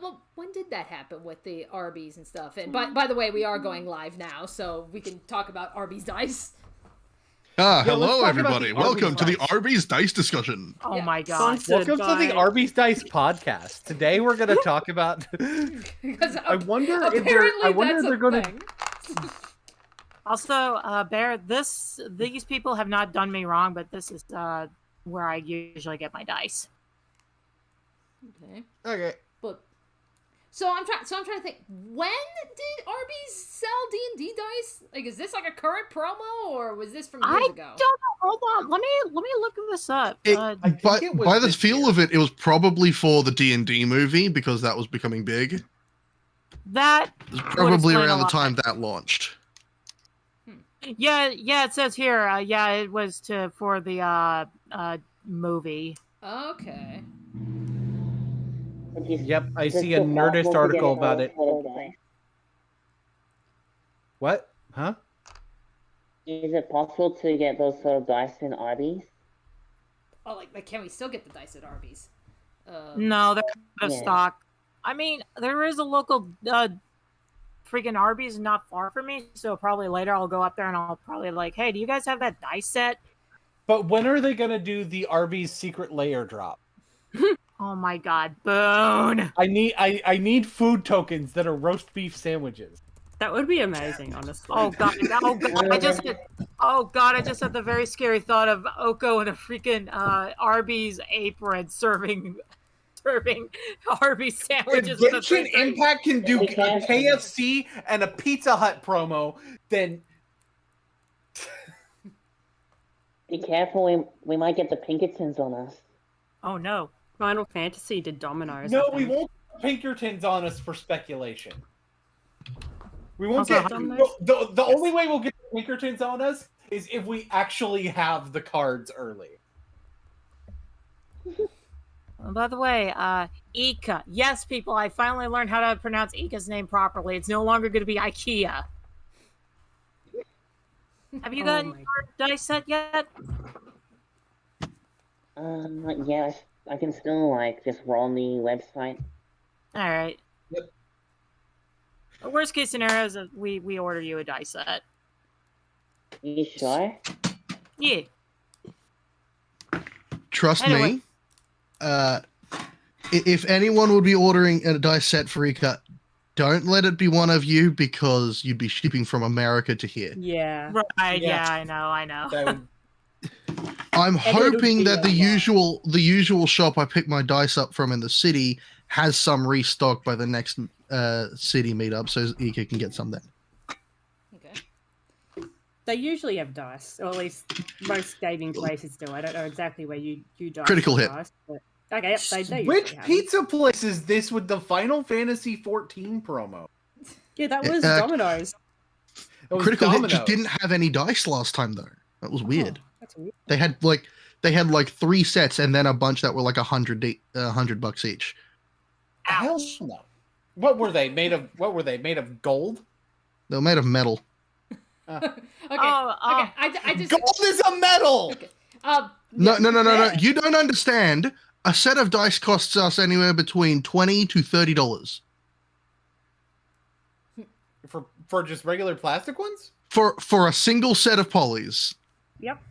well, when did that happen with the Arby's and stuff? And by the way, we are going live now, so we can talk about Arby's dice. Hello everybody. Welcome to the Arby's Dice discussion. Oh my god. Welcome to the Arby's Dice podcast. Today we're going to talk about I wonder if they're going to Also, Bear, these people have not done me wrong, but this is where I usually get my dice. Okay. But so I'm trying to think, when did Arby's sell D&D dice? Like, is this like a current promo, or was this from years ago? I don't know. Hold on. Let me look this up. By the feel of it, it was probably for the D&D movie because that was becoming big. That was probably around the time that launched. Yeah, it says here. It was for the movie. Okay. Yep, I see a Nerdist article about it. What? Huh? Is it possible to get those sort of dice in Arby's? Oh, like can we still get the dice at Arby's? No, they're out of stock. I mean, there is a local freaking Arby's not far from me, so probably later I'll go up there and I'll probably like, hey, do you guys have that dice set? But when are they going to do the Arby's secret layer drop? Oh my god, Boone! I need food tokens that are roast beef sandwiches. That would be amazing, honestly. Oh god, I just had the very scary thought of Oko in a freaking Arby's apron serving Arby's sandwiches. If Genshin Impact can do a KFC and a Pizza Hut promo, then be careful, we might get the Pinkertons on us. Oh no. Final Fantasy did Domino's. No, we won't get Pinkertons on us for speculation. We won't get the only way we'll get the Pinkertons on us is if we actually have the cards early. By the way, Ika. Yes, people, I finally learned how to pronounce Ika's name properly. It's no longer going to be IKEA. Have you gotten your dice set yet? Not yet. I can still, just roll on the website. Alright. Yep. Worst case scenario is that we order you a dice set. You sure? Yeah. Trust me. If anyone would be ordering a dice set for Ika, don't let it be one of you because you'd be shipping from America to here. Yeah. Right, yeah I know. I'm hoping that the usual shop I pick my dice up from in the city has some restock by the next city meetup, so Ika can get some then. Okay. They usually have dice, or at least most gaming places do. I don't know exactly where you dice. Critical hit. Dice, but... Okay, yep, they Which pizza place is this with the Final Fantasy 14 promo? Yeah, that was Domino's. Critical Hit just didn't have any dice last time though. That was weird. That's weird. They had 3 sets and then a bunch that were like $100 each. Hell no. What were they made of? Gold? They were made of metal. Okay. I just Gold is a metal. Okay. No. You don't understand. A set of dice costs us anywhere between $20 to $30. For just regular plastic ones? For a single set of polys. Yep.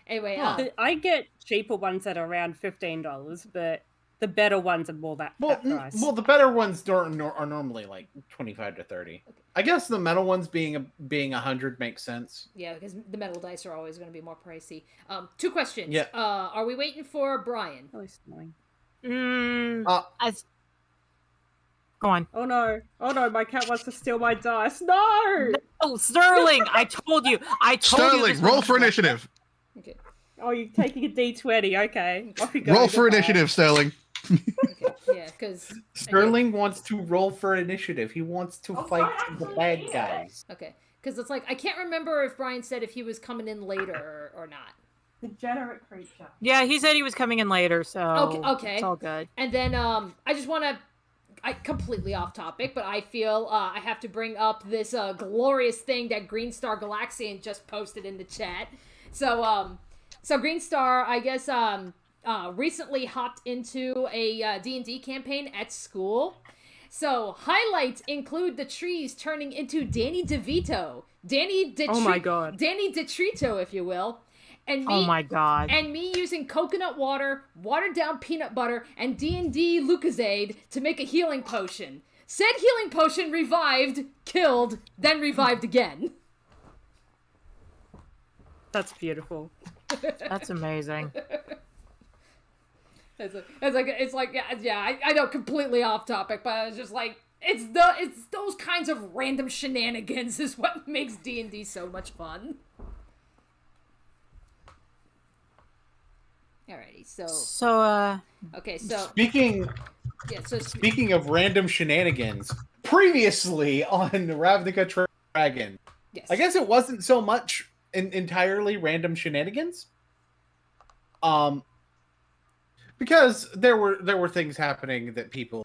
Anyway, I get cheaper ones that are around $15, but the better ones are more that price. Well, the better ones are normally like 25 to 30. Okay. I guess the metal ones being 100 makes sense. Yeah, because the metal dice are always going to be more pricey. 2 questions. Yeah. Are we waiting for Brian? Oh, it's annoying. Go on. Oh no, my cat wants to steal my dice. No! Oh, Sterling! I told you. Sterling, roll for initiative. Okay. Oh, you're taking a D20. Okay. Off you go. Roll for initiative, Sterling. Okay. Yeah, because Sterling wants to roll for initiative. He wants to fight the bad guys. Okay, because it's like I can't remember if Brian said if he was coming in later or not. Degenerate creature. Yeah, he said he was coming in later, so okay. It's all good. And then I just want to, completely off topic, but I feel I have to bring up this glorious thing that Green Star Galaxian just posted in the chat. So Green Star, I guess recently hopped into a D&D campaign at school. So highlights include the trees turning into Danny DeVito, Oh my god. Danny DeTrito, if you will, and me. Oh my god. And me using coconut water, watered down peanut butter, and D&D Lucozade to make a healing potion. Said healing potion revived, killed, then revived again. That's beautiful. That's amazing. It's like yeah. I know, completely off topic, but it's just like it's those kinds of random shenanigans is what makes D&D so much fun. Alrighty, so okay, so Speaking of random shenanigans, previously on Ravnica Dragon, yes. I guess it wasn't so much entirely random shenanigans. Because there were things happening that people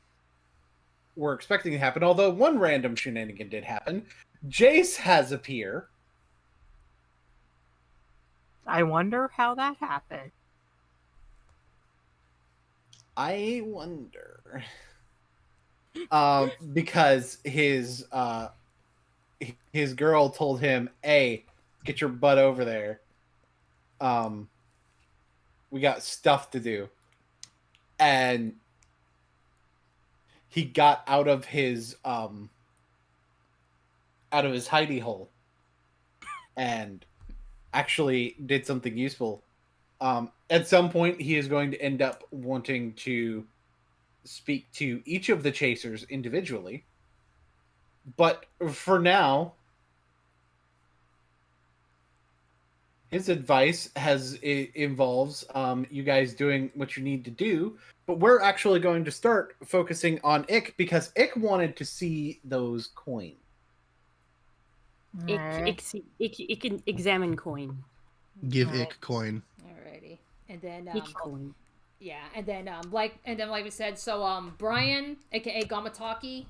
were expecting to happen. Although one random shenanigan did happen. Jace has appeared. I wonder how that happened. I wonder. Because his girl told him, "Hey, get your butt over there. We got stuff to do." And he got out of his hidey hole and actually did something useful. At some point, he is going to end up wanting to speak to each of the chasers individually. But for now, his advice involves you guys doing what you need to do, but we're actually going to start focusing on Ick because Ick wanted to see those coins. It can examine coin. Give Ick coin. Alrighty, and then Coin. yeah, and then like we said, so Brian, aka Gamataki,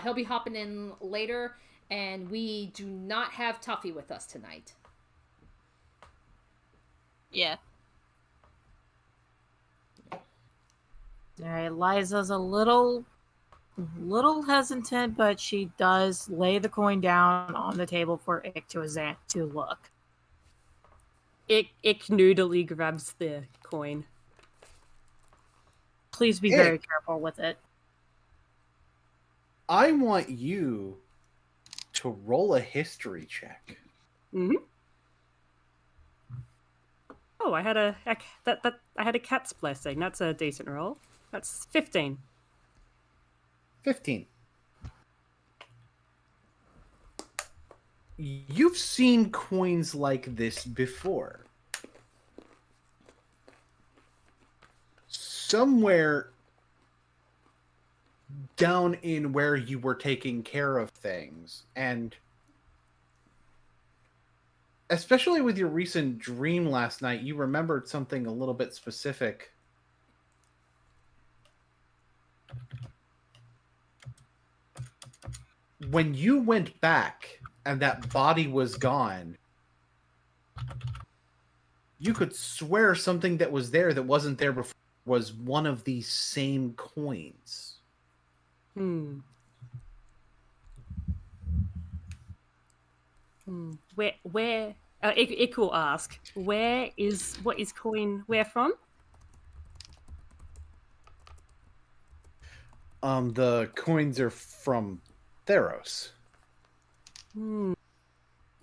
he'll be hopping in later, and we do not have Tuffy with us tonight. Yeah. Alright, Liza's a little hesitant, but she does lay the coin down on the table for Ick to look. Ick noodly grabs the coin. Please be very careful with it. I want you to roll a history check. Mm-hmm. Oh, I had a cat's blessing. That's a decent roll. That's 15. 15. You've seen coins like this before. Somewhere down in where you were taking care of things, and especially with your recent dream last night, you remembered something a little bit specific. When you went back and that body was gone, you could swear something that was there that wasn't there before was one of these same coins. Where it will ask, what is coin where from? The coins are from Theros.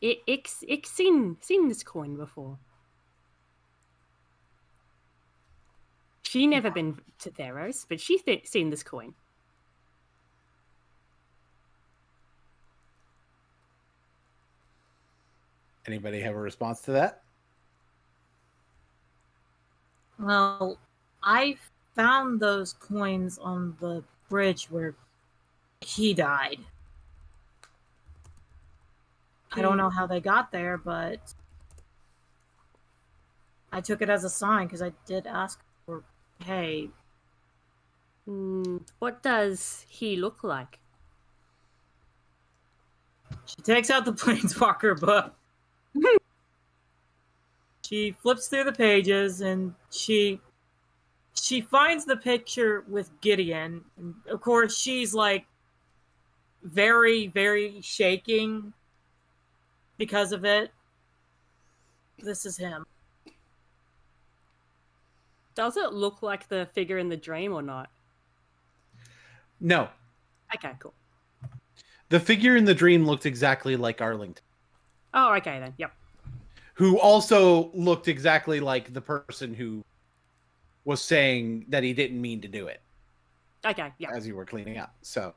It's seen this coin before. She never been to Theros, but she's seen this coin. Anybody have a response to that? Well, I found those coins on the bridge where he died. I don't know how they got there, but I took it as a sign because I did ask for, hey. What does he look like? She takes out the Planeswalker book. She flips through the pages and she she finds the picture with Gideon. And of course, she's like very, very shaking because of it. This is him. Does it look like the figure in the dream or not? No. Okay, cool. The figure in the dream looked exactly like Arlington. Oh, okay then. Yep. Who also looked exactly like the person who was saying that he didn't mean to do it. Okay, yeah. As you were cleaning up. So.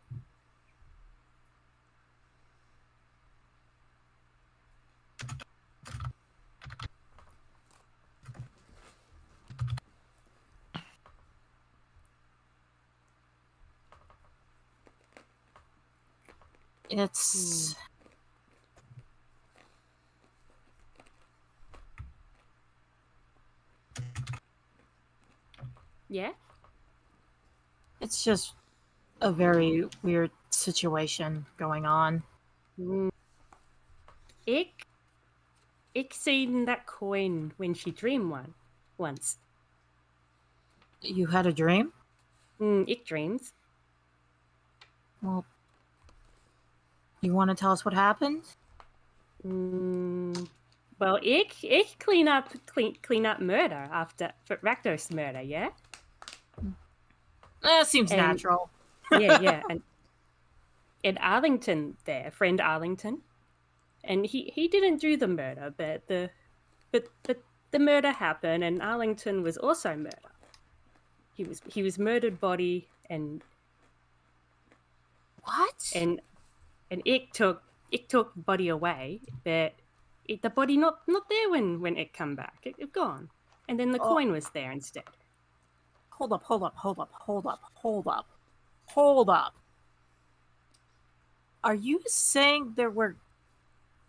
It's... Yeah? It's just a very weird situation going on. Ik seen that coin when she dreamed once. You had a dream? Ik dreams. Well, you want to tell us what happened? Well, ik clean up murder after Rakdos murder, yeah? That seems natural. yeah. And Arlington there, friend Arlington. And he didn't do the murder, but the murder happened, and Arlington was also murdered. He was murdered body, and what? And it took body away, but the body not there when it come back. It gone, and then the coin was there instead. Hold up. Are you saying there were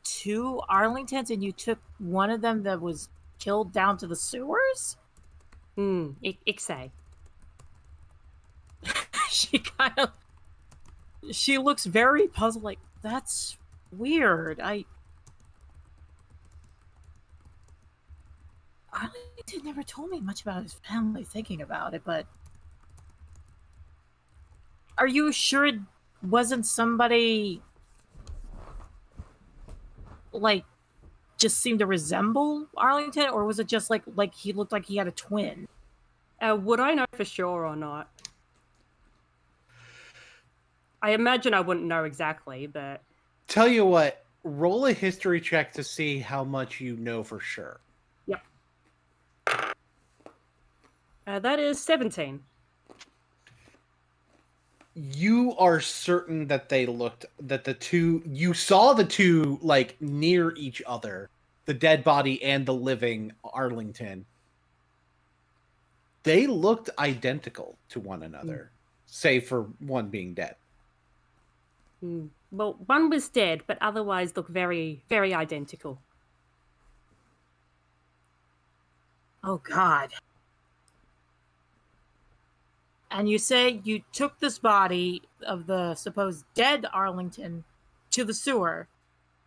2 Arlingtons and you took one of them that was killed down to the sewers? Ik say. She looks very puzzled, like, that's weird. Arlington never told me much about his family thinking about it, but are you sure it wasn't somebody like just seemed to resemble Arlington, or was it just like he looked like he had a twin? Would I know for sure or not? I imagine I wouldn't know exactly, but... Tell you what, roll a history check to see how much you know for sure. Yep. That is 17. You are certain that you saw the two, like, near each other, the dead body and the living Arlington. They looked identical to one another, save for one being dead. Well, one was dead, but otherwise looked very, very identical. Oh, God. And you say you took this body of the supposed dead Arlington to the sewer,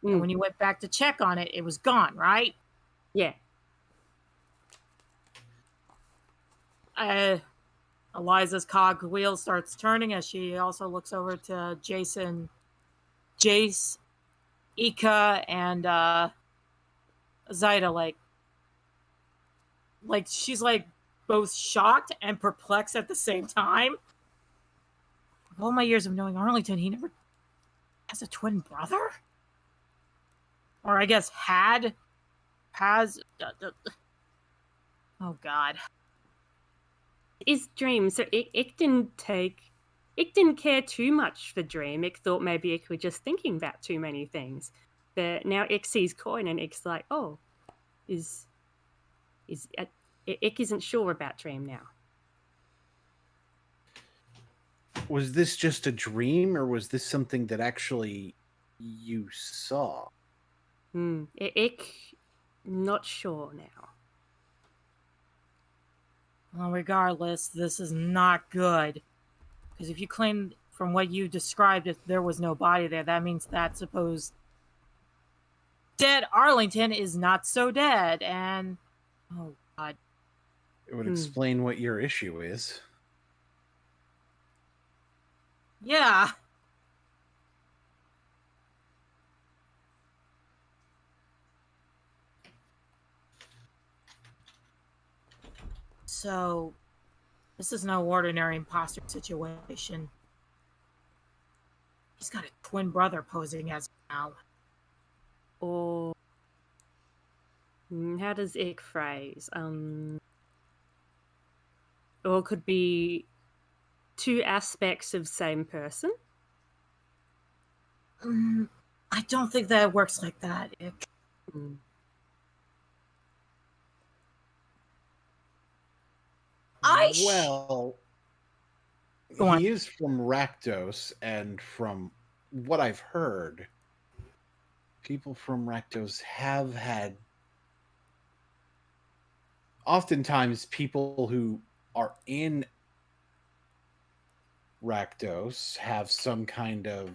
and when you went back to check on it, it was gone, right? Yeah. Eliza's cog wheel starts turning as she also looks over to Jace, Ika, and Zaida, like she's like both shocked and perplexed at the same time. Of all my years of knowing Arlington, he never has a twin brother? Or I guess has. Oh, God. His dream, so it didn't care too much for dream. It thought maybe it was just thinking about too many things. But now Ick sees coin and Ick's like, oh, Ick isn't sure about dream now. Was this just a dream, or was this something that actually you saw? Ick, not sure now. Well, regardless, this is not good. Because if you claim from what you described if there was no body there, that means that supposed dead Arlington is not so dead. And, oh, God. It would explain what your issue is. Yeah. So, this is no ordinary imposter situation. He's got a twin brother posing as now. Or how does Ick phrase? Or it could be two aspects of same person. I don't think that works like that. Well, Go on. he is from Rakdos, and from what I've heard, people from Rakdos have had. Oftentimes, people who are in Rakdos have some kind of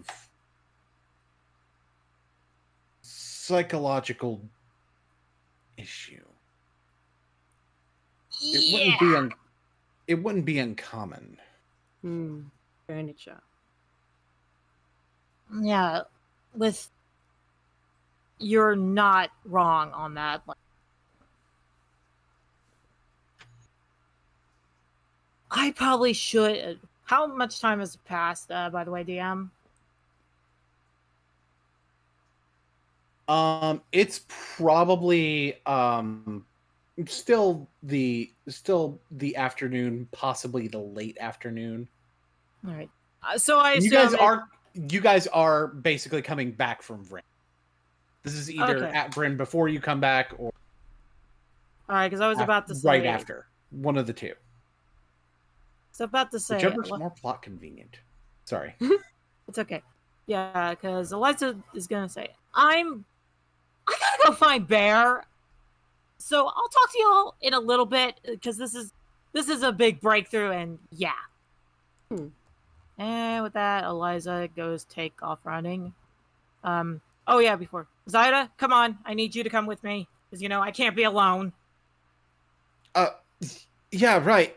psychological issue. It wouldn't be uncommon. Furniture. Yeah, you're not wrong on that. I probably should. How much time has passed, by the way, DM? It's probably still the afternoon, possibly the late afternoon. All right. So I You assume guys are basically coming back from Vryn. This is either Okay. at Vryn before you come back, or all right, because I was about to say right after. One of the two. So about to say Whichever's more plot convenient. Sorry. It's okay. Yeah, because Eliza is gonna say, I gotta go find Bear. So I'll talk to you all in a little bit because this is a big breakthrough, and yeah. And with that, Eliza goes take off running. Oh yeah, before Zyda, come on, I need you to come with me because I can't be alone. Yeah, right.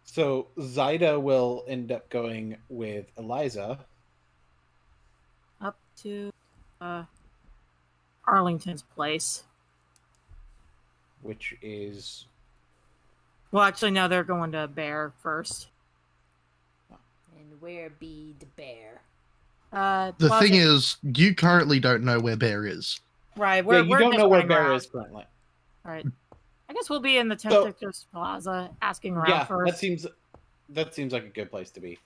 So Zyda will end up going with Eliza Up to Arlington's place. which is Well, actually, no, they're going to Bear first. And where be the bear? The Plaza- thing is, you currently don't know where Bear is. right? you We're don't just know where running Bear around. is currently. All right. I guess we'll be in the Temptress Plaza asking around Yeah, first. that seems like a good place to be.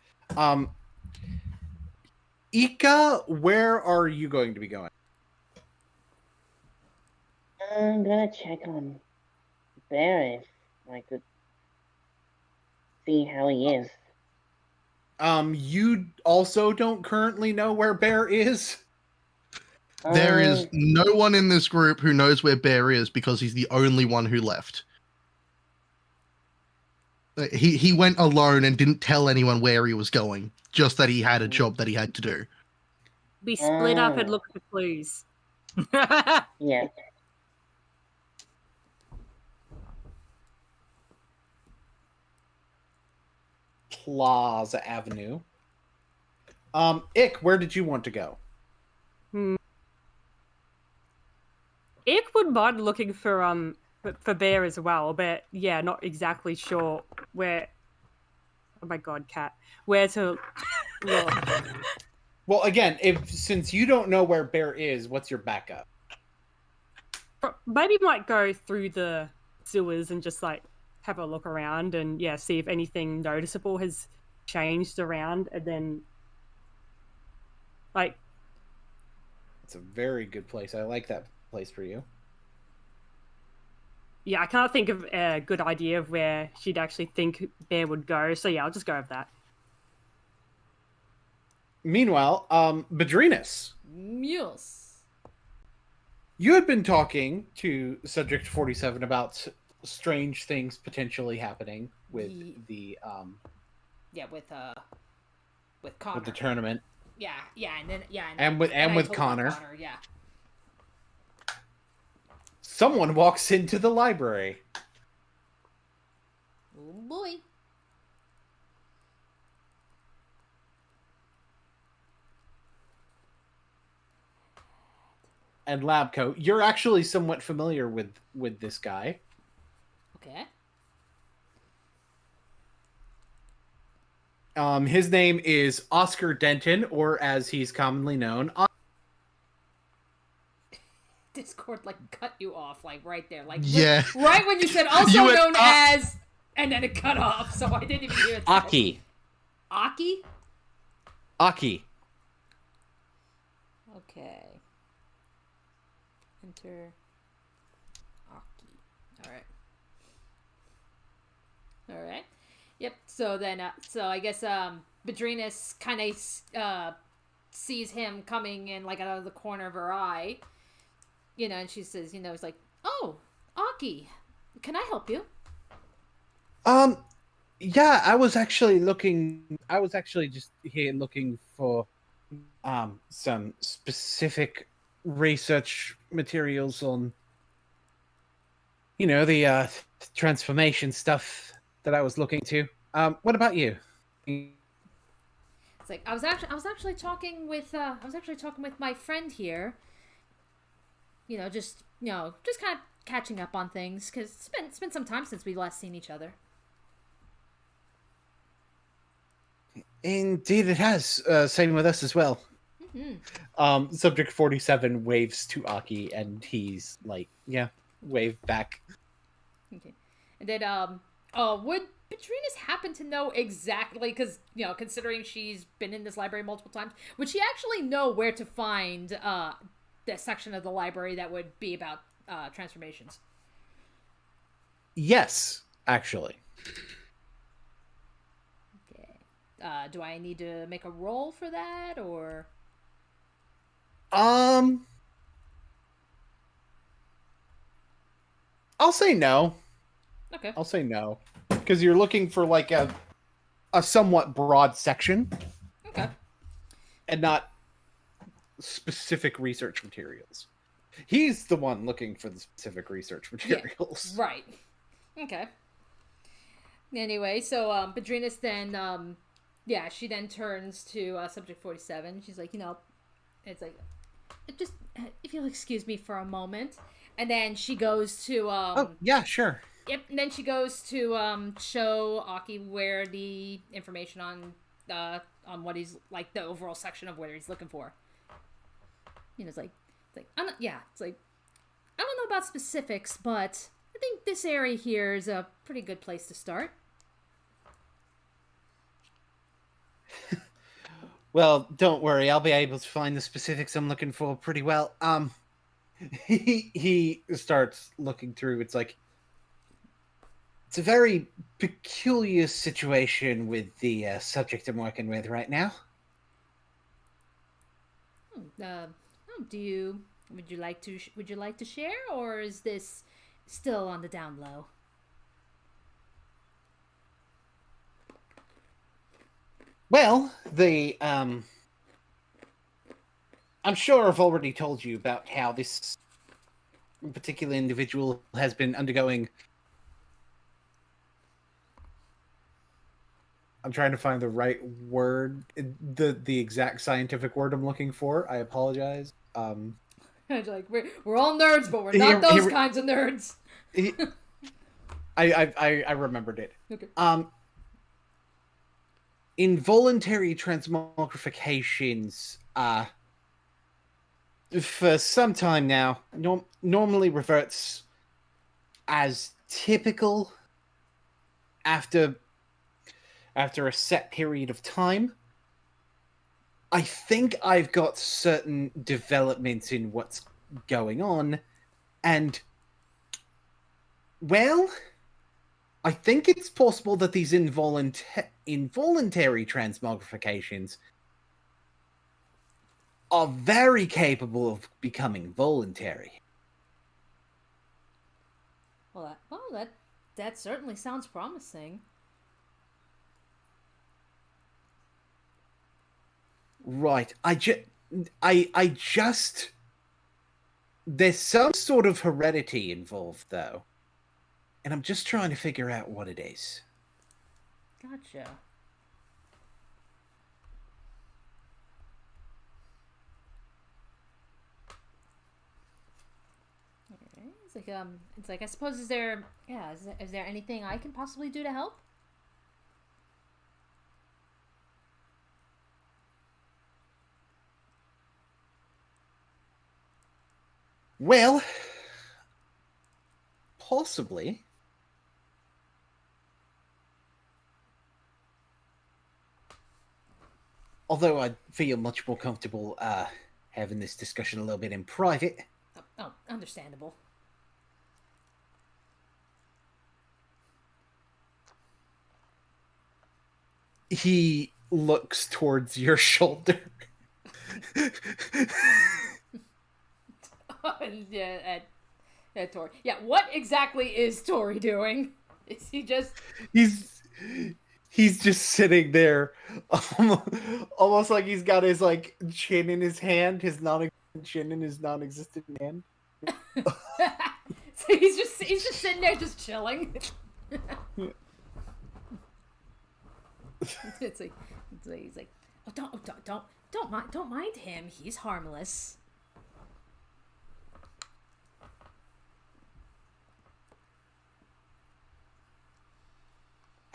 Ika, where are you going to be going? I'm gonna check on Bear if I could see how he is. You also don't currently know where Bear is? There is no one in this group who knows where Bear is because he's the only one who left. He went alone and didn't tell anyone where he was going, just that he had a job that he had to do. We split up and look for clues. Yeah. Plaza Avenue. Ick, where did you want to go? Ick would mind looking for Bear as well, but yeah, not exactly sure where. Oh my god, cat! Where to look? Well, again, since you don't know where Bear is, what's your backup? Maybe might go through the sewers and just have a look around and see if anything noticeable has changed around, and then It's a very good place. I like that place for you. Yeah, I can't think of a good idea of where she'd actually think Bear would go, so yeah, I'll just go with that. Meanwhile, Bedrinus, Mules. you had been talking to Subject 47 about strange things potentially happening with the with Connor. with the tournament. And then And with I with told Connor. Yeah. Someone walks into the library. Oh boy. And Labco, you're actually somewhat familiar with this guy. Okay. His name is Oscar Denton, or as he's commonly known, Discord cut you off right there, Yeah. right when you said also You went, known as, and then it cut off, so I didn't even hear it. Aki. Aki. Aki. Okay. Enter Aki. All right. All right. Yep. So then, so I guess Bedrinas kind of sees him coming in out of the corner of her eye. And she says, it's like, "Oh, Aki, can I help you?" Yeah, I was actually just here looking for some specific research materials on the transformation stuff that I was looking to. What about you? It's like I was actually talking with my friend here. Just kind of catching up on things because it's been some time since we last seen each other. Indeed, it has. Same with us as well. Mm-hmm. Subject 47 waves to Aki, and he's like, "Yeah, wave back." Okay, and then would Petrinas happen to know exactly, because considering she's been in this library multiple times, would she actually know where to find the section of the library that would be about transformations? Yes, actually. Okay. Do I need to make a roll for that, or? I'll say no. Okay. I'll say no, because you're looking for a somewhat broad section. Okay. And not specific research materials. He's the one looking for the specific research materials. Yeah, right. Okay. Anyway, so Bedrinas then she then turns to subject 47. She's like, it's like, just if you'll excuse me for a moment. And then she goes to oh, yeah, sure. Yep, and then she goes to show Aki where the information on what he's the overall section of where he's looking for. It's like I don't know about specifics, but I think this area here is a pretty good place to start. Well, don't worry, I'll be able to find the specifics I'm looking for pretty well. He starts looking through. It's a very peculiar situation with the subject I'm working with right now. Would you like to share, or is this still on the down low? Well, I'm sure I've already told you about how this particular individual has been undergoing. I'm trying to find the right word, the exact scientific word I'm looking for. I apologize. We're all nerds, but we're not those kinds of nerds. I remembered it. Okay. Involuntary transmogrifications for some time now normally reverts as typical after a set period of time. I think I've got certain developments in what's going on, and well, I think it's possible that these involuntary transmogrifications are very capable of becoming voluntary. Well, that certainly sounds promising. Right. I just There's some sort of heredity involved, though. And I'm just trying to figure out what it is. Gotcha. Okay. It's like I suppose is there anything I can possibly do to help? Well, possibly. Although I'd feel much more comfortable having this discussion a little bit in private. Oh, understandable. He looks towards your shoulder. Yeah, Tori. Yeah, what exactly is Tori doing? Is he just... He's just sitting there, almost like he's got his like chin in his hand, his non-existent chin in his non-existent hand. So he's just sitting there, just chilling. It's like he's like, oh, don't mind him. He's harmless.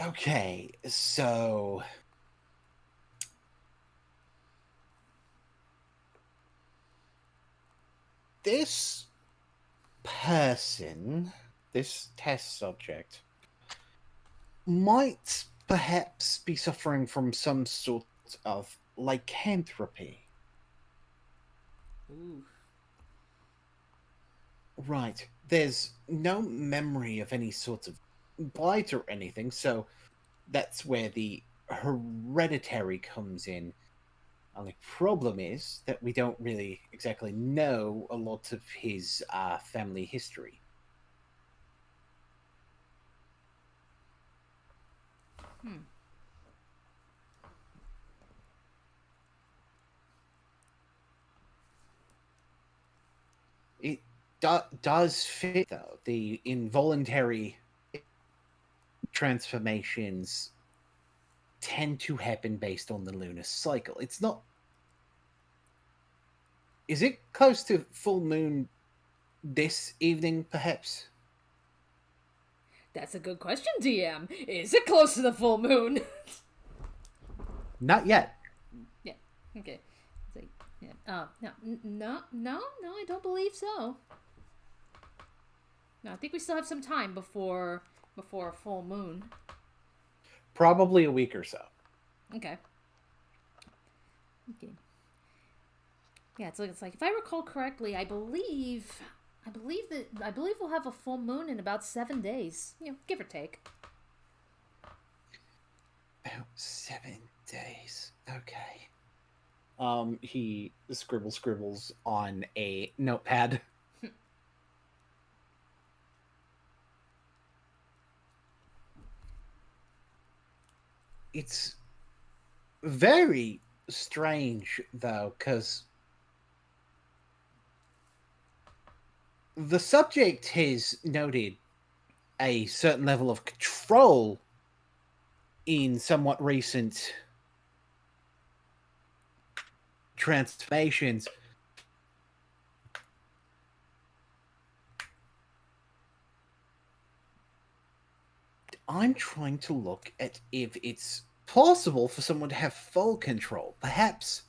Okay, so this person, this test subject, might perhaps be suffering from some sort of lycanthropy. Ooh. Right. There's no memory of any sort of bite or anything, so that's where the hereditary comes in. Only problem is that we don't really exactly know a lot of his family history. It does fit, though. The involuntary transformations tend to happen based on the lunar cycle. It's not... Is it close to full moon this evening, perhaps? That's a good question, DM. Is it close to the full moon? Not yet. Yeah. Okay. It's like, yeah. No, I don't believe so. No, I think we still have some time before a full moon. Probably a week or so. Okay. Yeah, it's like if I recall correctly, I believe we'll have a full moon in about 7 days. Give or take. About 7 days. Okay. He scribbles on a notepad. It's very strange, though, because the subject has noted a certain level of control in somewhat recent transformations. I'm trying to look at if it's possible for someone to have full control. Perhaps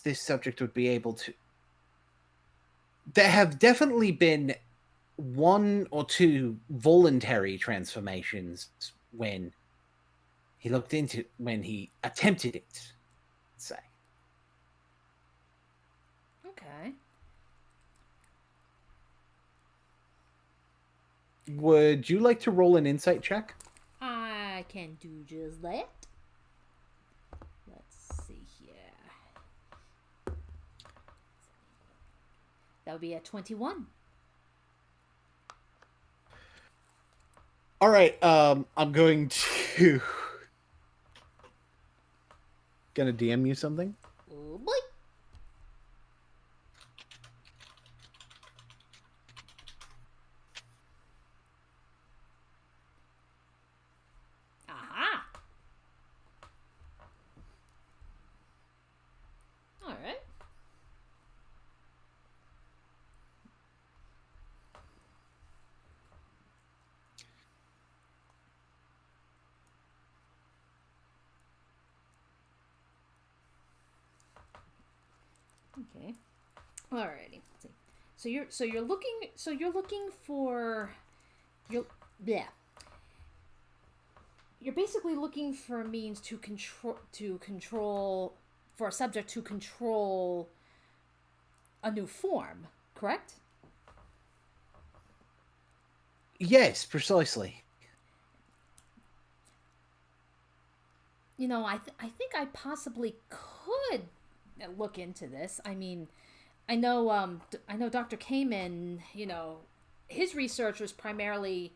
this subject would be able to... There have definitely been 1 or 2 voluntary transformations when he attempted it, let's say. Okay. Would you like to roll an insight check? I can do just that. Let's see here. That would be a 21. All right, I'm going to gonna DM you something. Oh boy. Okay. Alrighty. Let's see. So you're looking for you're yeah. You're basically looking for a means to control for a subject to control a new form, correct? Yes, precisely. You know, I think I possibly could look into this. I mean, I know Dr. Kamen, you know, his research was primarily,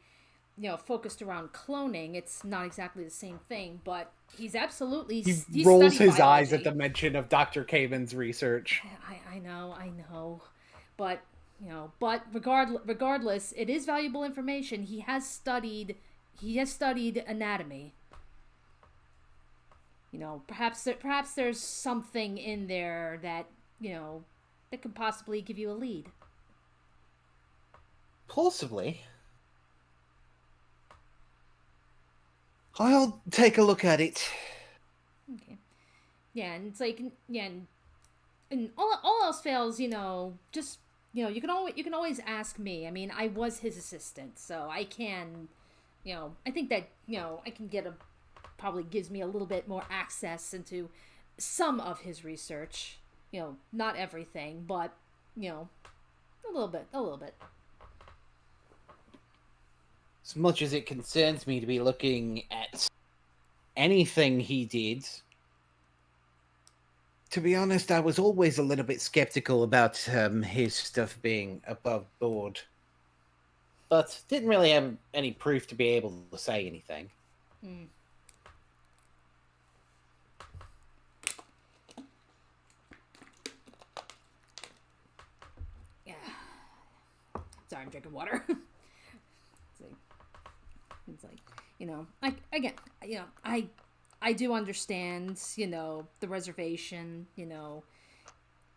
you know, focused around cloning. It's not exactly the same thing, but he's absolutely He he's rolls studied his eyes at biology. the mention of Dr. Camen's research. I know, but you know, but regardless, it is valuable information. He has studied anatomy. You know, perhaps there's something in there that, you know, that could possibly give you a lead. Possibly. I'll take a look at it. Okay. Yeah, and it's like, yeah, and all else fails, you know, just, you know, you can always ask me. I mean, I was his assistant, so I can, you know, I think that, you know, I can get a probably gives me a little bit more access into some of his research. You know, not everything, but, you know, a little bit. As much as it concerns me to be looking at anything he did, to be honest, I was always a little bit skeptical about his stuff being above board. But didn't really have any proof to be able to say anything. Hmm. Yeah. Sorry, I'm drinking water. It's like, you know, I do understand, you know, the reservation, you know,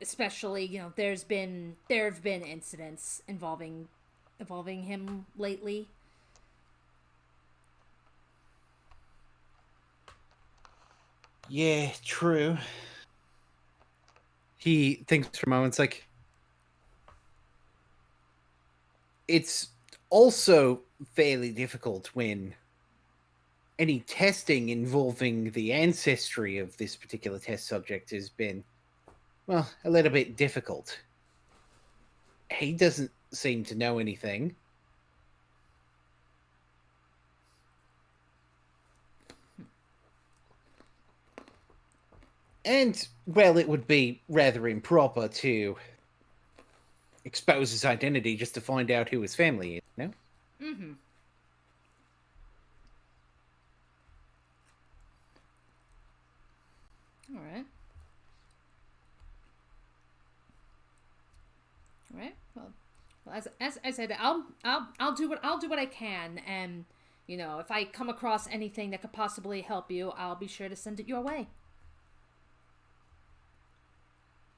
especially, you know, there have been incidents involving him lately. Yeah, true. He thinks for a moment, it's like, it's also fairly difficult when any testing involving the ancestry of this particular test subject has been, well, a little bit difficult. He doesn't seem to know anything. And, well, it would be rather improper to expose his identity just to find out who his family is, you know? Mm-hmm. All right. All right. Well, as I said, I'll do what I can, and, you know, if I come across anything that could possibly help you, I'll be sure to send it your way.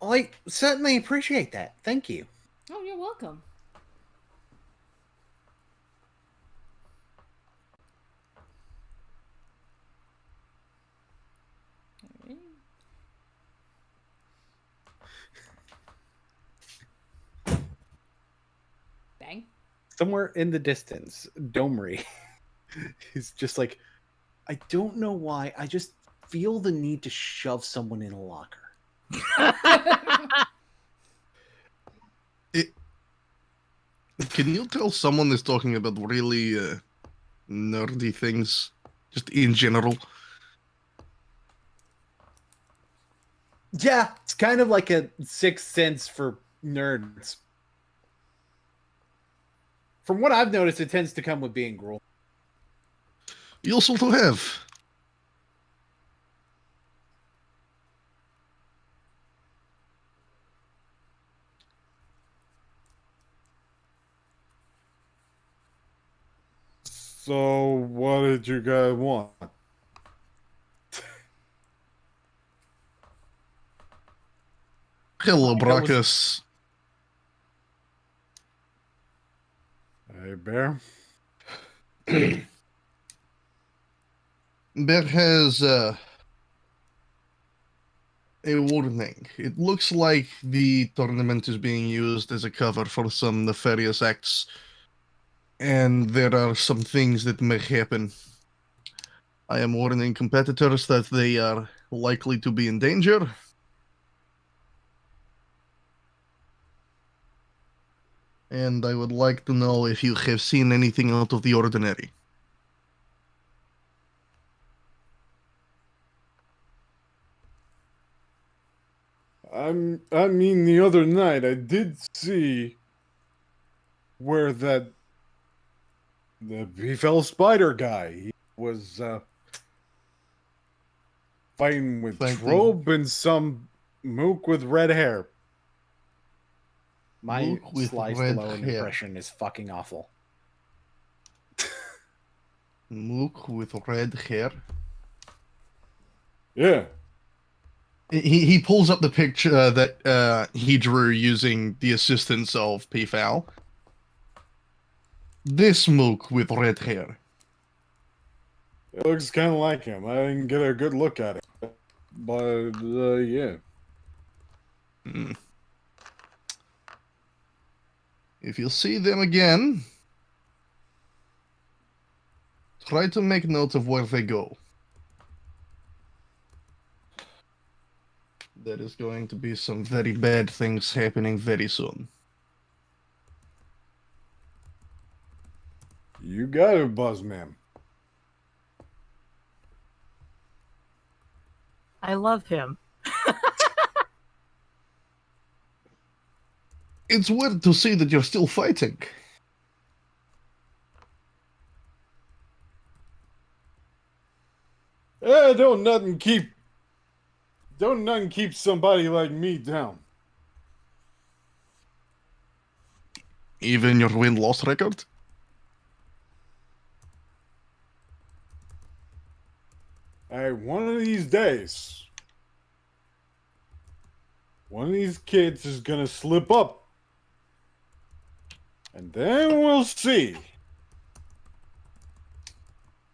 I certainly appreciate that. Thank you. Oh, you're welcome. All right. Bang. Somewhere in the distance, Domri is just like, I don't know why, I just feel the need to shove someone in a locker. Can you tell someone is talking about really nerdy things, just in general? Yeah, it's kind of like a sixth sense for nerds. From what I've noticed, it tends to come with being gruel. Useful to have. So, what did you guys want? Hello, I think I was- Brachus. Hey, Bear. Bear has a warning. It looks like the tournament is being used as a cover for some nefarious acts, and there are some things that may happen. I am warning competitors that they are likely to be in danger. And I would like to know if you have seen anything out of the ordinary. I mean, the other night I did see where the fell spider guy he was fighting with Trobe and some mook with red hair. My Mook with Sly red Stallone hair. impression is fucking awful. Mook with red hair. Yeah. He pulls up the picture that he drew using the assistance of PFAL. This Mook with red hair. It looks kind of like him. I didn't get a good look at it. But, yeah. Mm. If you see them again, try to make note of where they go. There is going to be some very bad things happening very soon. You got it, Buzzman. I love him. It's weird to see that you're still fighting. Don't nothing keep somebody like me down. Even your win-loss record? Hey, one of these days, one of these kids is gonna slip up. And then we'll see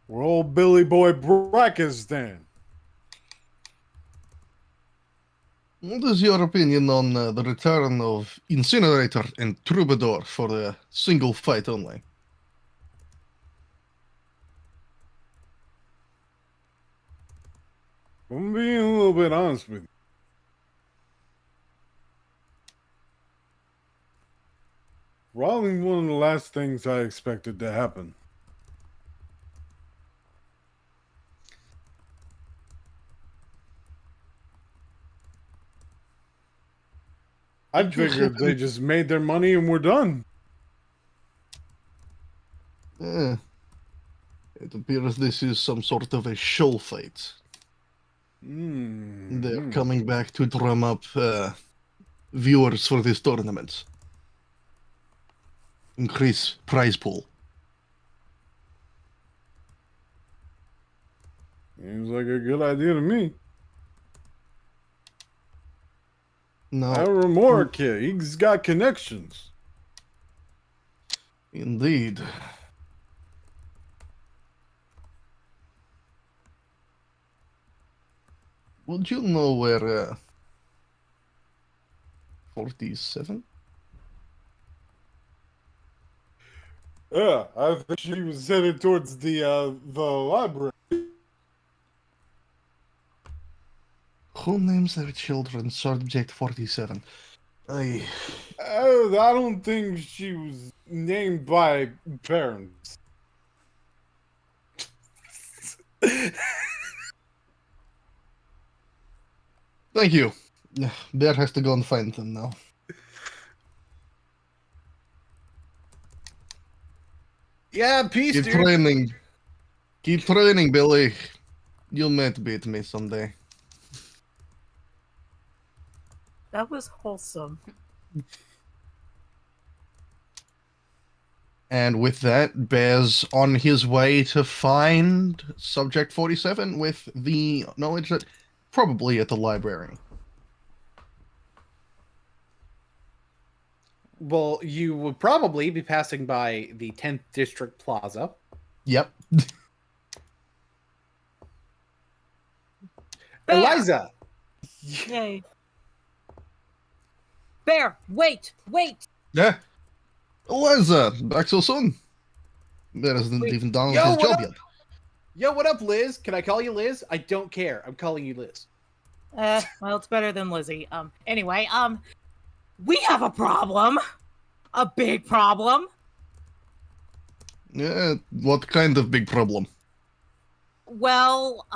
where old Billy Boy Brackers then. What is your opinion on the return of Incinerator and Troubadour for the single fight only? I'm being a little bit honest with you. Probably one of the last things I expected to happen. I figured they just made their money and we're done. It appears this is some sort of a show fight. They're coming back to drum up viewers for this tournament. Increase prize pool. Seems like a good idea to me. No, That Remora kid, he's got connections. Indeed. Would you know where 47? Yeah, I think she was headed towards the library. Who names their children Subject 47? I don't think she was named by parents. Thank you. Bear has to go and find them now. Yeah, peace, Keep dude. training. Keep training, Billy. You might beat me someday. That was wholesome. And with that, Bear's on his way to find Subject 47 with the knowledge that probably at the library. Well, you would probably be passing by the 10th District Plaza. Yep. Eliza, Yay. Bear, wait! Yeah. Eliza, back so soon. That hasn't Wait. even done Yo, his what job up? yet. Yo, what up, Liz? Can I call you Liz? I don't care. I'm calling you Liz. Well, it's better than Lizzie. Anyway, we have a problem. A big problem. Yeah, what kind of big problem? Well,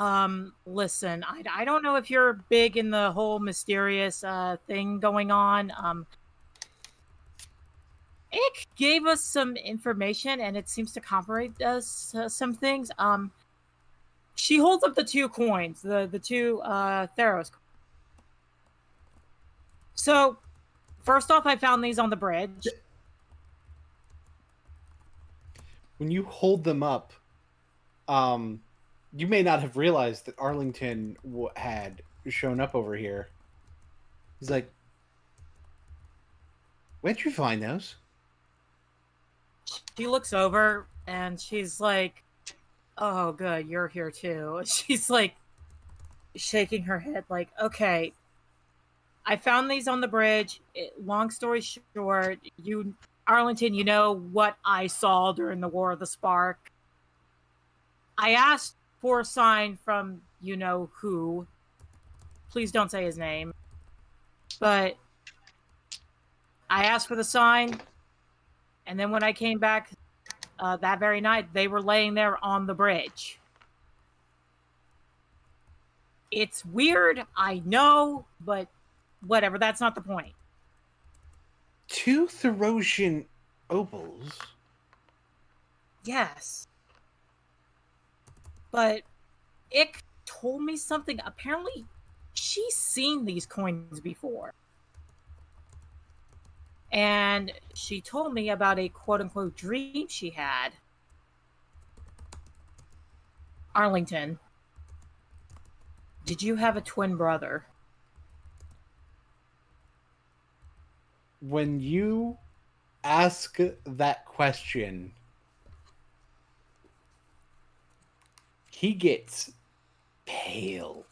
listen, I don't know if you're big in the whole mysterious thing going on. Ick gave us some information, and it seems to corroborate us some things. She holds up the 2 coins, the 2 Theros. So, first off, I found these on the bridge. When you hold them up, you may not have realized that Arlington had shown up over here. He's like, "Where'd you find those?" She looks over and she's like, "Oh, good, you're here too." She's like shaking her head, like, "Okay, I found these on the bridge. Long story short, Arlington, you know what I saw during the War of the Spark. I asked for a sign from you know who. Please don't say his name. But I asked for the sign, and then when I came back that very night, they were laying there on the bridge. It's weird, I know, but whatever, that's not the point." 2 Therosian opals. Yes. But Ick told me something. Apparently, she's seen these coins before. And she told me about a quote-unquote dream she had. Arlington, did you have a twin brother? When you ask that question, he gets pale.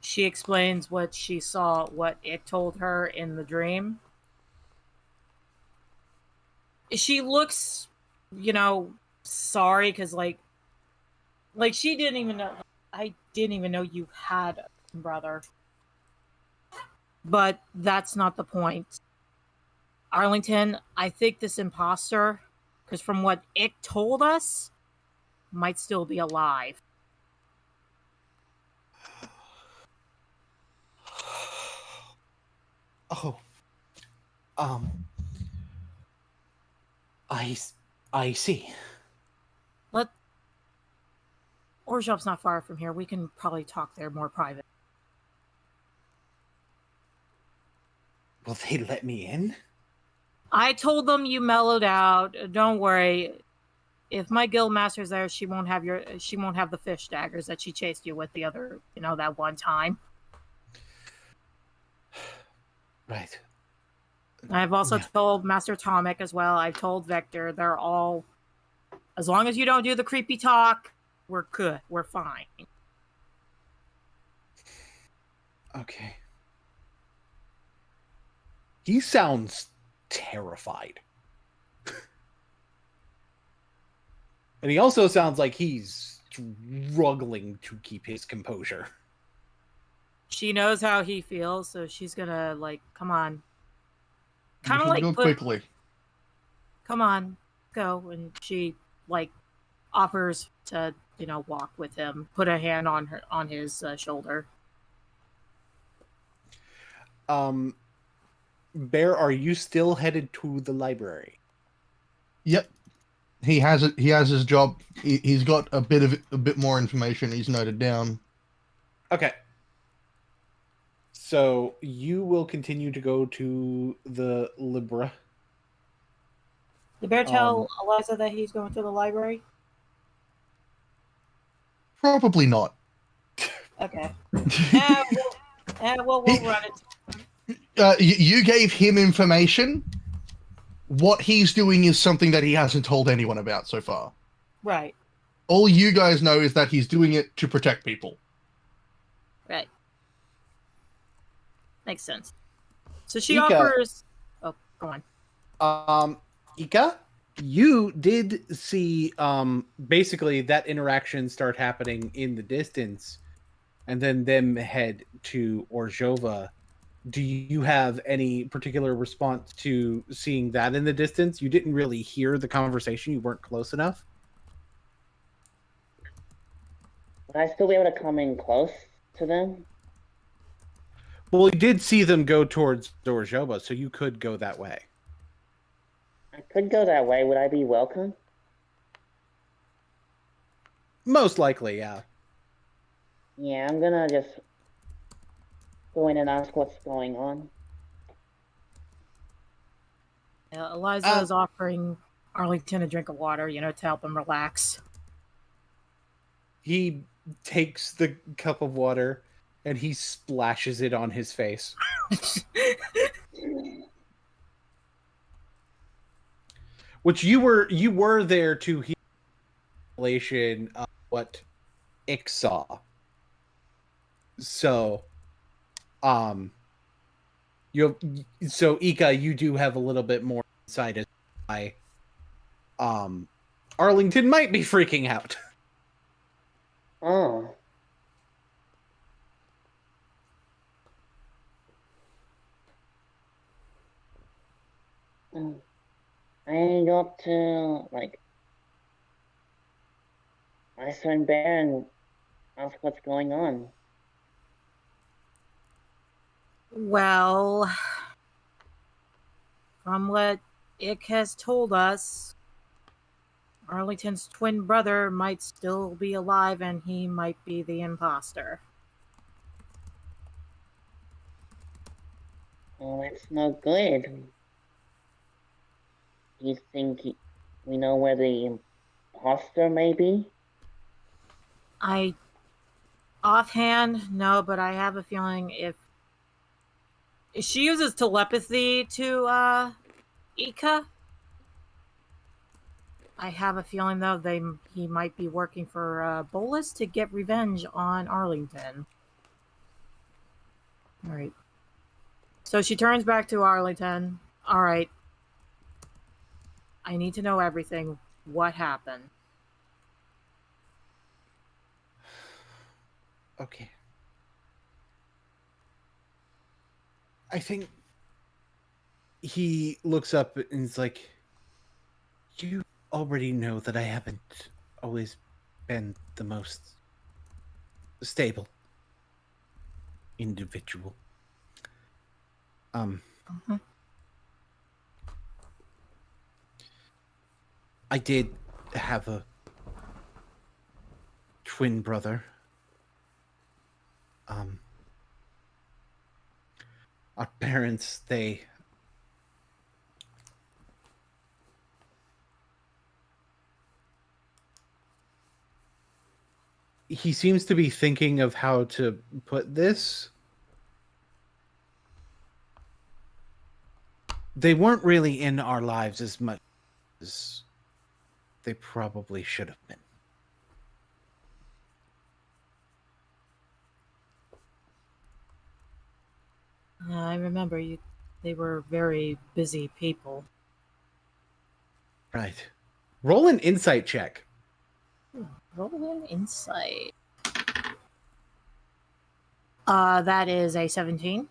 She explains what she saw, what Ick told her in the dream. She looks, sorry, because, like she didn't even know. I didn't even know you had a brother. But that's not the point. Arlington, I think this imposter, because from what Ick told us, might still be alive. Oh. I see. Orzhov's not far from here. We can probably talk there more private. Will they let me in? I told them you mellowed out. Don't worry. If my guild master's there, she won't have the fish daggers that she chased you with the other, that one time. Right. I've also told Master Tomic as well. I've told Vector. They're all, as long as you don't do the creepy talk, we're good. We're fine. Okay. He sounds terrified. And he also sounds like he's struggling to keep his composure. She knows how he feels, so she's gonna, come on. Kind of You like should go quickly. Come on, go. And she, offers to, walk with him, put a hand on his shoulder. Bear, are you still headed to the library? Yep. He has it. He has his job. He's got a bit more information he's noted down. Okay. So you will continue to go to the Libra. Did Bear tell Eliza that he's going to the library? Probably not. Okay. We'll run it. You gave him information. What he's doing is something that he hasn't told anyone about so far. Right. All you guys know is that he's doing it to protect people. Right. Makes sense. So she Ika. offers. Oh, go on. Ika, you did see basically that interaction start happening in the distance, and then them head to Orzhova. Do you have any particular response to seeing that in the distance? You didn't really hear the conversation. You weren't close enough. Would I still be able to come in close to them? Well, you did see them go towards Orzhova, so you could go that way. I could go that way. Would I be welcome? Most likely, yeah. Yeah, I'm gonna just go in and ask what's going on. Eliza is offering Arlington a drink of water, to help him relax. He takes the cup of water and he splashes it on his face. Which you were there to hear relation of what Ick saw. So, Ika, you do have a little bit more insight as to why Arlington might be freaking out. Oh. I go up to, my son Bear and ask what's going on. Well, from what Ick has told us, Arlington's twin brother might still be alive and he might be the imposter. Oh, that's no good. Do you think we know where the imposter may be? Offhand, no, but I have a feeling if she uses telepathy to Ika, I have a feeling though he might be working for Bolas to get revenge on Arlington. All right. So she turns back to Arlington. All right. I need to know everything. What happened? Okay. I think he looks up and is like, you already know that I haven't always been the most stable individual. I did have a twin brother. Our parents, he seems to be thinking of how to put this. They weren't really in our lives as much as they probably should have been. I remember they were very busy people. Right. Roll an insight check. Roll an insight. That is a 17.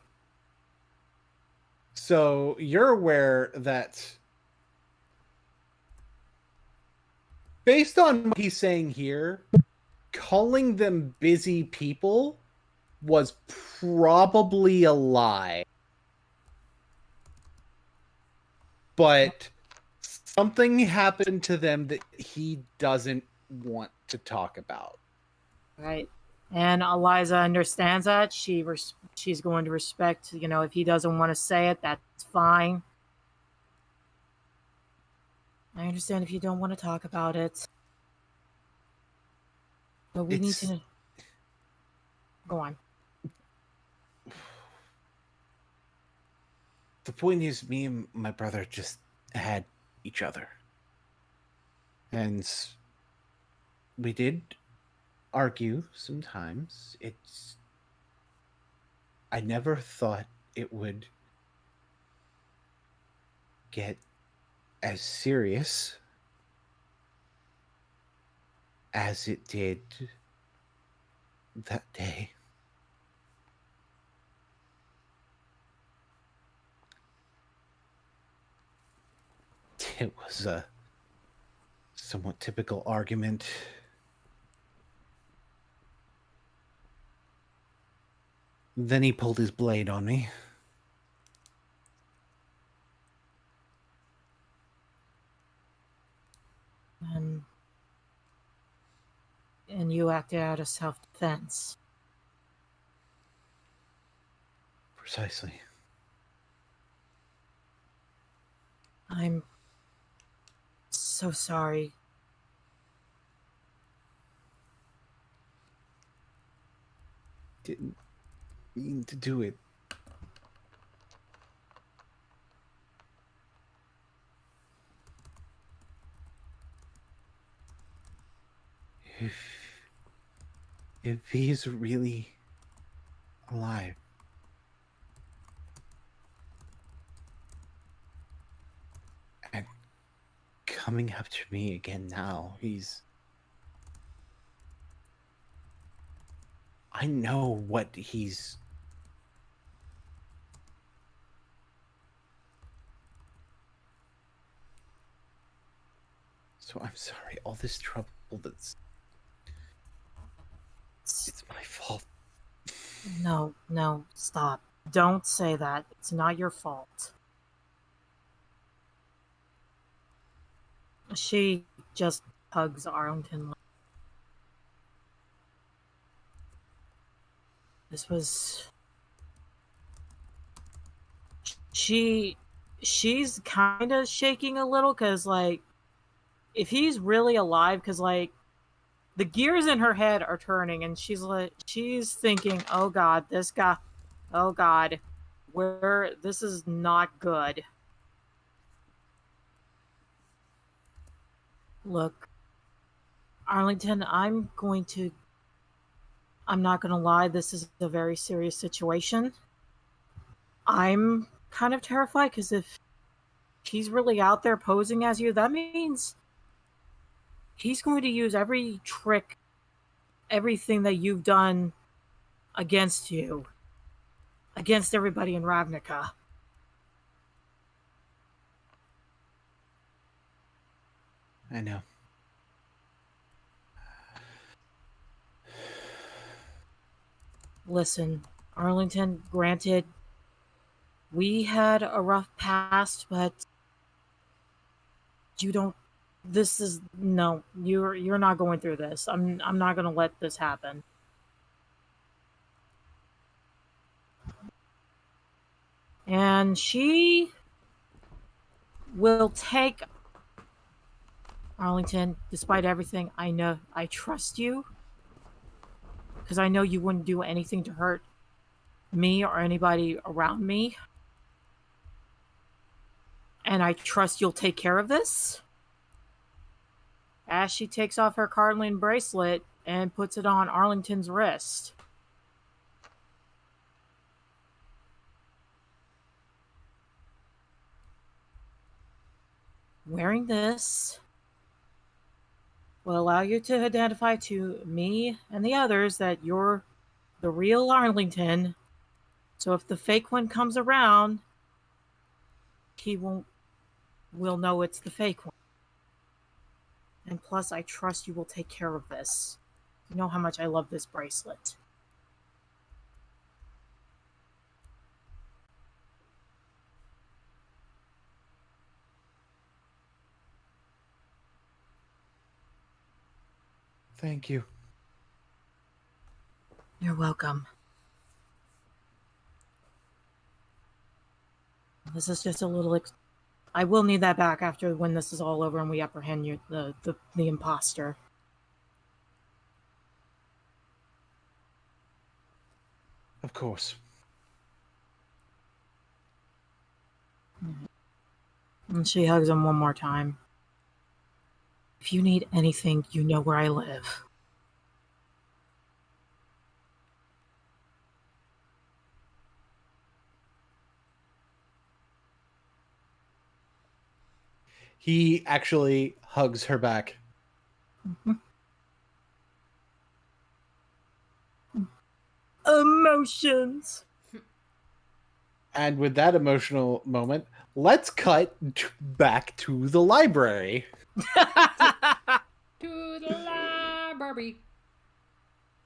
So you're aware that based on what he's saying here, calling them busy people was probably a lie. But something happened to them that he doesn't want to talk about. Right. And Eliza understands that. She's going to respect, if he doesn't want to say it, that's fine. I understand if you don't want to talk about it. But we need to... Go on. The point is, me and my brother just had each other. And we did argue sometimes. I never thought it would get as serious as it did that day. It was a somewhat typical argument. Then he pulled his blade on me. And you acted out of self-defense. Precisely. I'm so sorry. Didn't mean to do it. If he's really alive, and coming after me again now, I know what he's... So I'm sorry, all this trouble it's my fault. No, stop. Don't say that. It's not your fault. She just hugs Arlington. This was... She's kind of shaking a little because, like, if he's really alive, because, like, the gears in her head are turning, and she's thinking, oh God, this guy, oh God, this is not good. Look, Arlington, I'm not gonna lie, this is a very serious situation. I'm kind of terrified, because if he's really out there posing as you, that means he's going to use every trick, everything that you've done against you, against everybody in Ravnica. I know. Listen, Arlington, granted, we had a rough past, but you don't... This is... No, you're not going through this. I'm not going to let this happen. And she will take... Arlington, despite everything, I know, I trust you. Because I know you wouldn't do anything to hurt me or anybody around me. And I trust you'll take care of this. As she takes off her Carlin bracelet and puts it on Arlington's wrist. Wearing this will allow you to identify to me and the others that you're the real Arlington. So if the fake one comes around, we'll know it's the fake one. And plus, I trust you will take care of this. You know how much I love this bracelet. Thank you. You're welcome. This is just a little... I will need that back after when this is all over and we apprehend you, the imposter. Of course. And she hugs him one more time. If you need anything, you know where I live. He actually hugs her back. Emotions. And with that emotional moment, let's cut back to the library. To the library.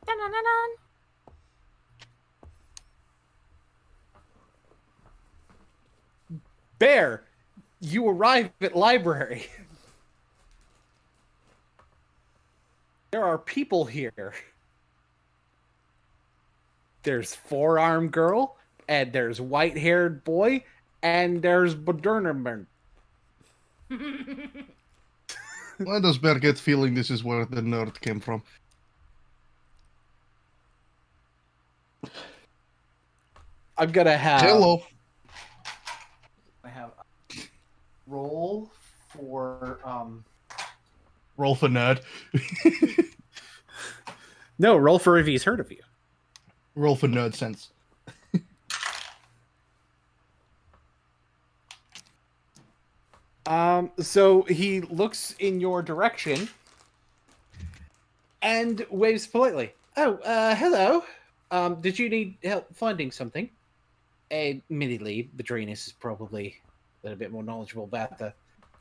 Dun-dun-dun-dun. Bear, you arrive at library. There are people here. There's forearm girl, and there's white-haired boy, and there's Modernerman. Why does Bear get feeling this is where the nerd came from? I'm gonna have. Hello. I have roll for Roll for nerd. No, roll for if he's heard of you. Roll for nerd sense. So he looks in your direction and waves politely. Oh, hello. Did you need help finding something? Admittedly, Badrinus is probably a little bit more knowledgeable about the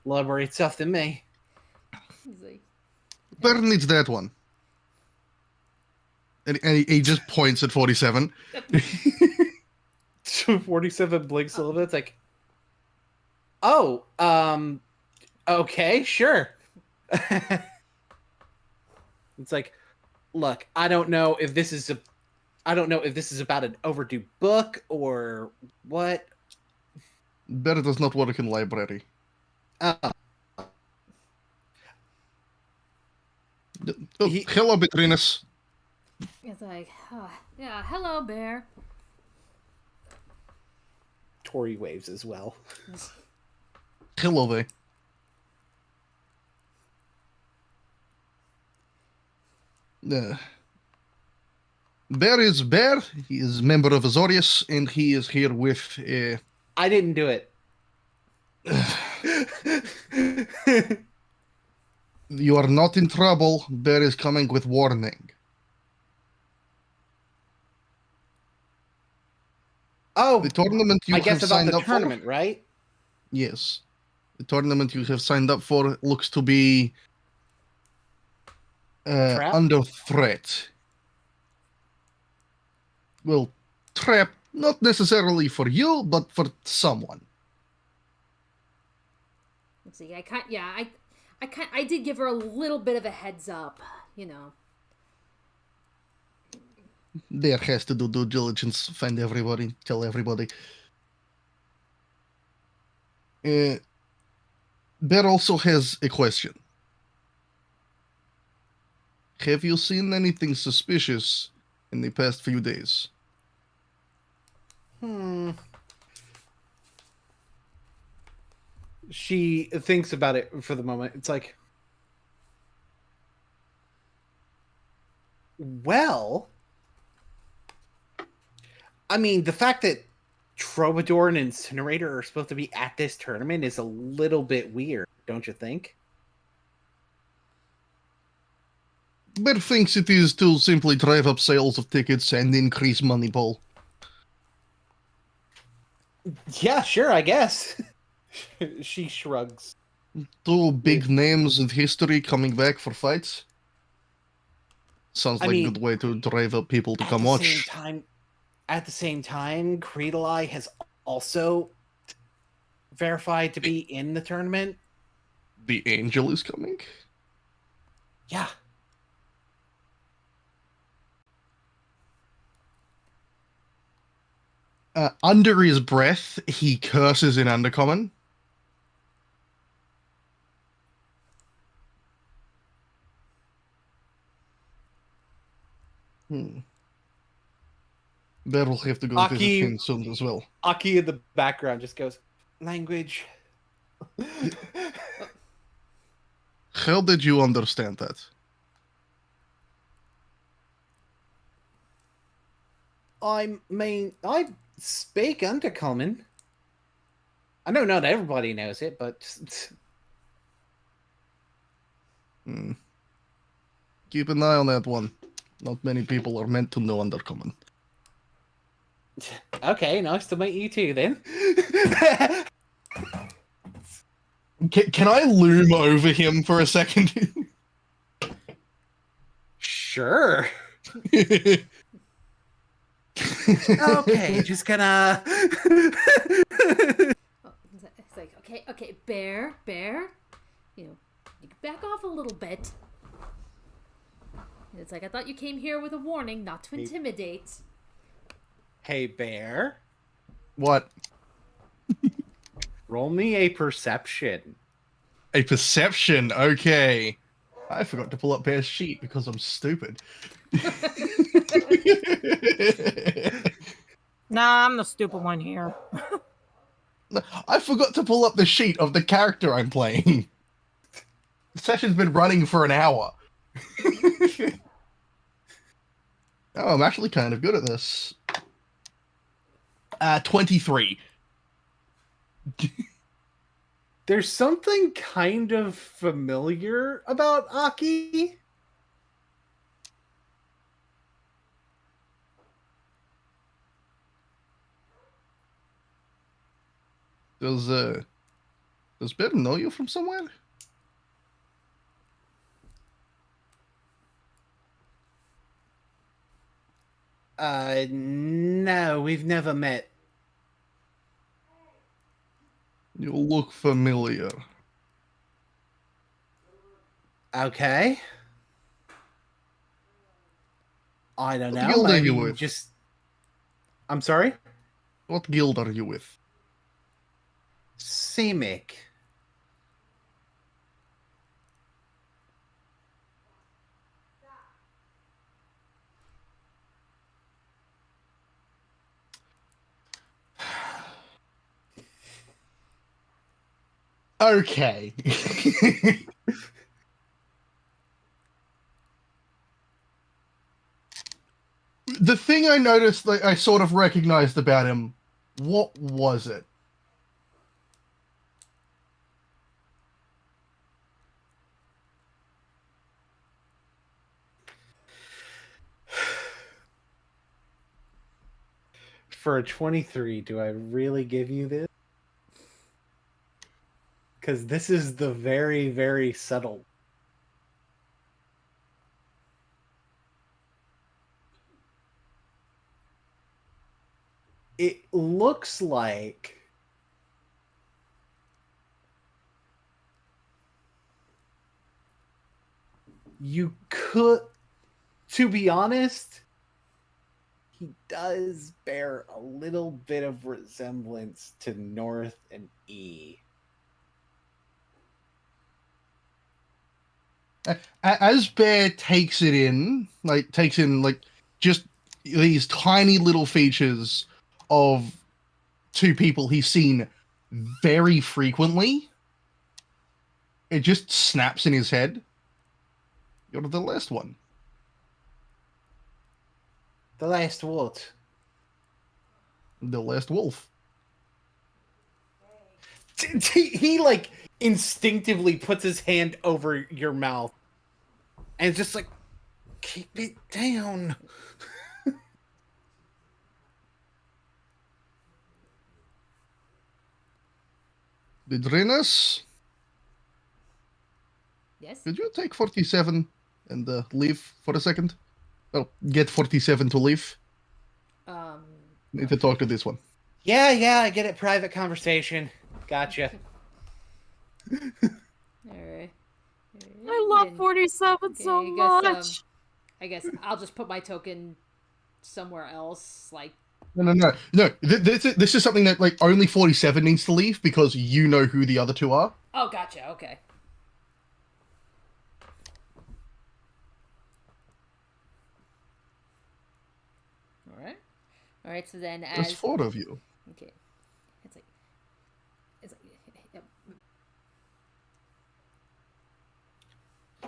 library itself than me. He's like, Bear needs that one. And he just points at 47. 47 blinks a little bit. It's like, oh, okay, sure. It's like, look, I don't know if this is about an overdue book or what. Bear does not work in library. Uh, Hello, Betrinus. it's like, yeah, hello, Bear. Tori waves as well. Hello there. Bear is Bear. He is a member of Azorius, and he is here with... I didn't do it. You are not in trouble. Bear is coming with warning. Oh, The tournament you I have guess about signed the up tournament, for? right? Yes. The tournament you have signed up for looks to be Trap? under threat. Well, trap, not necessarily for you, but for someone. Let's see. I did give her a little bit of a heads up, you know. Bear has to do due diligence, find everybody, tell everybody. Bear also has a question. Have you seen anything suspicious in the past few days? She thinks about it for the moment. It's like, well, I mean, the fact that Troubadour and Incinerator are supposed to be at this tournament is a little bit weird, don't you think? Bear thinks it is to simply drive up sales of tickets and increase money pool. Yeah, sure, I guess. She shrugs. Two big names in history coming back for fights. Sounds like a good way to drive up people to come watch. At the same time, Creedalai has also verified to be in the tournament. The Angel is coming? Yeah. Under his breath, he curses in Undercommon. Bear will have to go visit him soon as well. Aki in the background just goes, language. How did you understand that? I mean, I speak Undercommon. I know not everybody knows it, but Keep an eye on that one. Not many people are meant to know Undercommon. okay, nice to meet you too then. Can I loom over him for a second? Sure. Okay, just gonna. It's like, okay, bear, you know, you can back off a little bit. It's like, I thought you came here with a warning, not to intimidate. Hey, bear. What? Roll me a perception. A perception? Okay. I forgot to pull up Bear's sheet because I'm stupid. Nah, I'm the stupid one here. I forgot to pull up the sheet of the character I'm playing. The session's been running for an hour. Oh, I'm actually kind of good at this. 23. There's something kind of familiar about Aki. Does Bear know you from somewhere? No, we've never met. You look familiar. Okay. I don't What know. guild are Maybe you you with? just. I'm sorry? What guild are you with? Simic. Okay. The thing I noticed, like, I sort of recognized about him, what was it? For a 23, do I really give you this? Because this is the very, very subtle. It looks like you could, to be honest, he does bear a little bit of resemblance to North and E. As Bear takes in just these tiny little features of two people he's seen very frequently, it just snaps in his head. You're the last one. The last what? The last wolf. He like instinctively puts his hand over your mouth and it's just like, keep it down. Bidrinus, Yes? could you take 47 and leave for a second? Oh, get 47 to leave. Need to talk to this one. Yeah, I get it. Private conversation. Gotcha. Alright. I love 47 so much. I guess I'll just put my token somewhere else, like... No. This is something that, like, only 47 needs to leave because you know who the other two are. Oh, gotcha, okay. Alright, so then as... There's 4 of you. Okay. It's like... Yep.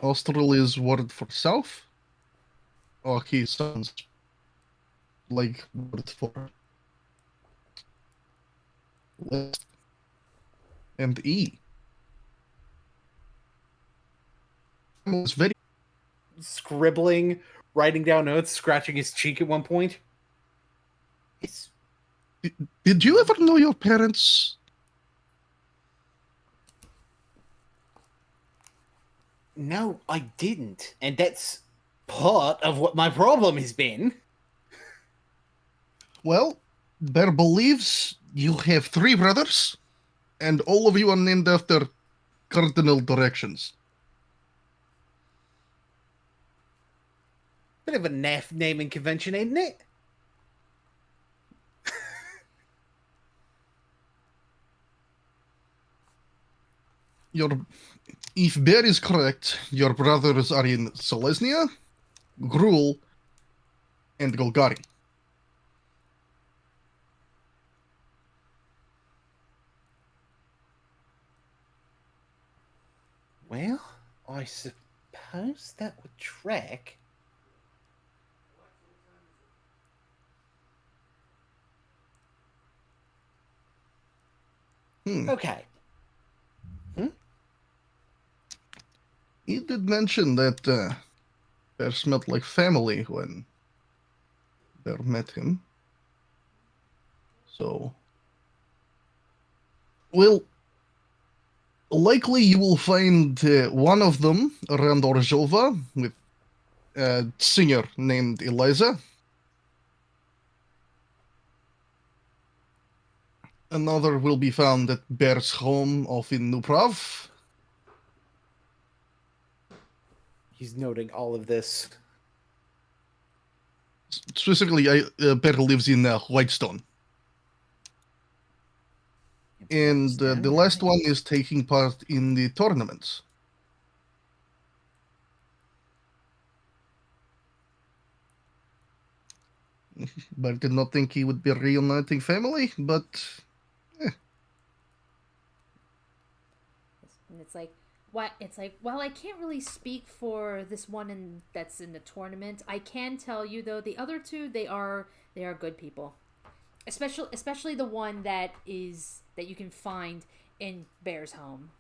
Austral is word for south. Aki sounds like word for west. And E. It's very Scribbling, writing down notes, scratching his cheek at one point. It's Did you ever know your parents? no, I didn't, and that's part of what my problem has been. Well, Bear believes you have 3 brothers, and all of you are named after cardinal directions. Bit of a naff naming convention, ain't it? If Bear is correct, your brothers are in Selesnya, Gruul, and Golgari. Well, I suppose that would track. Okay. He did mention that Bear smelled like family when Bear met him. So, well, likely you will find one of them around Orzhova with a singer named Eliza. Another will be found at Bear's home off in Nuprav. He's noting all of this. Specifically, Bear lives in Whitestone. And the last one is taking part in the tournaments. But did not think he would be reuniting family, but And it's like, what? It's like, well, I can't really speak for this one that's in the tournament. I can tell you though, the other 2, they are good people, especially the one that you can find in Bear's home.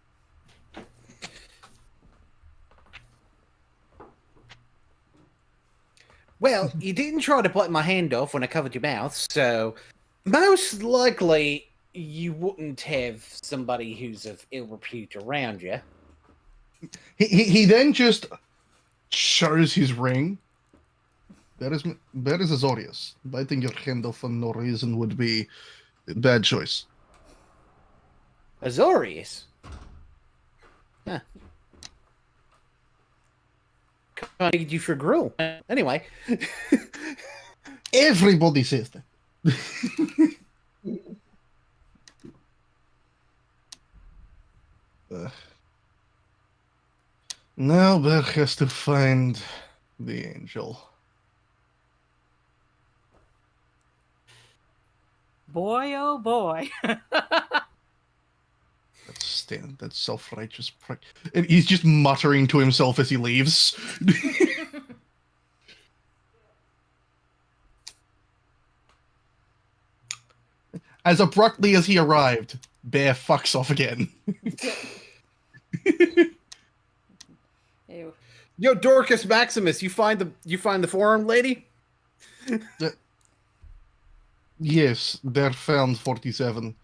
Well, you didn't try to bite my hand off when I covered your mouth, so most likely you wouldn't have somebody who's of ill repute around you. he then just shows his ring. That is Azorius. Biting your hand off for no reason would be a bad choice. Azorius? Huh. I need you for gruel. Anyway. Everybody says that. Now Bear has to find the angel. Boy, oh boy. That self-righteous prick. And he's just muttering to himself as he leaves. As abruptly as he arrived, Bear fucks off again. Ew. Yo, Dorcas Maximus, you find the forearm lady? Yes, they're found 47.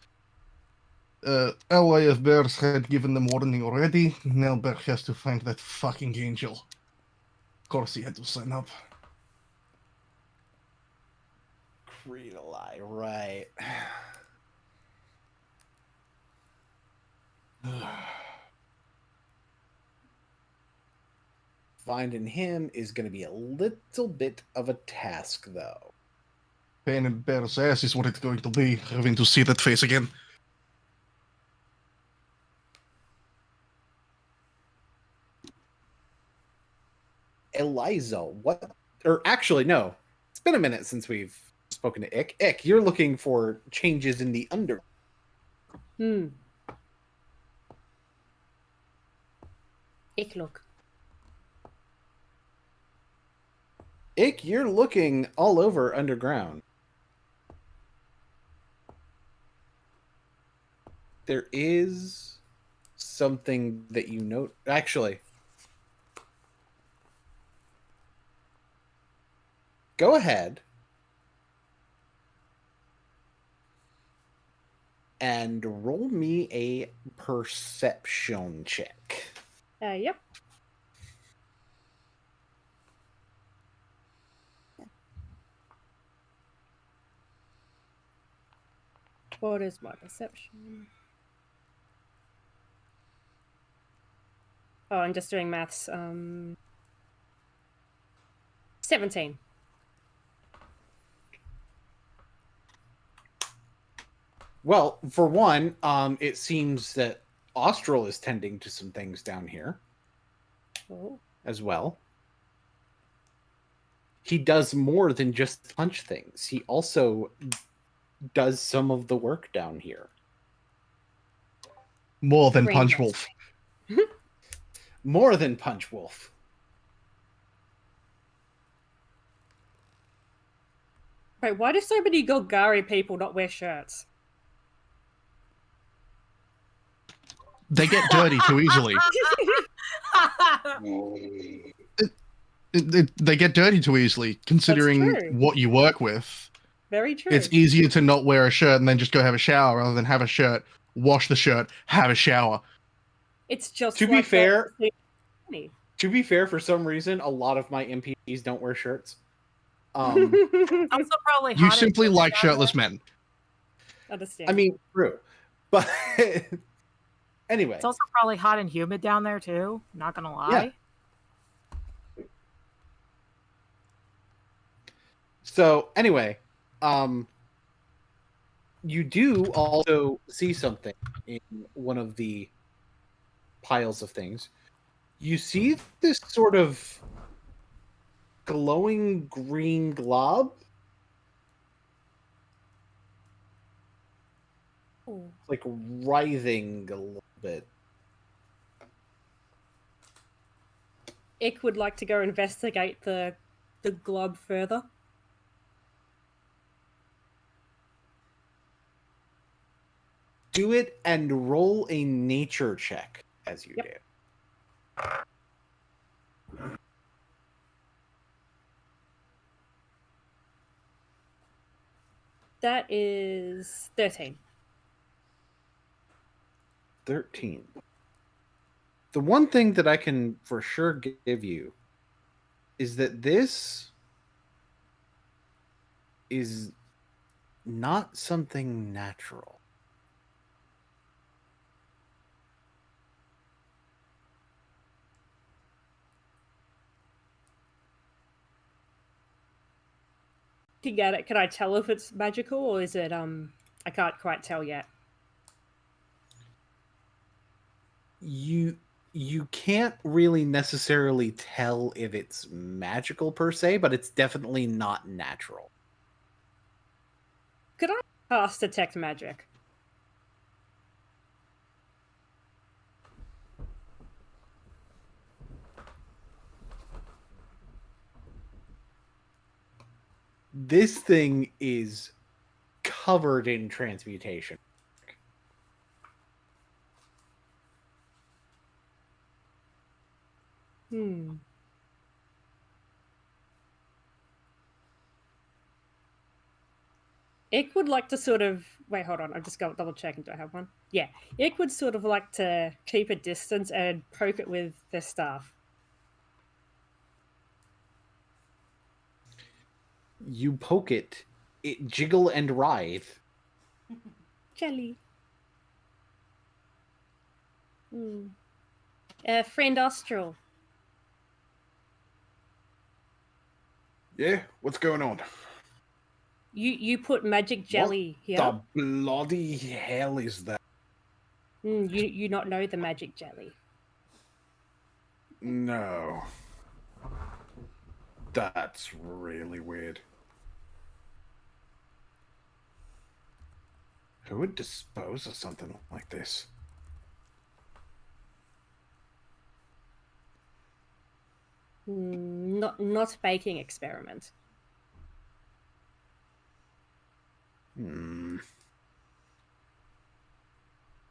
Ally of Bears had given them warning already. Now Bear has to find that fucking angel. Of course he had to sign up. Creedalai, right. Finding him is going to be a little bit of a task, though. Pain in Bear's ass is what it's going to be, having to see that face again. Eliza, what? Or actually, no. It's been a minute since we've spoken to Ick. Ick, you're looking for changes in the under. Ik look. Ick, you're looking all over underground. There is something that you note. Actually, go ahead and roll me a perception check. Yep. What is my perception? Oh, I'm just doing maths. 17. Well, for one, it seems that Austral is tending to some things down here Oh. as well. He does more than just punch things. He also does some of the work down here. More than Brain Punch rest. Wolf. More than Punch Wolf. Wait, why do so many Golgari people not wear shirts? They get dirty too easily. They get dirty too easily, considering true. what you work with. Very true. It's easier to not wear a shirt and then just go have a shower rather than have a shirt, wash the shirt, have a shower. It's just To be like that fair- with To be fair, for some reason, a lot of my NPCs don't wear shirts. Also, probably You hot simply and like down there. shirtless men. Understand. I mean, true. But anyway. It's also probably hot and humid down there too. Not gonna lie. So anyway, you do also see something in one of the piles of things. You see this sort of glowing green glob. Ooh. Like writhing a little bit. Ick would like to go investigate the glob further. Do it and roll a nature check as you Yep. do. That is 13. 13. The one thing that I can for sure give you is that this is not something natural. Can I tell if it's magical or is it I can't quite tell yet. You can't really necessarily tell if it's magical per se, but it's definitely not natural. Could I cast detect magic? This thing is covered in transmutation. Ick would like to sort of wait, hold on, I'm just going double checking, do I have one? Yeah. Ick would sort of like to keep a distance and poke it with the staff. You poke it, it jiggle and writhe. Jelly. Friend Austral. Yeah, what's going on? You put magic jelly here. The bloody hell is that? You not know the magic jelly. No. That's really weird. Who would dispose of something like this? not baking experiment.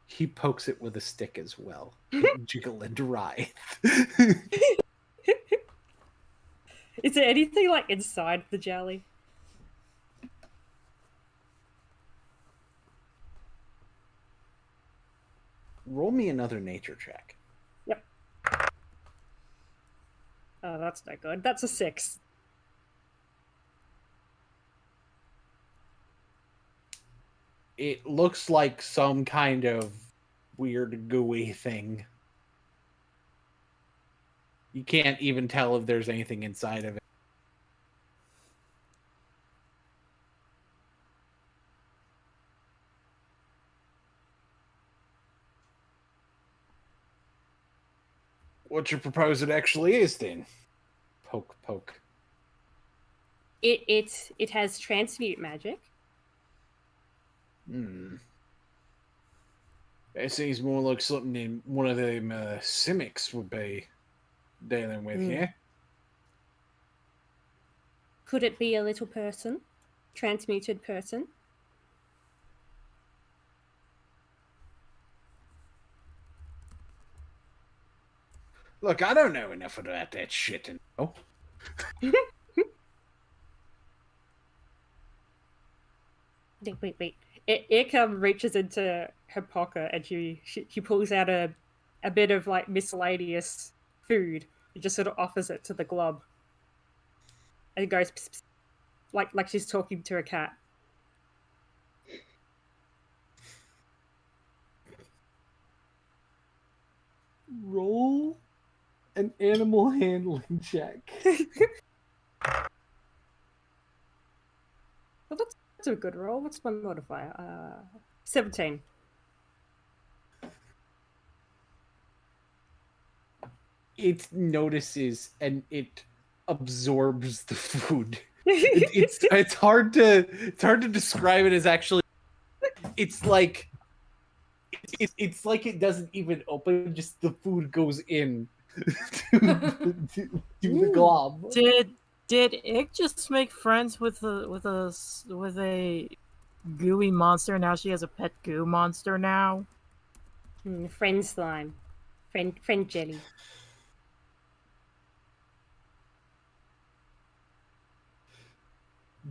He pokes it with a stick as well. Jiggle and writhe. Is there anything like inside the jelly? Roll me another nature check. Yep. Oh, that's no good. That's a 6. It looks like some kind of weird gooey thing. You can't even tell if there's anything inside of it. What you propose it actually is, then? Poke, poke. It has transmute magic. It seems more like something in one of them Simics would be dealing with, yeah? Could it be a little person? Transmuted person? Look, I don't know enough about that shit to know. Wait. Ikam reaches into her pocket and she pulls out a bit of like miscellaneous food. She just sort of offers it to the glob. And it goes pss, pss, like she's talking to a cat. Roll an animal handling check. Well, that's a good roll. What's my modifier? 17. It notices and it absorbs the food. It's hard to describe it as actually. It's like it's like it doesn't even open. Just the food goes in to the glob. Did Ick just make friends with a gooey monster? Now she has a pet goo monster now. Friend slime, friend jelly.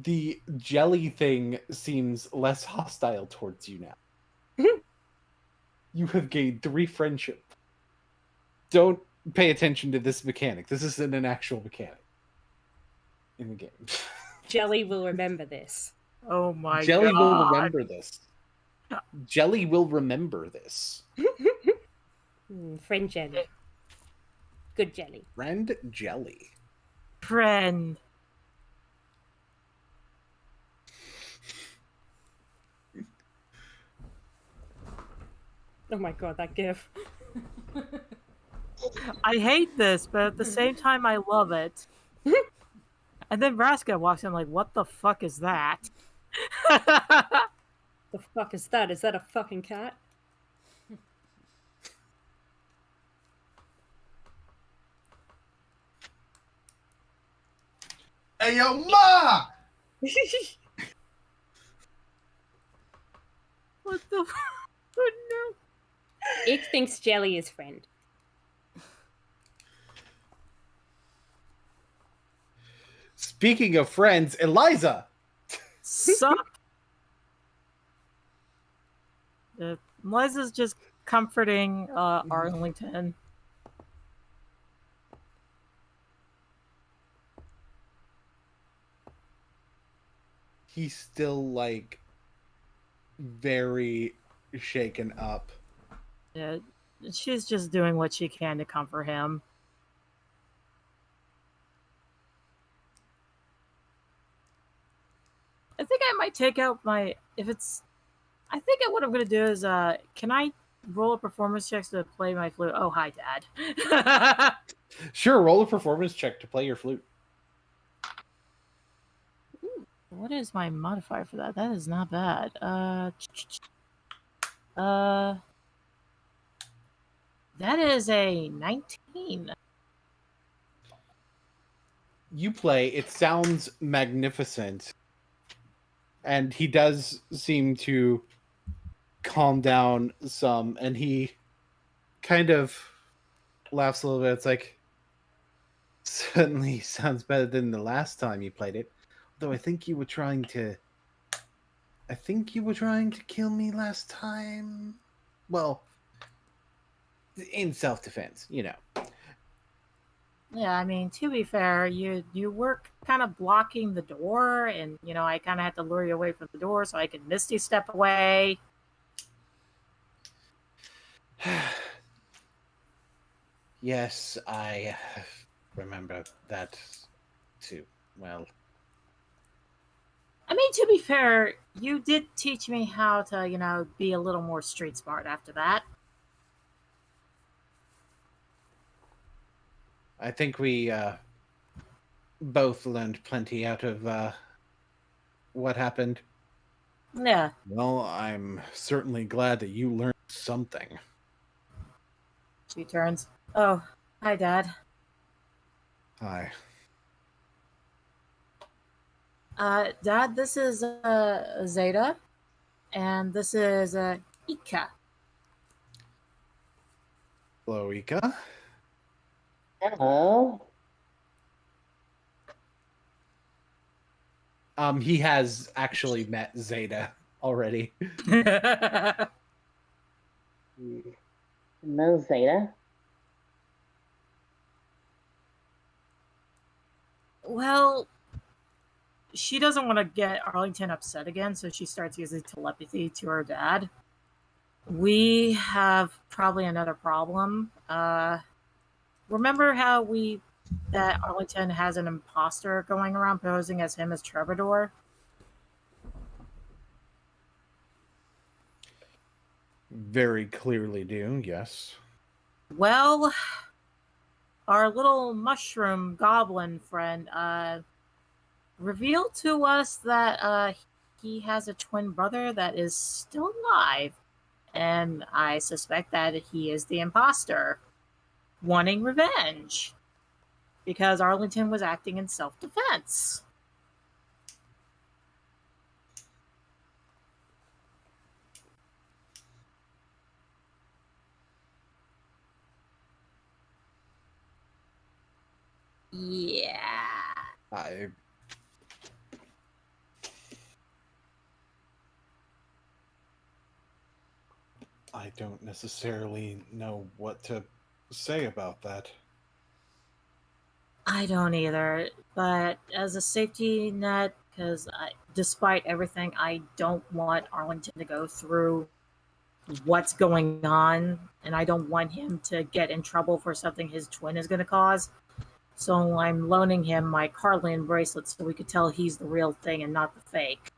The jelly thing seems less hostile towards you now. You have gained 3 friendship. Don't pay attention to this mechanic. This isn't an actual mechanic in the game. Jelly will remember this. Oh my Jelly god. will remember this. Jelly will remember this. Friend jelly. Good jelly. Friend jelly. Friend. Oh my god, that gif. I hate this, but at the same time, I love it. And then Vraska walks in like, what the fuck is that? The fuck is that? Is that a fucking cat? Hey, yo, ma! What the oh, no. Ick thinks Jelly is friend. Speaking of friends, Eliza! Sup? Liza's just comforting Arlington. He's still, like, very shaken up. Yeah, she's just doing what she can to comfort him. I think I might take out my I think what I'm gonna do is can I roll a performance check to play my flute? Oh, hi, Dad. Sure, roll a performance check to play your flute. What is my modifier for that? That is not bad. That is a 19. you play, it sounds magnificent. And he does seem to calm down some, and he kind of laughs a little bit. It's like, certainly sounds better than the last time you played it. Though I think you were trying to kill me last time. Well, in self-defense, you know. Yeah, I mean, to be fair, you were kind of blocking the door, and I kind of had to lure you away from the door so I could misty step away. Yes, I remember that too. Well, I mean, to be fair, you did teach me how to, be a little more street smart after that. I think we both learned plenty out of what happened. Yeah. Well, I'm certainly glad that you learned something. She turns. Oh, hi, Dad. Hi. Dad, this is Zeta, and this is Ika. Hello, Ika. Hello. He has actually met Zeta already. No Zeta. Well, she doesn't want to get Arlington upset again, so she starts using telepathy to her dad. We have probably another problem. Remember how that Arlington has an imposter going around posing as him as Troubadour? Very clearly do, yes. Well, our little mushroom goblin friend revealed to us that he has a twin brother that is still alive. And I suspect that he is the imposter, wanting revenge. Because Arlington was acting in self-defense. Yeah. I don't necessarily know what to say about that. I don't either, but as a safety net, because despite everything, I don't want Arlington to go through what's going on, and I don't want him to get in trouble for something his twin is going to cause. So I'm loaning him my Carlian bracelet so we could tell he's the real thing and not the fake.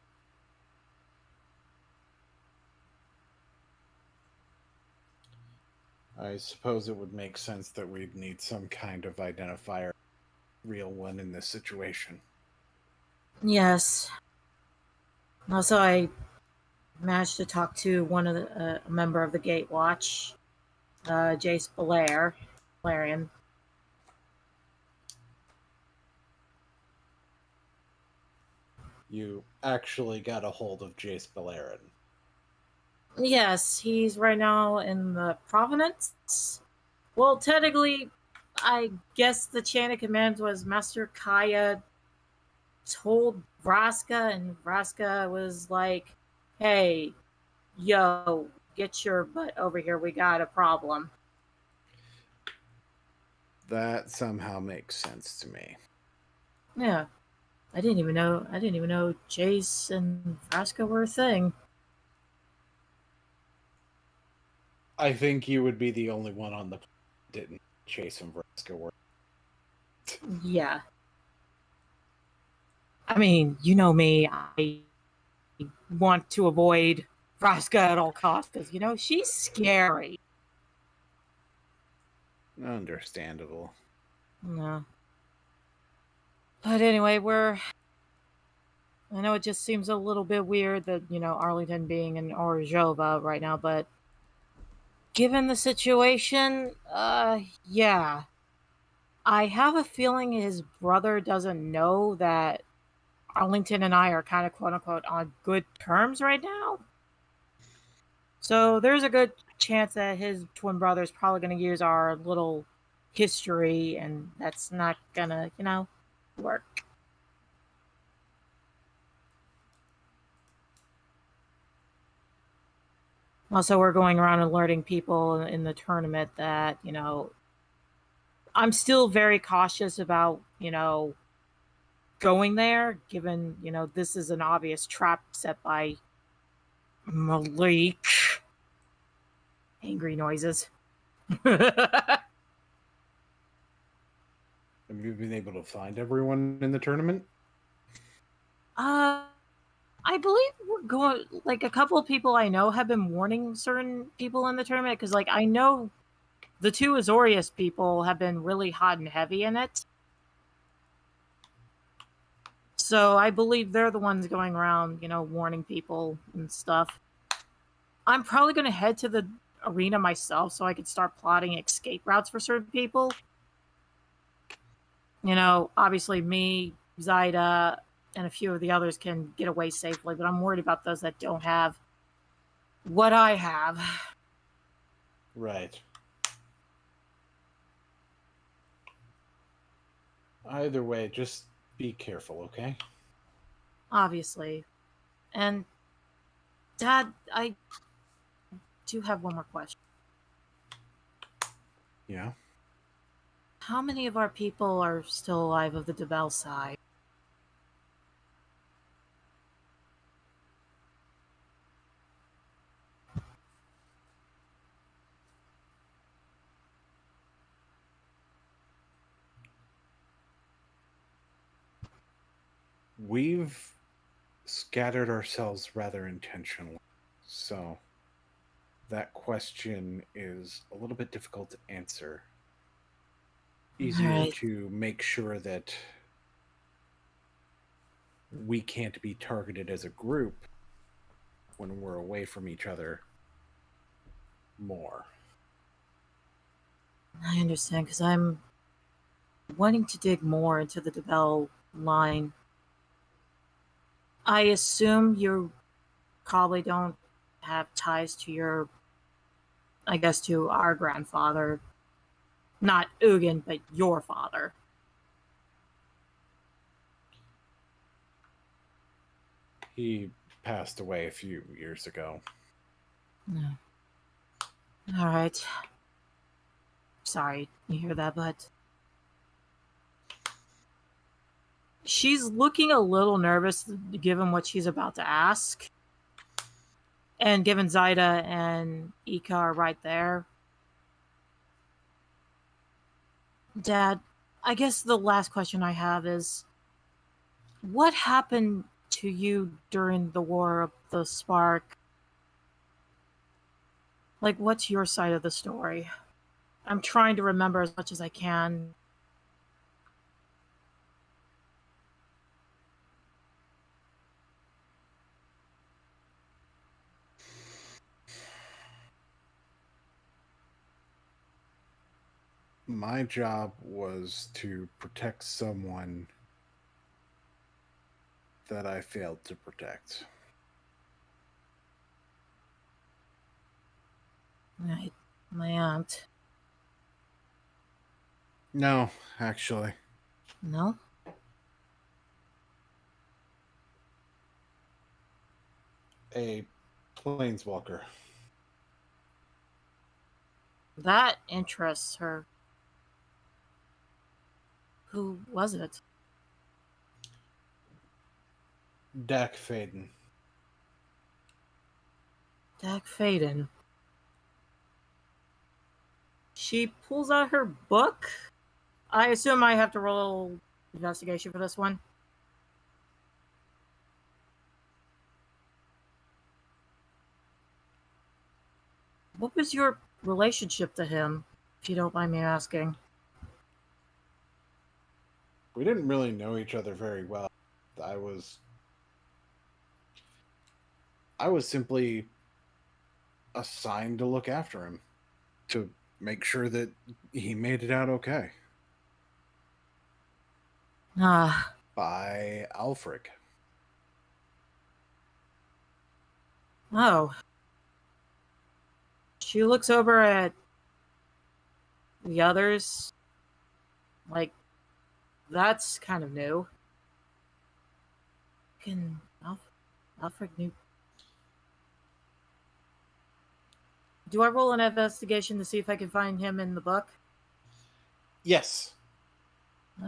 I suppose it would make sense that we'd need some kind of identifier, real one in this situation. Yes. Also, I managed to talk to one of a member of the Gatewatch, Jace Balarian. You actually got a hold of Jace Balarian. Yes, he's right now in the Provenance. Well, technically, I guess the chain of command was Master Kaya told Vraska, and Vraska was like, hey, yo, get your butt over here, we got a problem. That somehow makes sense to me. Yeah. I didn't even know Jace and Vraska were a thing. I think you would be the only one on the didn't Chase and Vraska work. Yeah. I mean, you know me, I want to avoid Vraska at all costs because, she's scary. Understandable. No. But anyway, I know it just seems a little bit weird that, Arlington being in Orzhova right now, but given the situation, yeah. I have a feeling his brother doesn't know that Arlington and I are kind of quote unquote on good terms right now. So there's a good chance that his twin brother is probably going to use our little history, and that's not going to, work. Also, we're going around alerting people in the tournament that, I'm still very cautious about, going there, given, this is an obvious trap set by Malik. Angry noises. Have you been able to find everyone in the tournament? I believe we're going, like, a couple of people I know have been warning certain people in the tournament, because, like, I know the two Azorius people have been really hot and heavy in it. So I believe they're the ones going around, warning people and stuff. I'm probably going to head to the arena myself so I could start plotting escape routes for certain people. Obviously me, Zaida, and a few of the others can get away safely, but I'm worried about those that don't have what I have. Right. Either way, just be careful, okay? Obviously. And, Dad, I do have one more question. Yeah? How many of our people are still alive of the DeBell side? We've scattered ourselves rather intentionally, so that question is a little bit difficult to answer. Easier Right. to make sure that we can't be targeted as a group when we're away from each other more. I understand, because I'm wanting to dig more into the DeBell line. I assume you probably don't have ties to to our grandfather. Not Ugin, but your father. He passed away a few years ago. No. All right. Sorry you hear that, but she's looking a little nervous given what she's about to ask. And given Zaida and Ika are right there. Dad, I guess the last question I have is, what happened to you during the War of the Spark? Like, what's your side of the story? I'm trying to remember as much as I can. My job was to protect someone that I failed to protect. Right. My aunt. No, actually. No? A planeswalker. That interests her. Who was it? Dak Faden. Dak Faden. She pulls out her book. I assume I have to roll investigation for this one. What was your relationship to him, if you don't mind me asking? We didn't really know each other very well. I was simply assigned to look after him, to make sure that he made it out okay. Ah, by Alfred. oh. She looks over at the others. Like, that's kind of new. Can Alfred knew. Do I roll an investigation to see if I can find him in the book? Yes.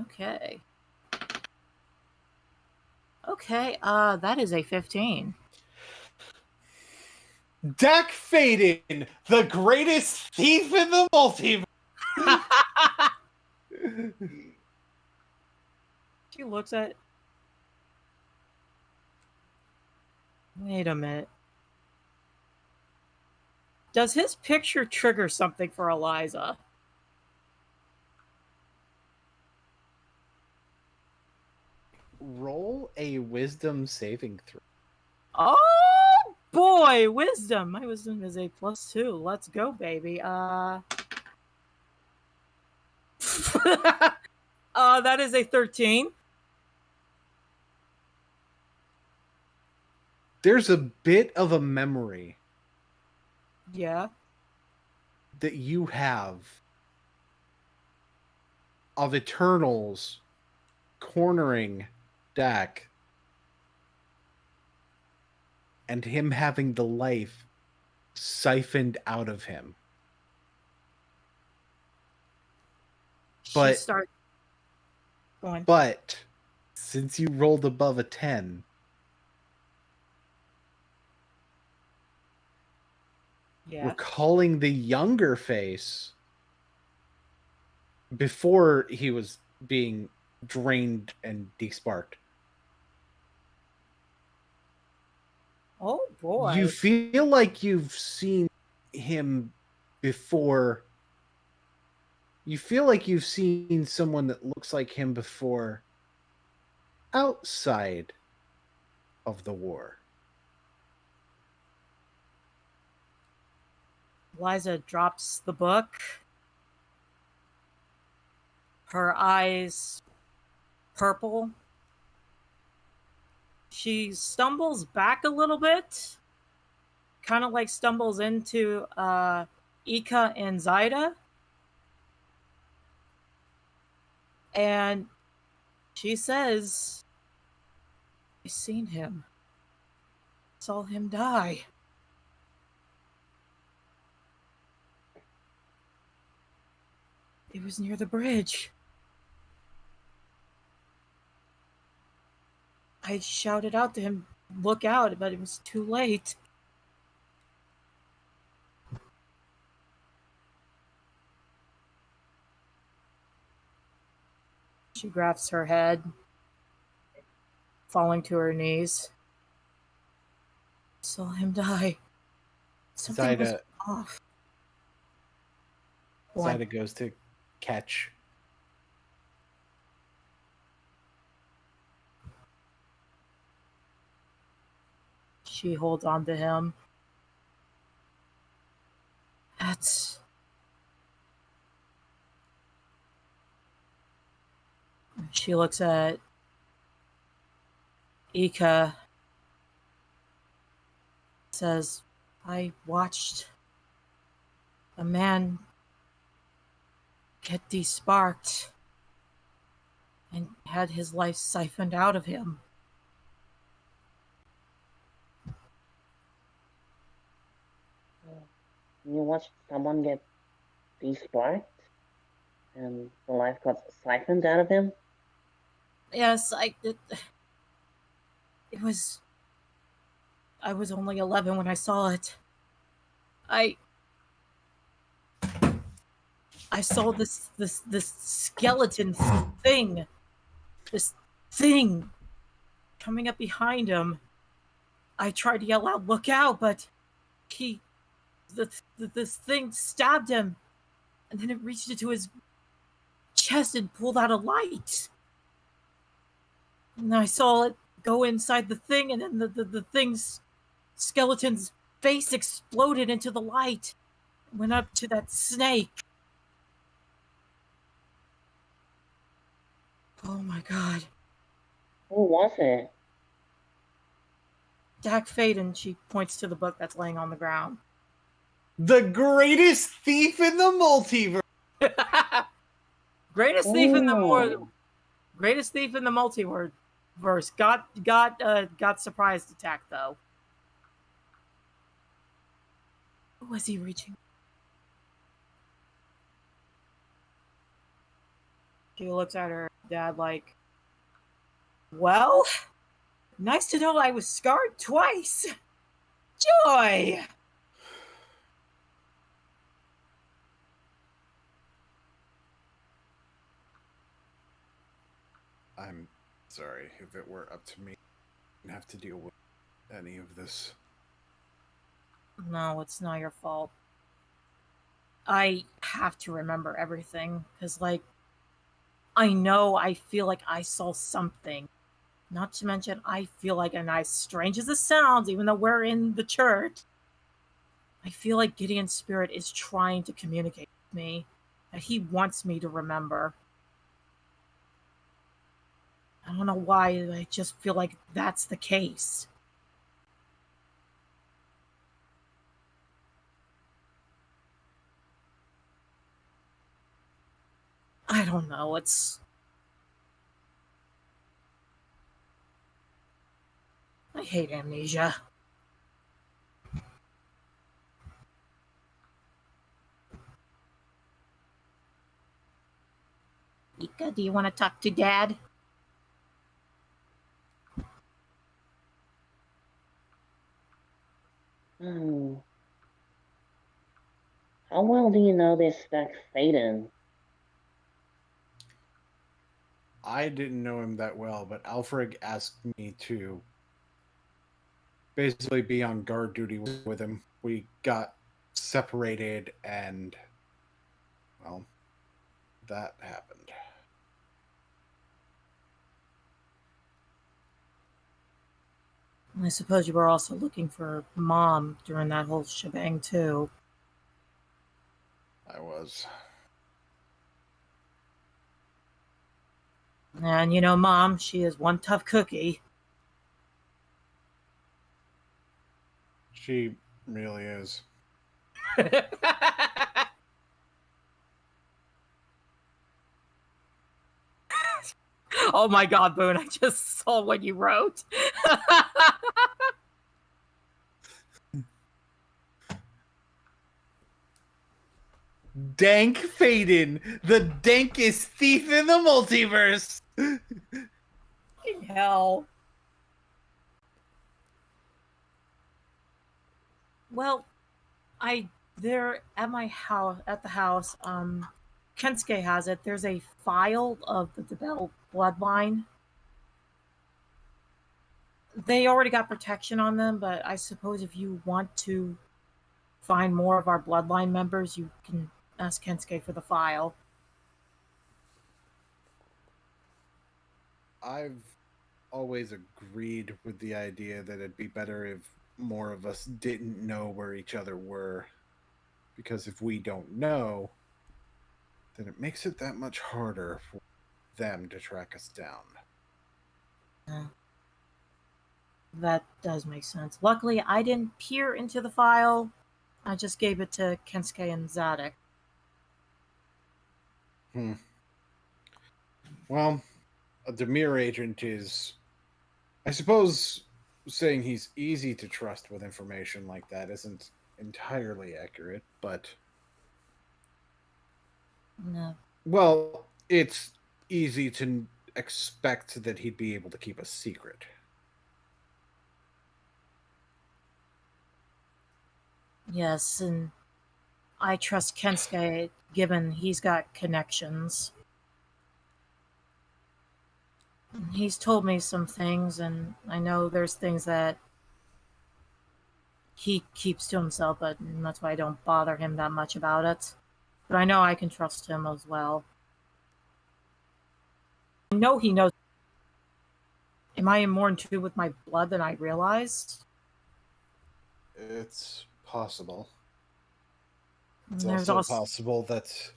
Okay. Okay, that is a 15. Dak Faden, the greatest thief in the multiverse. She looks at. Wait a minute. Does his picture trigger something for Eliza? Roll a wisdom saving throw. Oh boy, wisdom. My wisdom is a +2. Let's go, baby. That is a 13. There's a bit of a memory Yeah. that you have of Eternals cornering Dak and him having the life siphoned out of him. But- She starts going. But since you rolled above a 10, Yeah. recalling the younger face before he was being drained and desparked, Oh boy. you feel like you've seen him before. You feel like you've seen someone that looks like him before outside of the war. Liza drops the book. Her eyes purple. She stumbles back a little bit. Kind of like stumbles into Ika and Zaida. And she says, I seen him. Saw him die. It was near the bridge. I shouted out to him, look out, but it was too late. She grasps her head, falling to her knees. Saw him die. Something was Zaida, off. Zaida goes to catch. She holds on to him. That's... She looks at Ika. Says, I watched a man get desparked and had his life siphoned out of him. You watched someone get desparked and the life got siphoned out of him? Yes, it was... I was only 11 when I saw it. I saw this skeleton thing. This thing coming up behind him. I tried to yell out, look out, but this thing stabbed him. And then it reached into his chest and pulled out a light. And I saw it go inside the thing, and then the thing's skeleton's face exploded into the light. Went up to that snake. Oh my god. Who was it? Jack Faden, she points to the book that's laying on the ground. The greatest thief in the multiverse. Greatest thief in the Oh. greatest thief in the multiverse. Got surprise attack though. Who was he reaching? She looks at her dad like, well, nice to know I was scarred twice. Joy! I'm sorry. If it were up to me, I'd have to deal with any of this. No, it's not your fault. I have to remember everything, because, like, I feel like I saw something. Not to mention, I feel like, and as strange as it sounds, even though we're in the church, I feel like Gideon's spirit is trying to communicate with me, that he wants me to remember. I don't know why, I just feel like that's the case. I don't know, I hate amnesia. Ika, do you want to talk to Dad? Hmm. How well do you know this Jack Faden? I didn't know him that well, but Alfred asked me to basically be on guard duty with him. We got separated and, well, that happened. I suppose you were also looking for Mom during that whole shebang, too. I was. And Mom, she is one tough cookie. She really is. Oh my god, Boone, I just saw what you wrote. Dank Faden, the dankest thief in the multiverse. Hell. Well, there at the house, Kensuke has it. There's a file of the DeBell bloodline. They already got protection on them, but I suppose if you want to find more of our bloodline members, you can ask Kensuke for the file. I've always agreed with the idea that it'd be better if more of us didn't know where each other were. Because if we don't know, then it makes it that much harder for them to track us down. That does make sense. Luckily, I didn't peer into the file. I just gave it to Kensuke and Zadok. Well, a Demir agent is, I suppose, saying he's easy to trust with information like that isn't entirely accurate, but No. well, it's easy to expect that he'd be able to keep a secret. Yes, and I trust Kensuke given he's got connections. He's told me some things, and I know there's things that he keeps to himself, but that's why I don't bother him that much about it. But I know I can trust him as well. I know he knows. Am I more in tune with my blood than I realized? It's possible. And It's there's also possible that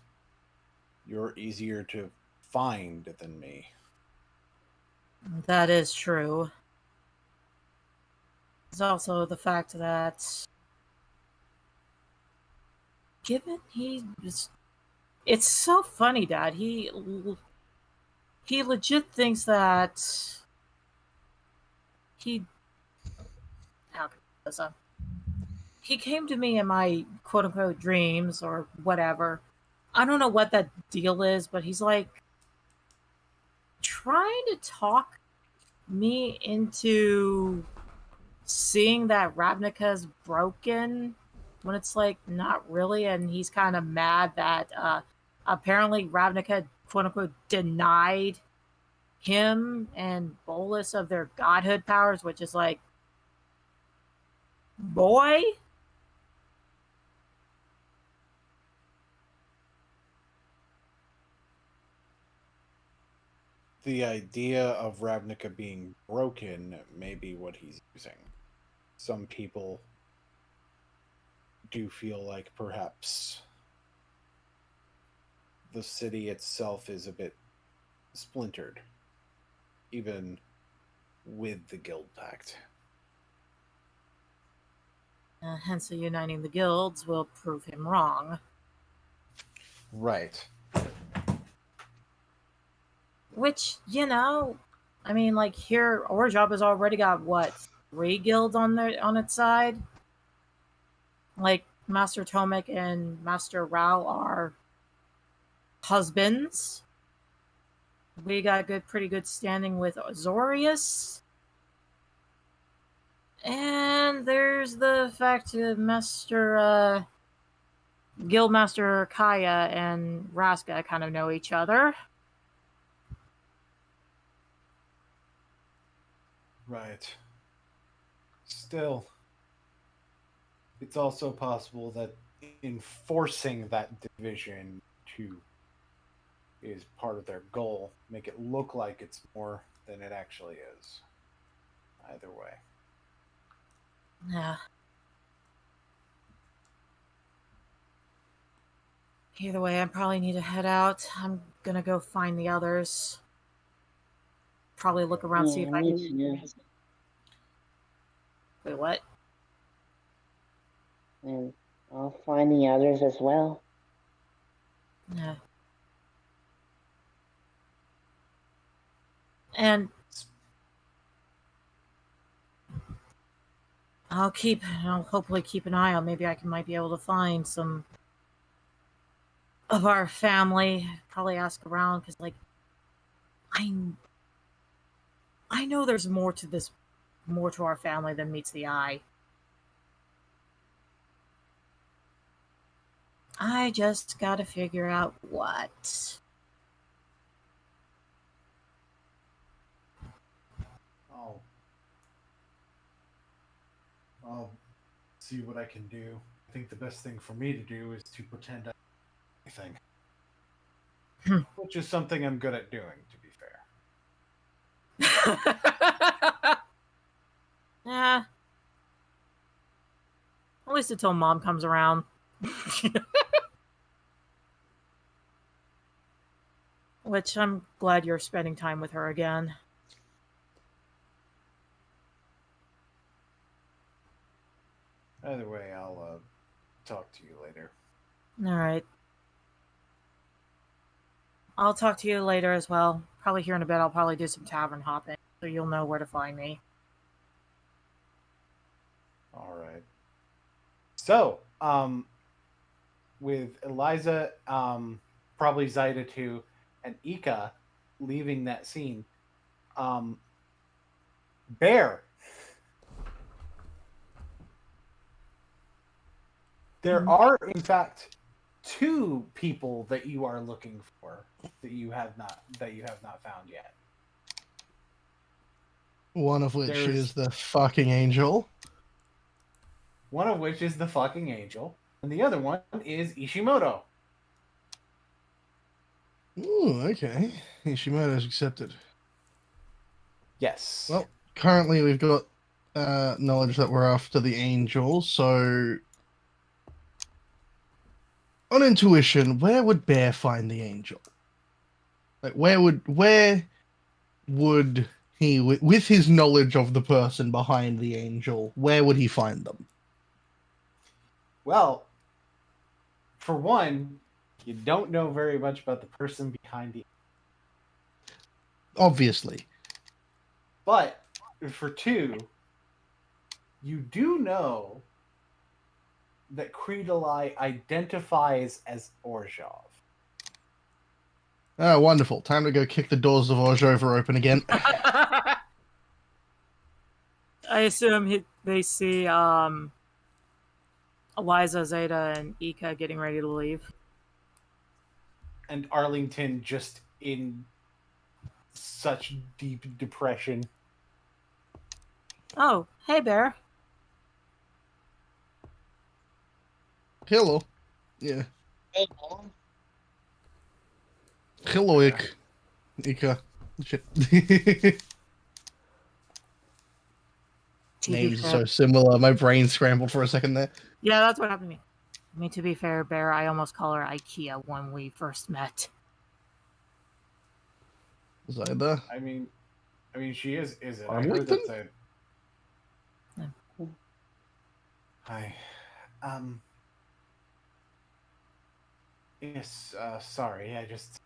you're easier to find than me. That is true. There's also the fact that, given it's so funny, Dad. He legit thinks that he. How can I put this up? He came to me in my quote unquote dreams or whatever. I don't know what that deal is, but he's like trying to talk me into seeing that Ravnica's broken when it's like not really, and he's kind of mad that apparently Ravnica quote unquote denied him and Bolas of their godhood powers, which is like, boy. The idea of Ravnica being broken may be what he's using. Some people do feel like perhaps the city itself is a bit splintered, even with the Guild Pact. Hence, the uniting the guilds will prove him wrong. Right. Which, I mean, like here, Orjob has already got what, 3 guilds on its side. Like Master Tomek and Master Rao are husbands. We got pretty good standing with Azorius. And there's the fact that Guildmaster Kaya and Raska kind of know each other. Right. Still, it's also possible that enforcing that division is part of their goal. Make it look like it's more than it actually is. Either way. Yeah. Either way, I probably need to head out. I'm gonna go find the others. Probably look around, see if I can. too. Wait, what? And I'll find the others as well. Yeah. And I'll hopefully keep an eye on. Maybe might be able to find some of our family. Probably ask around because, like, I know there's more to our family than meets the eye. I just gotta figure out what. I'll see what I can do. I think the best thing for me to do is to pretend anything. Which is something I'm good at doing, to be fair. Yeah. At least until Mom comes around. Which I'm glad you're spending time with her again. Either way, I'll talk to you later. All right. I'll talk to you later as well. Probably here in a bit. I'll probably do some tavern hopping, so you'll know where to find me. All right. So, with Eliza, probably Zaida too, and Ika leaving that scene, Bear. There are, in fact, 2 people that you are looking for that you have not found yet. One of which is the fucking angel. One of which is the fucking angel, and the other one is Ishimoto. Ooh, okay. Ishimoto's accepted. Yes. Well, currently we've got knowledge that we're after the angel, so on intuition, where would Bear find the angel? Like, where would with his knowledge of the person behind the angel, where would he find them? Well, for one, you don't know very much about the person behind the. Obviously. But for two, you do know that Creedalai identifies as Orzhov. Ah, wonderful. Time to go kick the doors of Orzhova open again. I assume they see Eliza, Zeta, and Ika getting ready to leave. And Arlington just in such deep depression. Oh, hey, Bear. Hello. Yeah. Hey, Mom. Hello, Ika. Shit. Names are so similar. My brain scrambled for a second there. Yeah, that's what happened to me. I mean, to be fair, Bear, I almost call her IKEA when we first met. Zyda. I mean, she is it? I Arlington? heard that's a. Yeah. Hi. Yes. Sorry. I just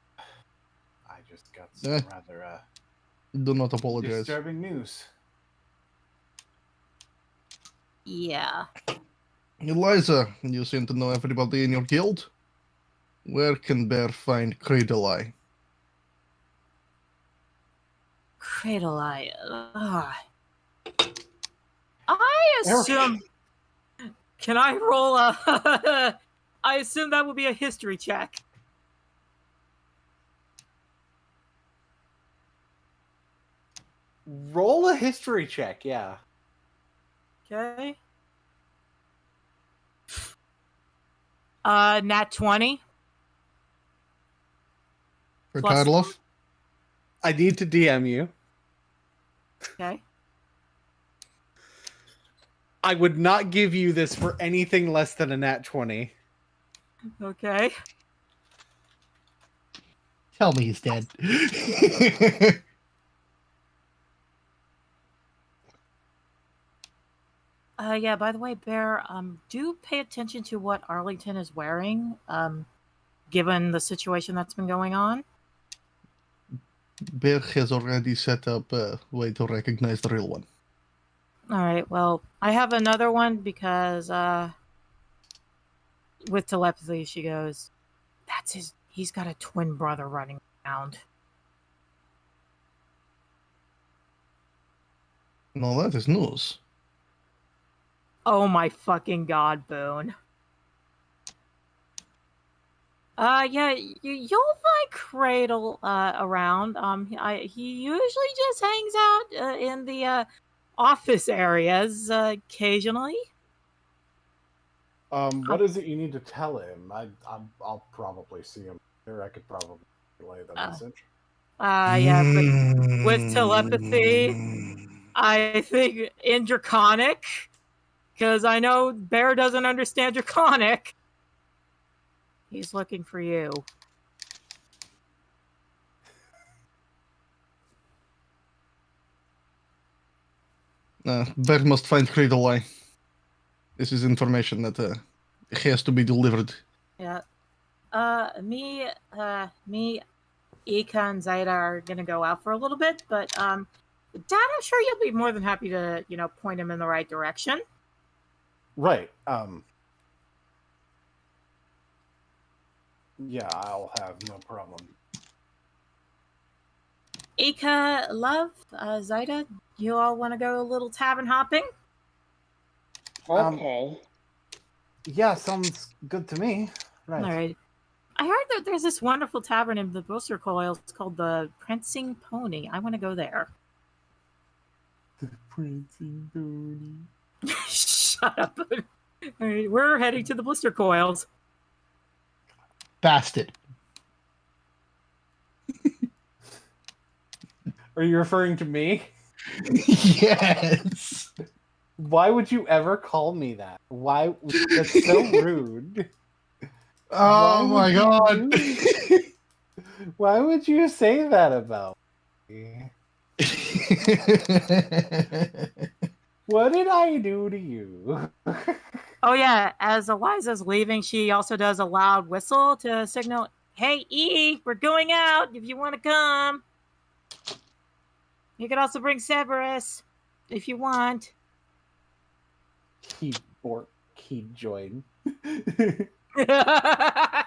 got some rather Do not apologize. disturbing news. Yeah. Eliza, you seem to know everybody in your guild. Where can Bear find Creedalai? Creedalai. I assume. Can I roll a? I assume that would be a history check. Roll a history check. Yeah. Okay. Nat 20. For Plus- title off? I need to DM you. Okay. I would not give you this for anything less than a nat 20. Okay. Tell me he's dead. Yeah, by the way, Bear, do pay attention to what Arlington is wearing, given the situation that's been going on. Bear has already set up a way to recognize the real one. All right, well, I have another one because, with telepathy, she goes, he's got a twin brother running around. No, that is news. Oh my fucking god, Boone. Yeah, you'll find Cradle around. He usually just hangs out in the office areas occasionally. What is it you need to tell him? I'll probably see him here. I could probably relay the message. Yeah, but with telepathy, I think in Draconic, because I know Bear doesn't understand Draconic. He's looking for you. Bear must find Creedalai. This is information that has to be delivered. Yeah. Me, Ika, and Zaida are gonna go out for a little bit, but Dad, I'm sure you'll be more than happy to, point him in the right direction. Right. Yeah, I'll have no problem. Ika, love, Zaida, you all want to go a little tavern hopping? Okay. Yeah, sounds good to me. Right. All right. I heard that there's this wonderful tavern in the Blister Coils. It's called the Prancing Pony. I want to go there. The Prancing Pony. Shut up. All right, we're heading to the Blister Coils. Bastard. Are you referring to me? Yes. Why would you ever call me that? Why? That's so rude. Oh my god. Why would you say that about me? What did I do to you? Oh yeah, as Eliza's leaving, she also does a loud whistle to signal, "Hey E, we're going out if you want to come. You can also bring Severus if you want." He'd join. I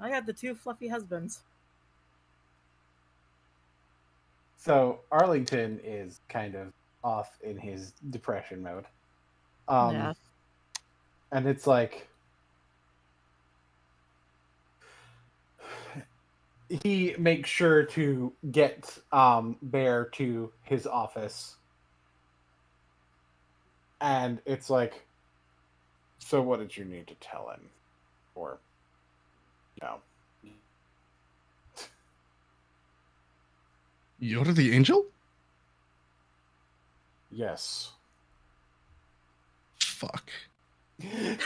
got the two fluffy husbands. So Arlington is kind of off in his depression mode. Yeah. And it's like he makes sure to get Bear to his office. And it's like, so what did you need to tell him? Or, You're the angel? Yes. Fuck. Bear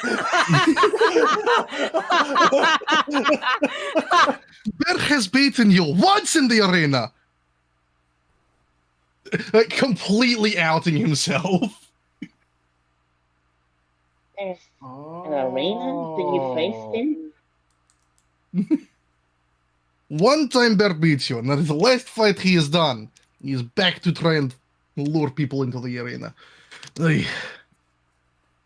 has beaten you once in the arena. Like, completely outing himself. There's an arena? Did you face him? One time Bear beats you, and that is the last fight he has done. He is back to try and lure people into the arena. Ay.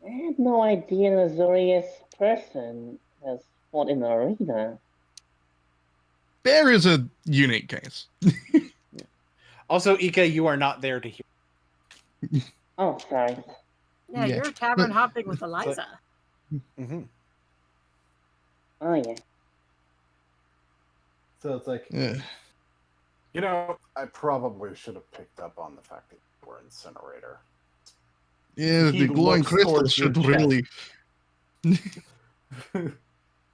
I had no idea an Azorius person has fought in the arena. Bear is a unique case. Also, Ika, you are not there to hear. Oh, sorry. Yeah, Yeah, you're tavern but- hopping with Eliza. Mm-hmm. Oh, yeah. So it's like, I probably should have picked up on the fact that you were Incinerator. Yeah, He the glowing looks crystals towards your should really...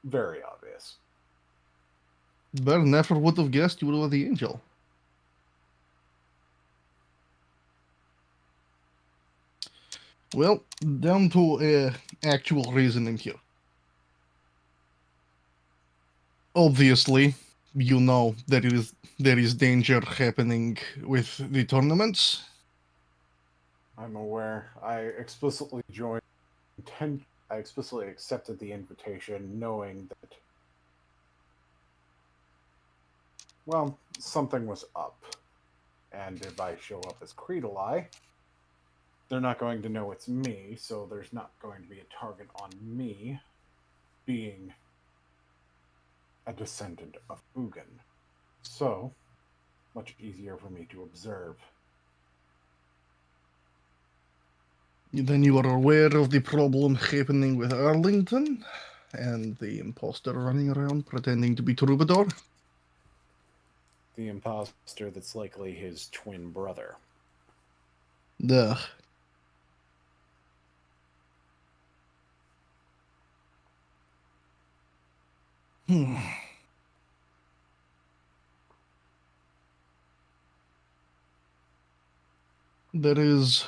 Very obvious. Bear never would have guessed you were the angel. Well, down to actual reasoning here. Obviously, you know that there is danger happening with the tournaments. I'm aware. I explicitly accepted the invitation knowing that, well, something was up. And if I show up as Creedaleye, they're not going to know it's me, so there's not going to be a target on me being a descendant of Ugin. So, much easier for me to observe. Then you are aware of the problem happening with Arlington and the imposter running around pretending to be Troubadour. The imposter that's likely his twin brother. Duh. There is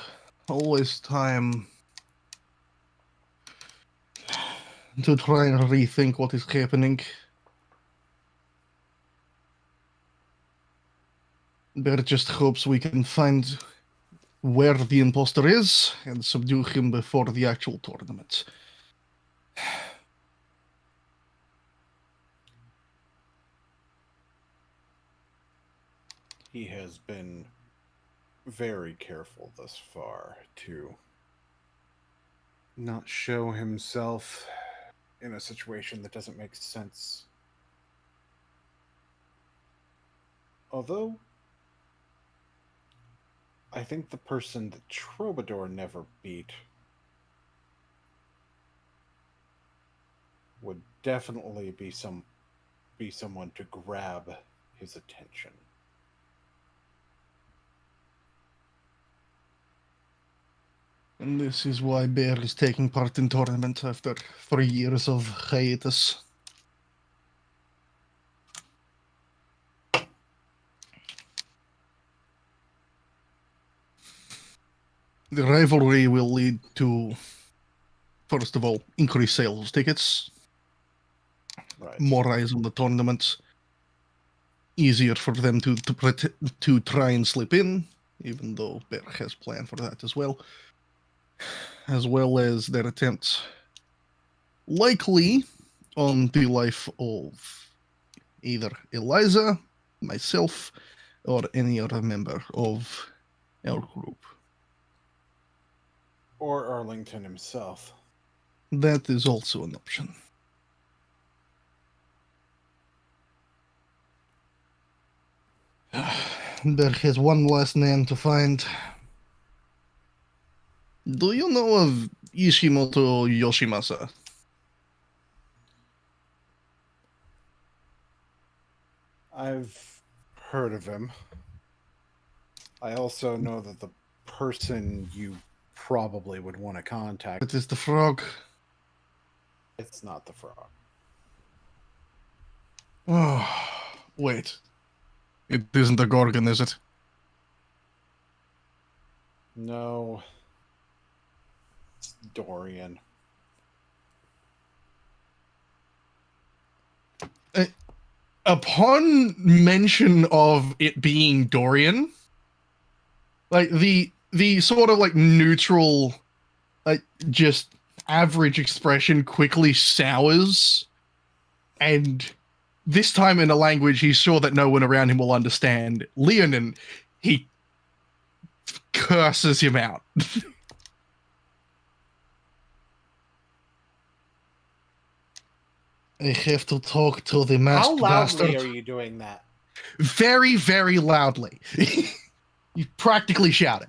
always time to try and rethink what is happening. Bear just hopes we can find where the imposter is and subdue him before the actual tournament. He has been very careful thus far to not show himself in a situation that doesn't make sense. Although, I think the person that Troubadour never beat would definitely be someone to grab his attention. And this is why Bear is taking part in tournament after 3 years of hiatus. The rivalry will lead to, first of all, increased sales of tickets, Right. more eyes on the tournament. easier for them to try and slip in, even though Bear has planned for that as well as their attempts likely on the life of either Eliza, myself, or any other member of our group. Or Arlington himself. That is also an option. There is one last name to find. Do you know of Ishimoto Yoshimasa? I've heard of him. I also know that the person you probably would want to contact. It is the frog. It's not the frog. Oh, wait. It isn't the Gorgon, is it? No. It's Dorian. Upon mention of it being Dorian, like the sort of like neutral, like just average expression quickly sours, and this time in a language he's sure that no one around him will understand. Leonin, he curses him out. I have to talk to the masked How loudly bastard. are you doing that? Very, very loudly. You're practically shouting.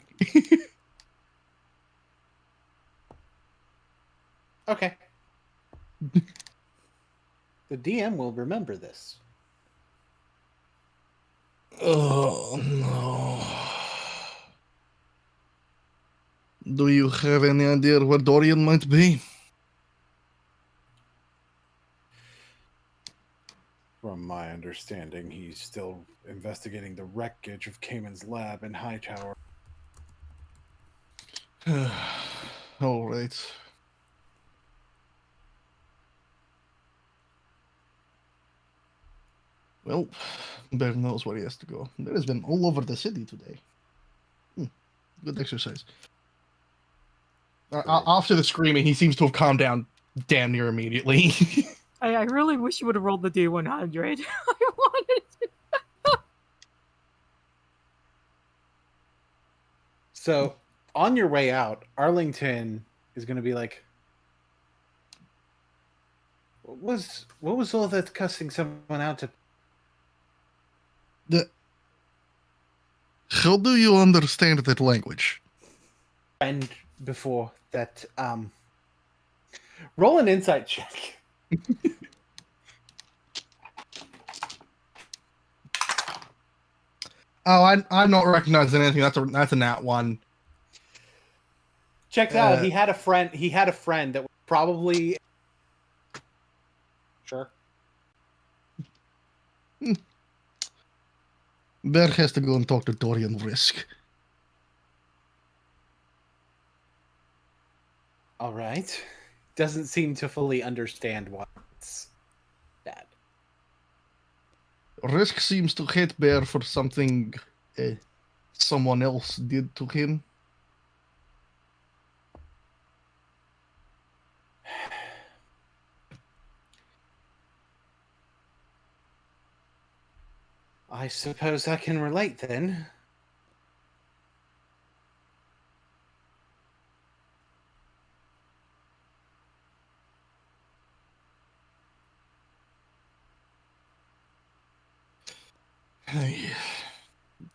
Okay. The DM will remember this. Oh, no. Do you have any idea where Dorian might be? From my understanding, he's still investigating the wreckage of Cayman's lab in Hightower. All right. Well, Bear knows where he has to go. Bear has been all over the city today. Good exercise. After the screaming, he seems to have calmed down damn near immediately. I really wish you would have rolled the D100. I wanted to. So, on your way out, Arlington is going to be like, what was all that cussing someone out to? How do you understand that language? And before that, roll an insight check. Oh, I'm not recognizing anything. That's a nat one. Checks out. He had a friend. He had a friend that was probably sure. Bear has to go and talk to Dorian Risk. All right. Doesn't seem to fully understand what's bad. Risk seems to hate Bear for something someone else did to him. I suppose I can relate then. Hey,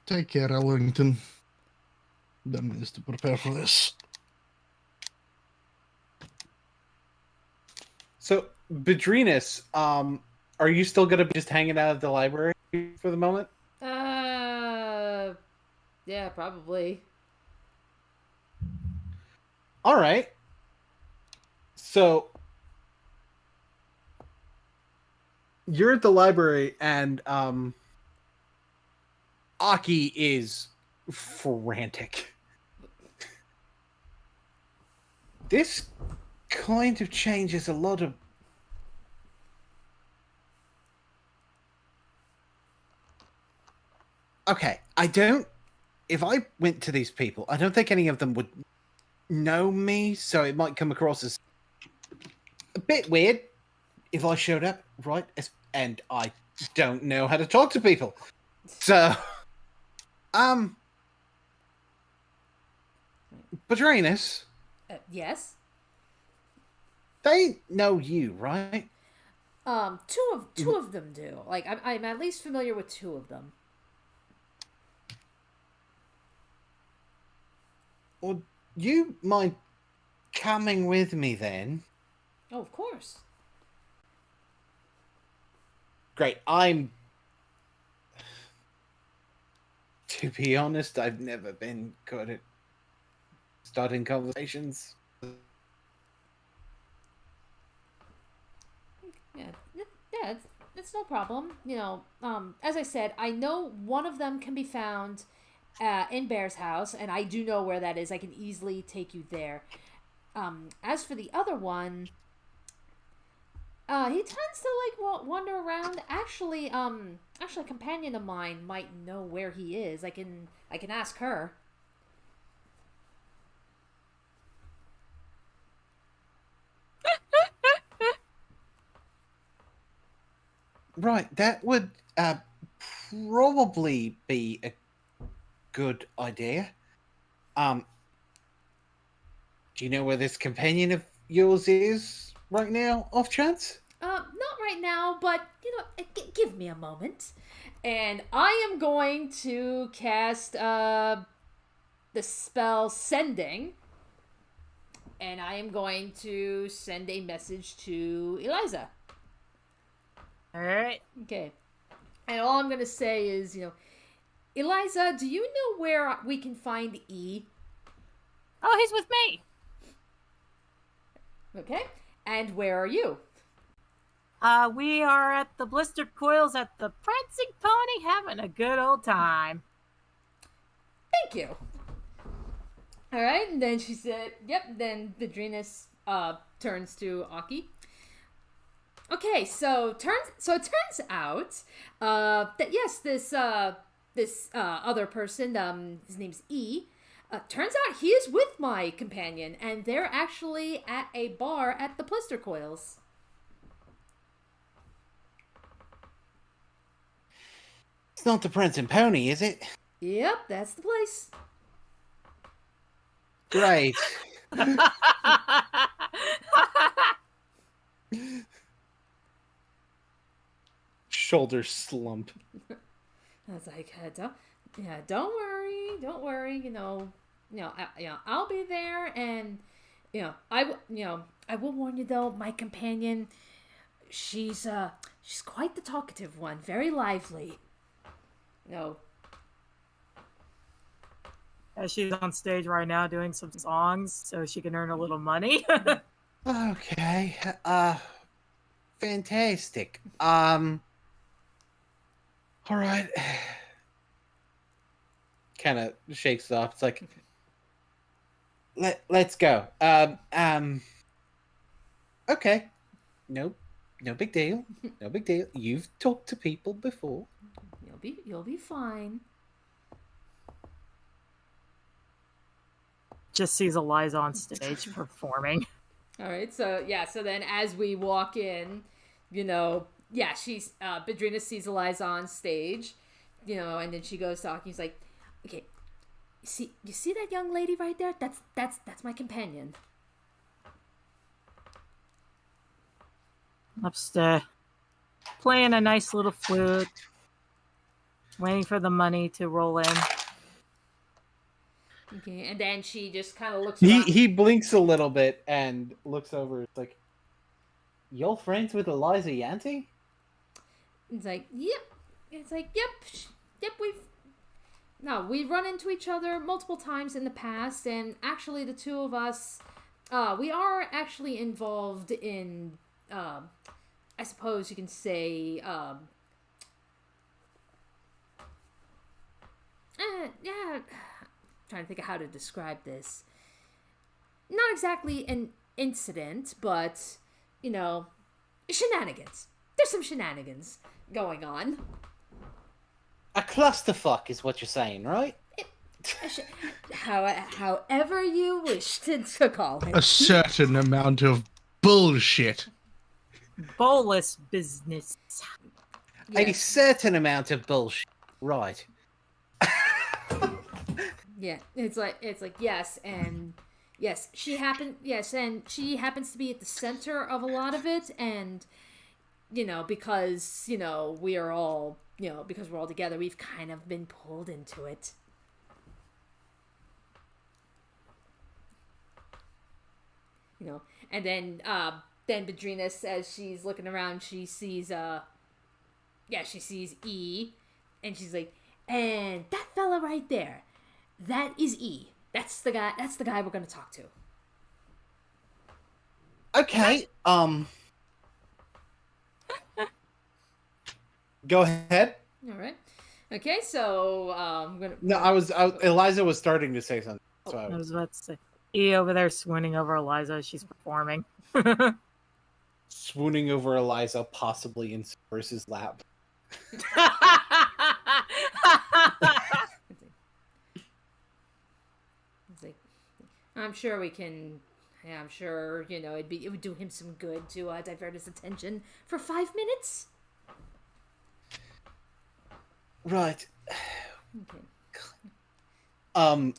take care, Ellington. That means to prepare for this. So, Bedrinus, are you still going to be just hanging out at the library for the moment? Yeah, probably. All right. So, you're at the library, and Aki is frantic. This kind of changes a lot of... Okay, I don't. If I went to these people, I don't think any of them would know me, so it might come across as a bit weird if I showed up, right? And I don't know how to talk to people. So, Padrinus, Yes. they know you, right? Two of them do. Like, I'm at least familiar with two of them. Would you mind coming with me then? Oh, of course. Great. To be honest, I've never been good at starting conversations. Yeah, it's no problem. You know, as I said, I know one of them can be found in Bear's house, and I do know where that is. I can easily take you there. As for the other one, he tends to like wander around. Actually, a companion of mine might know where he is. I can ask her. Right, that would probably be a good idea. Do you know where this companion of yours is right now, off chance? Not right now, but you know, give me a moment, and I am going to cast the spell Sending, and I am going to send a message to Eliza. All right. Okay, and all I'm gonna say is, you know, Eliza, do you know where we can find E? Oh, he's with me. Okay, and where are you? We are at the Blistered Coils at the Prancing Pony having a good old time. Thank you. All right, and then she said, "Yep." Then Vidrinus turns to Aki. Okay, so it turns out that yes, this other person, his name's E. Turns out he is with my companion, and they're actually at a bar at the Blister Coils. It's not the Prince and Pony, is it? Yep, that's the place. Great. Shoulders slump. I was like, don't worry. I'll be there, and I will warn you though, my companion, she's quite the talkative one, very lively. No. As she's on stage right now doing some songs so she can earn a little money. Okay. Fantastic. All right. Kind of shakes it off. It's like, let's go. Okay. No big deal. No big deal. You've talked to people before. You'll be fine. Just sees Eliza on stage performing. All right, so then as we walk in, she's Bedrina sees Eliza on stage, and then she goes talking. He's like, okay, you see that young lady right there? That's my companion. Upstairs, playing a nice little flute, waiting for the money to roll in. Okay, and then she just kind of looks around. He blinks a little bit and looks over. It's like, you're friends with Eliza Yanti? It's like, yep. It's like, yep. We've run into each other multiple times in the past, and actually the two of us, we are actually involved in, I suppose you can say, trying to think of how to describe this. Not exactly an incident, but, shenanigans. There's some shenanigans going on. A clusterfuck is what you're saying, right? However you wish to call A it. certain amount of bullshit. Bolus business. A Yes. certain amount of bullshit. Right. Yeah, it's like yes, and yes, she happens to be at the center of a lot of it, and because we are all because we're all together, we've kind of been pulled into it. And then Bedrina, as she's looking around, she sees E, and she's like, and that fella right there, that is E. That's the guy we're gonna talk to. Okay. Go ahead. All right. Okay, so I'm gonna. No, Eliza was starting to say something. So I was about to say. E over there swooning over Eliza as she's performing. swooning over Eliza, possibly in Versus lap. It's like, I'm sure we can. Yeah, I'm sure it would do him some good to divert his attention for 5 minutes. Right. Okay.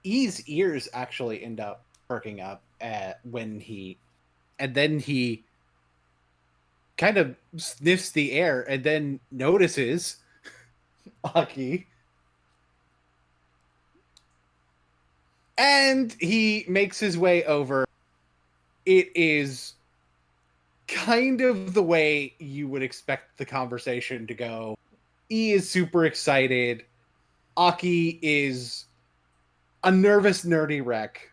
E's ears actually end up perking up when then he kind of sniffs the air and then notices Aki. And he makes his way over. It is kind of the way you would expect the conversation to go. E is super excited. Aki is a nervous, nerdy wreck.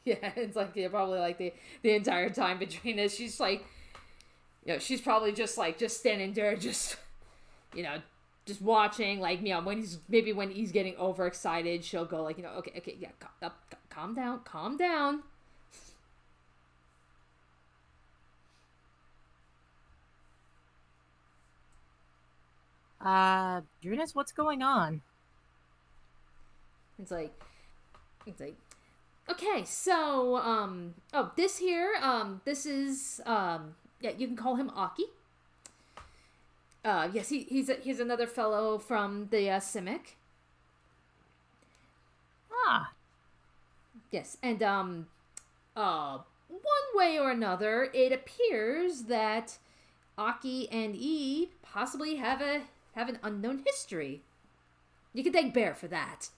Yeah, it's like probably like the entire time between us, she's like, she's probably just standing there, just watching, like, when he's getting overexcited, she'll go like, okay, yeah, calm down. Eunice, what's going on? It's like, okay, so, this here, this is, yeah, you can call him Aki. Yes, he's another fellow from the Simic. Ah. Yes, and one way or another, it appears that Aki and E possibly have an unknown history. You can thank Bear for that.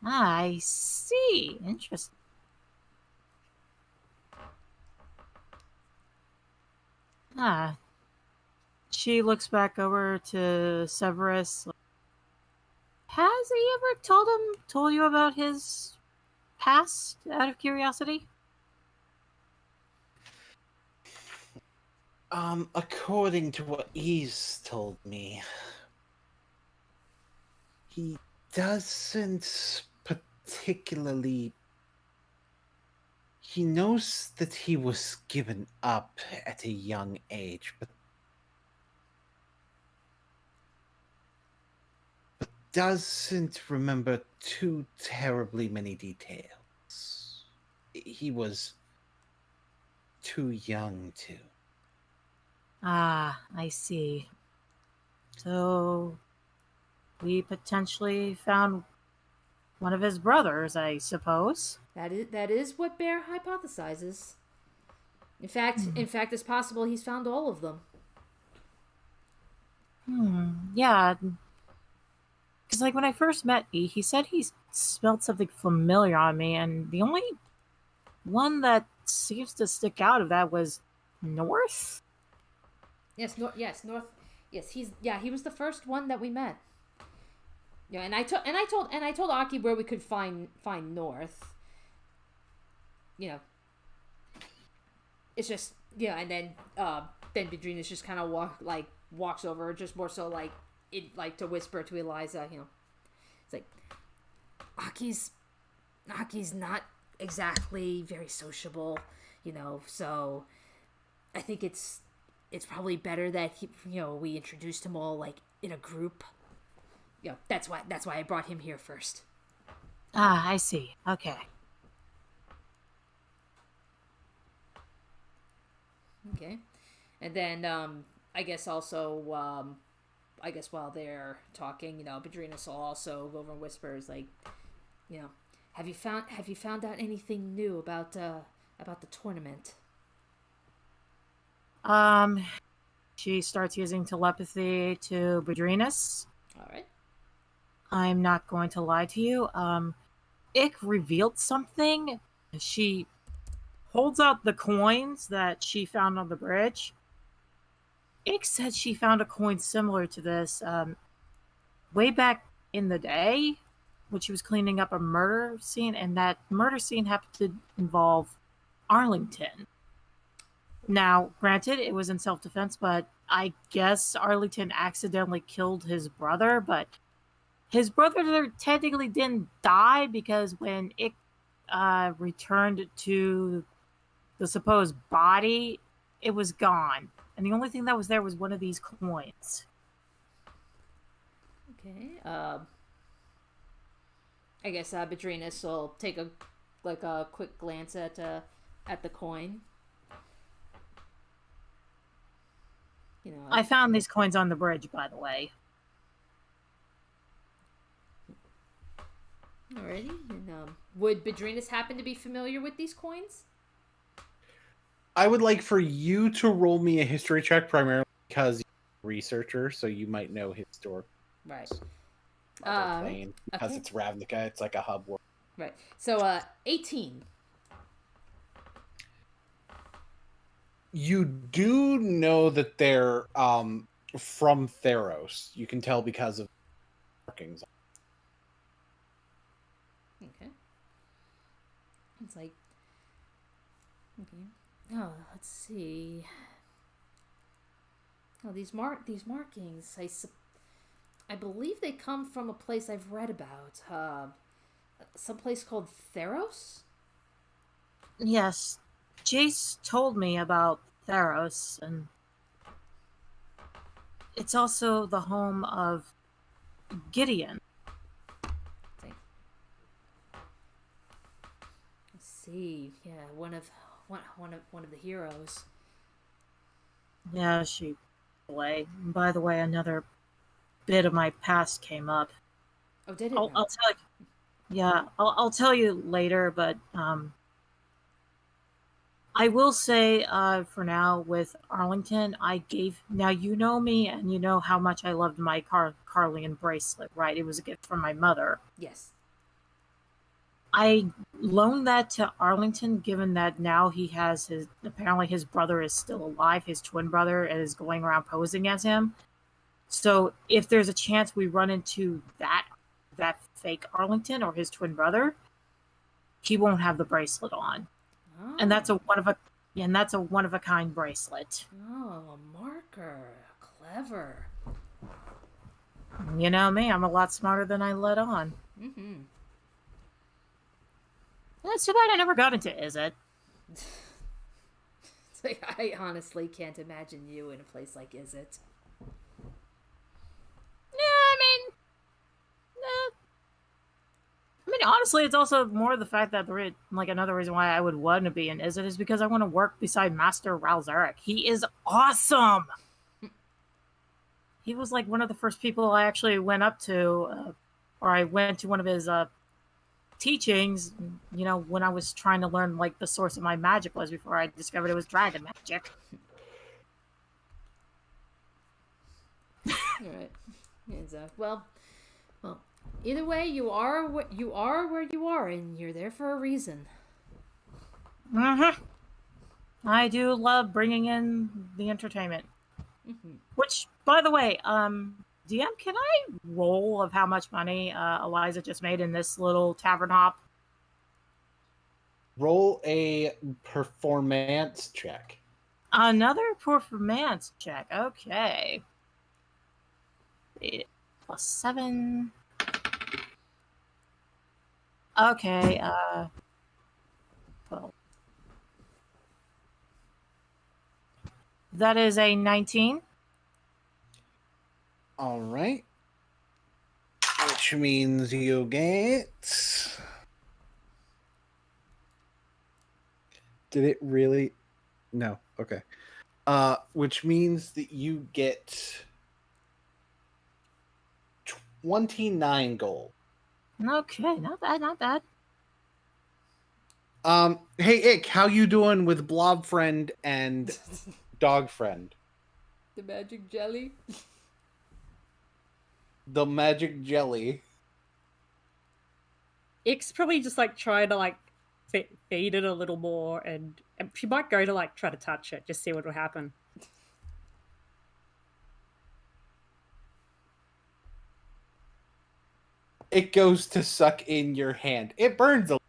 I see. Interesting. She looks back over to Severus. Has he ever told you about his past, out of curiosity? According to what he's told me, he doesn't particularly. He knows that he was given up at a young age, but doesn't remember too terribly many details. He was too young to. Ah, I see. So, we potentially found one of his brothers, I suppose. That is what Bear hypothesizes. In fact, it's possible he's found all of them. Yeah. Because, like, when I first met E, he said he smelled something familiar on me, and the only one that seems to stick out of that was North? Yes, North. Yes, he was the first one that we met. Yeah, and I told Aki where we could find North. It's just and then Bedrina's just kind of walks over, just more so to whisper to Eliza. It's like Aki's not exactly very sociable. So I think it's probably better that we introduced him all like in a group. That's why I brought him here first. Ah, I see. Okay. Okay. And then I guess also I guess while they're talking, Bedrinas will also go over and whispers like, have you found out anything new about the tournament? She starts using telepathy to Bedrinas. All right. I'm not going to lie to you. Ick revealed something. She holds out the coins that she found on the bridge. Ick said she found a coin similar to this way back in the day when she was cleaning up a murder scene, and that murder scene happened to involve Arlington. Now, granted, it was in self-defense, but I guess Arlington accidentally killed his brother, but his brother technically didn't die because when it returned to the supposed body, it was gone. And the only thing that was there was one of these coins. Okay. I guess Bedrinas will take a quick glance at the coin. I found these coins on the bridge, by the way. Alrighty. And would Bedrinas happen to be familiar with these coins? I would like for you to roll me a history check, primarily because you're a researcher, so you might know his story. Right. Because okay. it's Ravnica, it's like a hub world. Right. So 18. You do know that they're from Theros. You can tell because of markings. Okay. It's like, okay. Oh, let's see. Oh, these markings. I believe they come from a place I've read about. Some place called Theros. Yes, Jace told me about Theros, and it's also the home of Gideon. Let's see. Yeah, one of the heroes. Yeah, she away. By the way, another bit of my past came up. Oh, did it? I'll tell you. Yeah, I'll tell you later, but I will say for now with Arlington, now you know me and you know how much I loved my Carlian bracelet, right? It was a gift from my mother. Yes. I loaned that to Arlington, given that now he has apparently his brother is still alive, his twin brother, and is going around posing as him. So if there's a chance we run into that fake Arlington or his twin brother, he won't have the bracelet on. Oh. And that's a one of a kind bracelet. Oh, a marker. Clever. You know me, I'm a lot smarter than I let on. Mm-hmm. That's too bad I never got into Is It. It's like, I honestly can't imagine you in a place like Is It. I mean, honestly, it's also more the fact that another reason why I would want to be in Is It is because I want to work beside Master Ralzarek. He is awesome. He was like one of the first people I actually went up to, or I went to one of his teachings. When I was trying to learn like the source of my magic was before I discovered it was dragon magic. All right. Well. Either way, you are where you are, and you're there for a reason. Mm-hmm. I do love bringing in the entertainment. Mm-hmm. Which, by the way, DM, can I roll of how much money Eliza just made in this little tavern hop? Roll a performance check. Another performance check. Okay. +7. Okay, well. That is a 19. All right. Which means you get. Did it really? No. Okay. Which means that you get 29 gold. Okay, not bad, not bad. Hey Ick, how you doing with Blob Friend and Dog Friend? The magic jelly. The magic jelly. X probably just like trying to like feed it a little more, and she might go to like try to touch it, just see what will happen. It goes to suck in your hand. It burns a.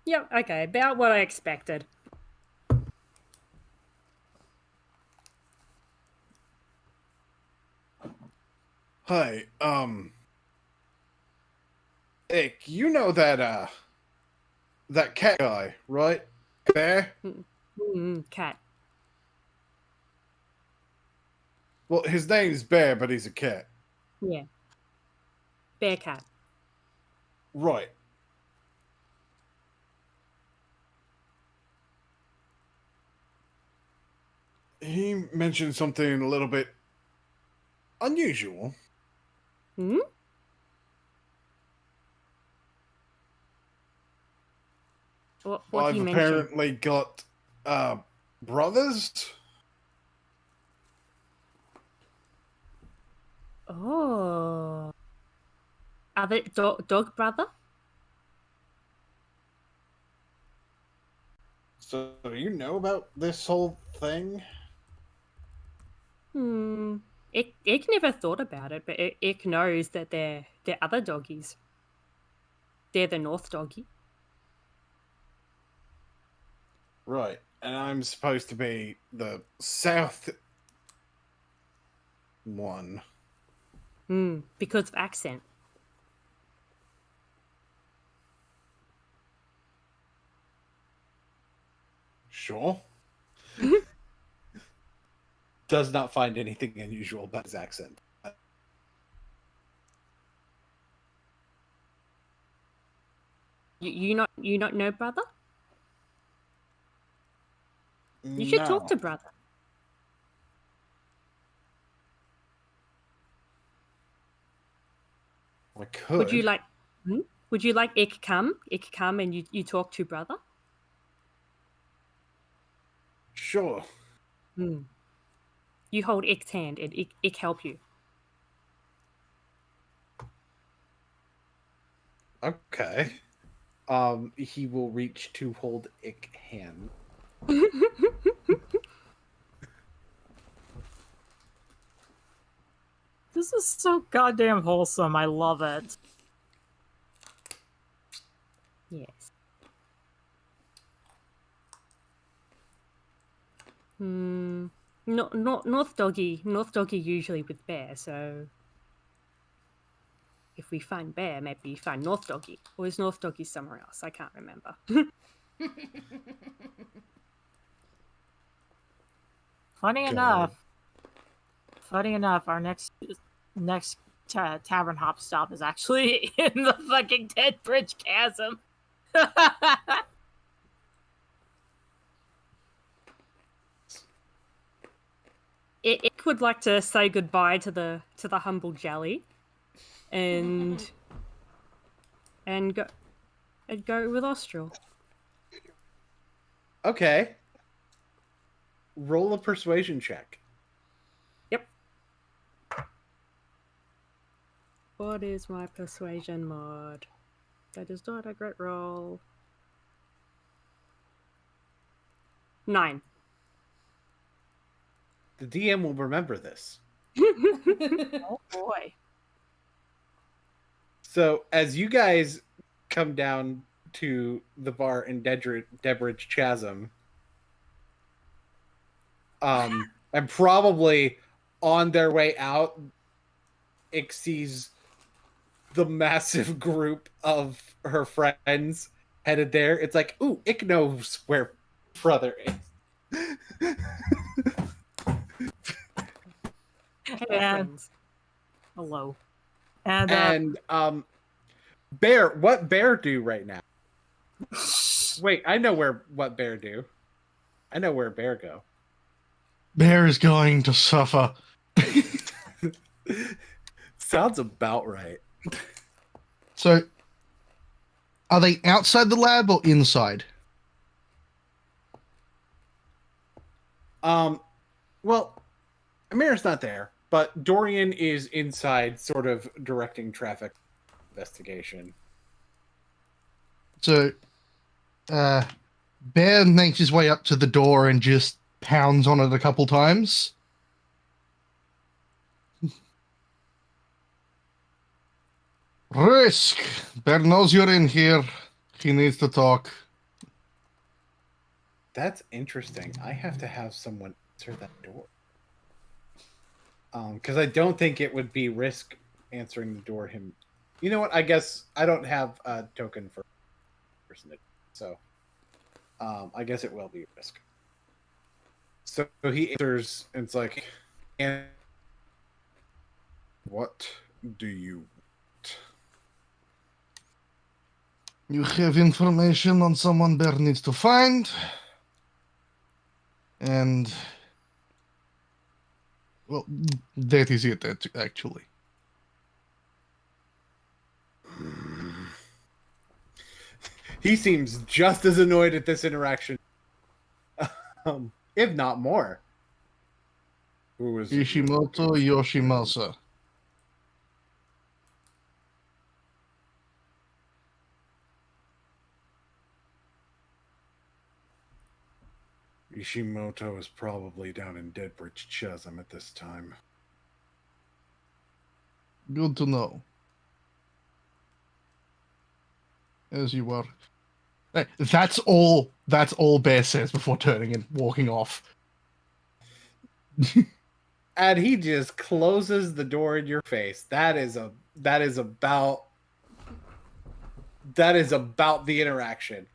Yep, okay, about what I expected. Hi, Ick, you know that that cat guy, right? Bear? Cat. Well, his name's Bear, but he's a cat. Yeah. Bear cat. Right. He mentioned something a little bit unusual. Hmm? What I've he mentioned? apparently got brothers. Oh. Are they dog brother? So you know about this whole thing? Ick never thought about it, but Ick knows that they're other doggies. They're the North doggy. Right. And I'm supposed to be the South one. Because of accent. Sure. Does not find anything unusual about his accent. You not know brother? You should talk to brother. I could. Would you like? Would you like Ick come and you talk to brother? Sure. You hold Ick's hand and Ick help you. Okay. He will reach to hold Ick hand. This is so goddamn wholesome. I love it. Yes. North doggy usually with Bear, so if we find Bear, maybe we find North doggy. Or is North doggy somewhere else? I can't remember. Funny enough, our next tavern hop stop is actually in the fucking Dead Bridge Chasm. It would like to say goodbye to the humble jelly, and go with Austral. Okay. Roll a persuasion check. Yep. What is my persuasion mod? That is not a great roll. 9. The DM will remember this. Oh boy. So, as you guys come down to the bar in Debridge Chasm, and probably on their way out, Ick sees the massive group of her friends headed there. It's like, ooh, Ick knows where brother is. Hello, And- friends. Hello. And And Bear, what Bear do right now? Wait, I know what Bear do. I know where Bear go. Bear is going to suffer. Sounds about right. So, are they outside the lab or inside? Well, Amir's not there, but Dorian is inside, sort of directing traffic investigation. So, Bear makes his way up to the door and just pounds on it a couple times. Risk! Bear knows you're in here. He needs to talk. That's interesting. I have to have someone answer that door. Because I don't think it would be Risk answering the door him. You know what? I guess I don't have a token for person, so I guess it will be Risk. So he answers, and it's like, and What do you want? You have information on someone Bear needs to find. And, well, that is it, actually. he seems just as annoyed at this interaction, if not more. Who is Ishimoto Yoshimasa. Ishimoto is probably down in Deadbridge Chasm at this time. Good to know. As you were. Hey, that's all Bear says before turning and walking off. And he just closes the door in your face. That is about the interaction.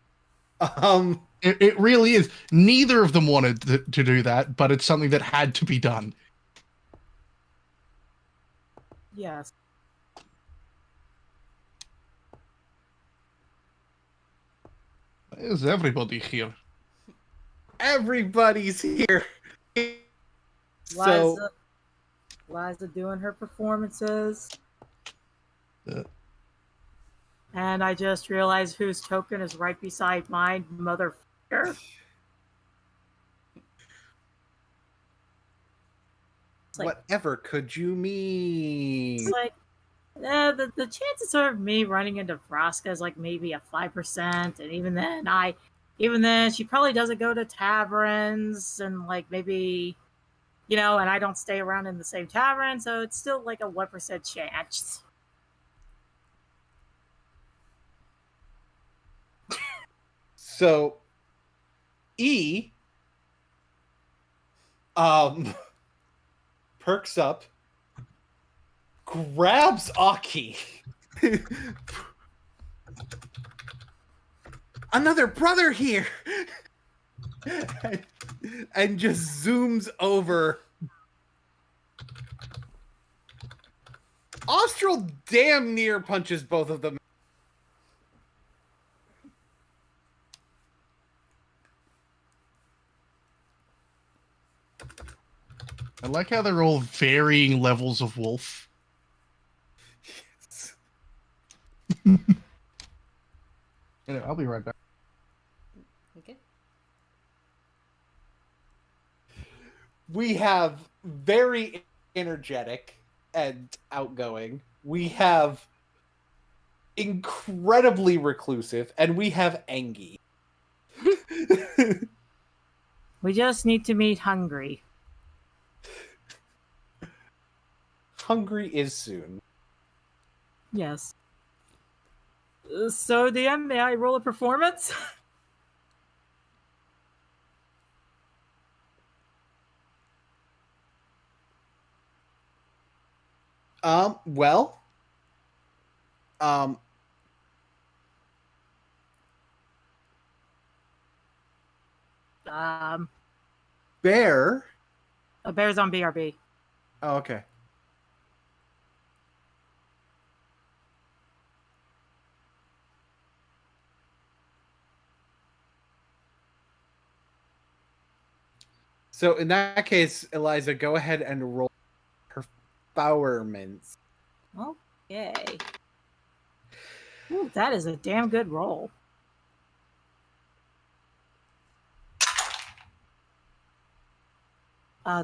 It really is. Neither of them wanted to do that, but it's something that had to be done. yes. Is everybody here? Everybody's here. So Liza doing her performances. Uh. And I just realized whose token is right beside mine, motherfucker. It's like, whatever could you mean? it's like the chances of me running into Vraska is like maybe a 5%, and even then she probably doesn't go to taverns, and like maybe, and I don't stay around in the same tavern, so it's still like a 1% chance. So E perks up, grabs Aki. Another brother here. And just zooms over. Austral damn near punches both of them. I like how they're all varying levels of wolf. I'll be right back. Okay. We have very energetic and outgoing. We have incredibly reclusive, and we have Angie. We just need to meet Hungry. Hungry is soon. Yes. So, DM, may I roll a performance? Well, bear. A bear's on BRB. Oh, okay. So in that case, Eliza, go ahead and roll performance. Okay. Ooh, that is a damn good roll.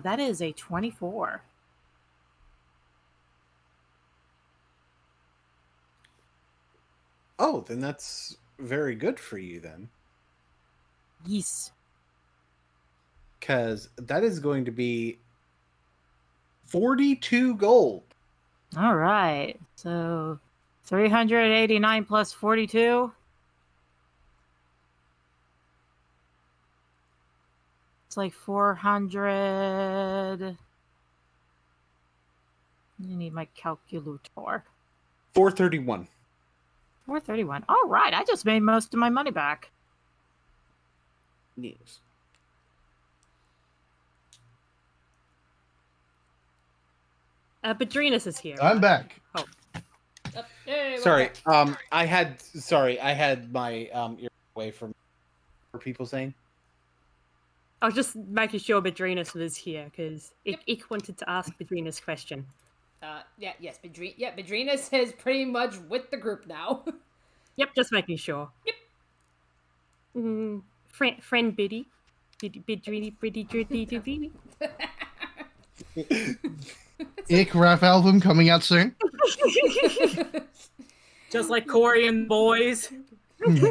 That is a 24. Oh, then that's very good for you then. Yes. Because that is going to be 42 gold. All right. So 389 plus 42. It's like 400. I need my calculator. 431. 431. All right. I just made most of my money back. Yes. Badrinus is here. I'm back. Oh, hey, Sorry, welcome. I had my ear away from people saying. I was just making sure Badrinus was here because Ik wanted to ask Badrinus question. Yes, Badrinus is pretty much with the group now. Yep, just making sure. Yep. Friend Biddy. Biddy. Ick rap album coming out soon. Just like Corey and the boys.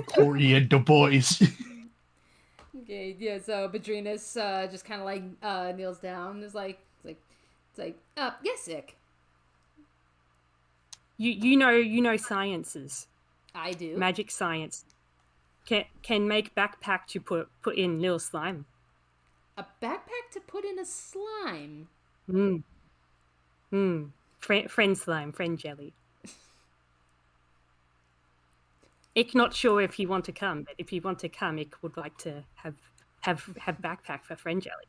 Corey and the boys. Okay, yeah. So Badrinus just kind of like kneels down. It's like, yes, Ick. You know sciences. I do. Magic science. Can make backpack to put in little slime. A backpack to put in a slime. Friend slime, friend jelly. Ik not sure if you want to come, but if you want to come, Ik would like to have backpack for friend jelly.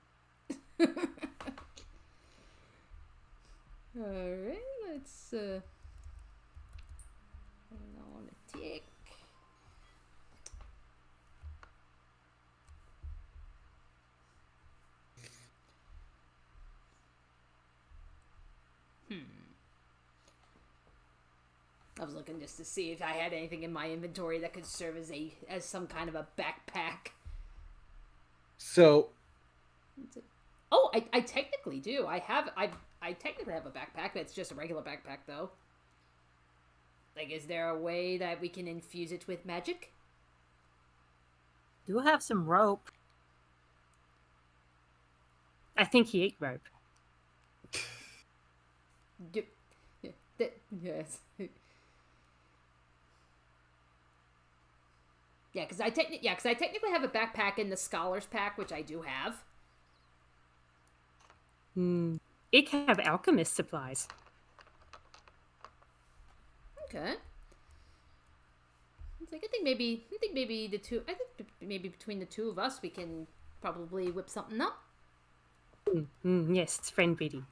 All right, let's hold on a tick. I was looking just to see if I had anything in my inventory that could serve as some kind of a backpack. So, Oh, I technically do. I technically have a backpack that's just a regular backpack though. Like, is there a way that we can infuse it with magic? Do have some rope. I think he ate rope. Yes. Yeah, because I technically have a backpack in the Scholar's Pack, which I do have. Ik have alchemist supplies. Okay. I think maybe the two. I think maybe between the two of us, we can probably whip something up. Yes, it's friend Biddy.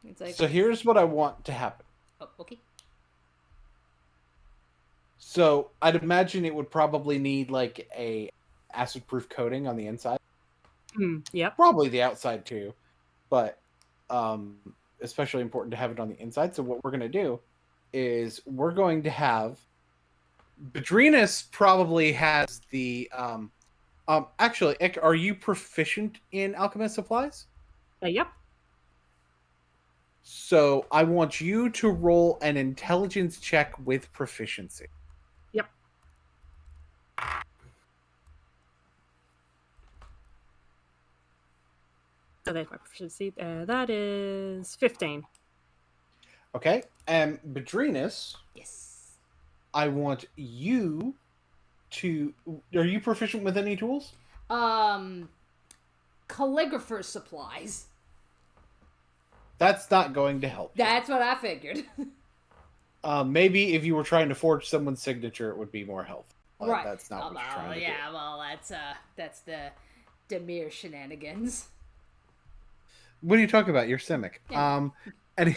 It's like, so here's what I want to happen. oh, okay. So I'd imagine it would probably need like a acid-proof coating on the inside. Yep. Probably the outside too, but especially important to have it on the inside. So what we're going to do is we're going to have Badrinus probably has the actually, Ick, are you proficient in alchemist supplies? Yep. So I want you to roll an intelligence check with proficiency. Yep. So there's my proficiency. That is 15. Okay, and Badrinus, Yes. I want you to. Are you proficient with any tools? Calligrapher supplies. That's not going to help. That's what I figured. Maybe if you were trying to forge someone's signature, it would be more helpful. but right. that's not what you're trying to do. Yeah, well, that's the Demir shenanigans. What are you talking about? You're Simic. Yeah. Any,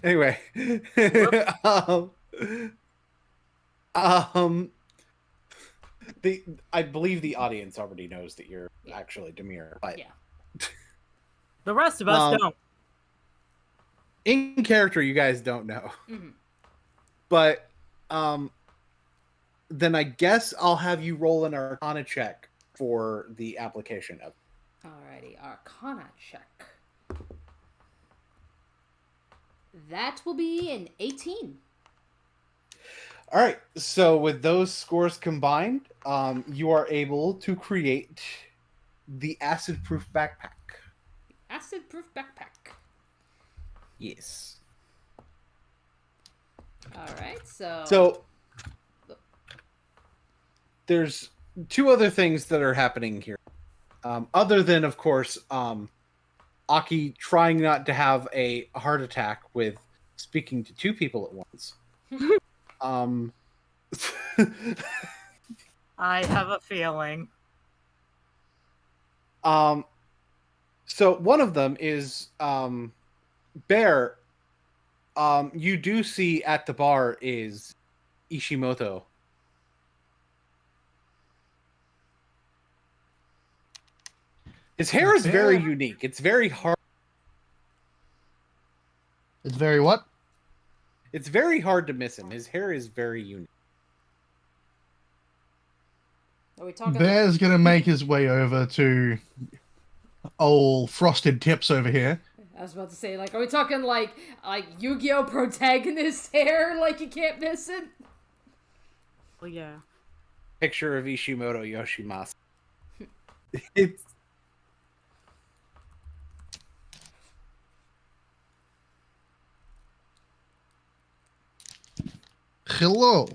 anyway, I believe the audience already knows that you're actually Demir, but Yeah. The rest of us don't. in character, you guys don't know. Mm-hmm. But then I guess I'll have you roll an Arcana check for the application of. Alrighty, Arcana check. That will be an 18. All right. So with those scores combined, you are able to create the acid-proof backpack. Acid-proof backpack. Yes. Alright, so... So there's two other things that are happening here. Other than, of course, Aki trying not to have a heart attack with speaking to two people at once. I have a feeling. So one of them is Bear. You do see at the bar is Ishimoto. His hair is very unique. It's very hard. It's very what? It's very hard to miss him. His hair is very unique. Are we talking... Bear's gonna make his way over to old Frosted Tips over here. I was about to say, like, are we talking like Yu-Gi-Oh! Protagonist hair? Like, you can't miss it? Well, yeah. Picture of Ishimoto Yoshimasa. It's... Hello.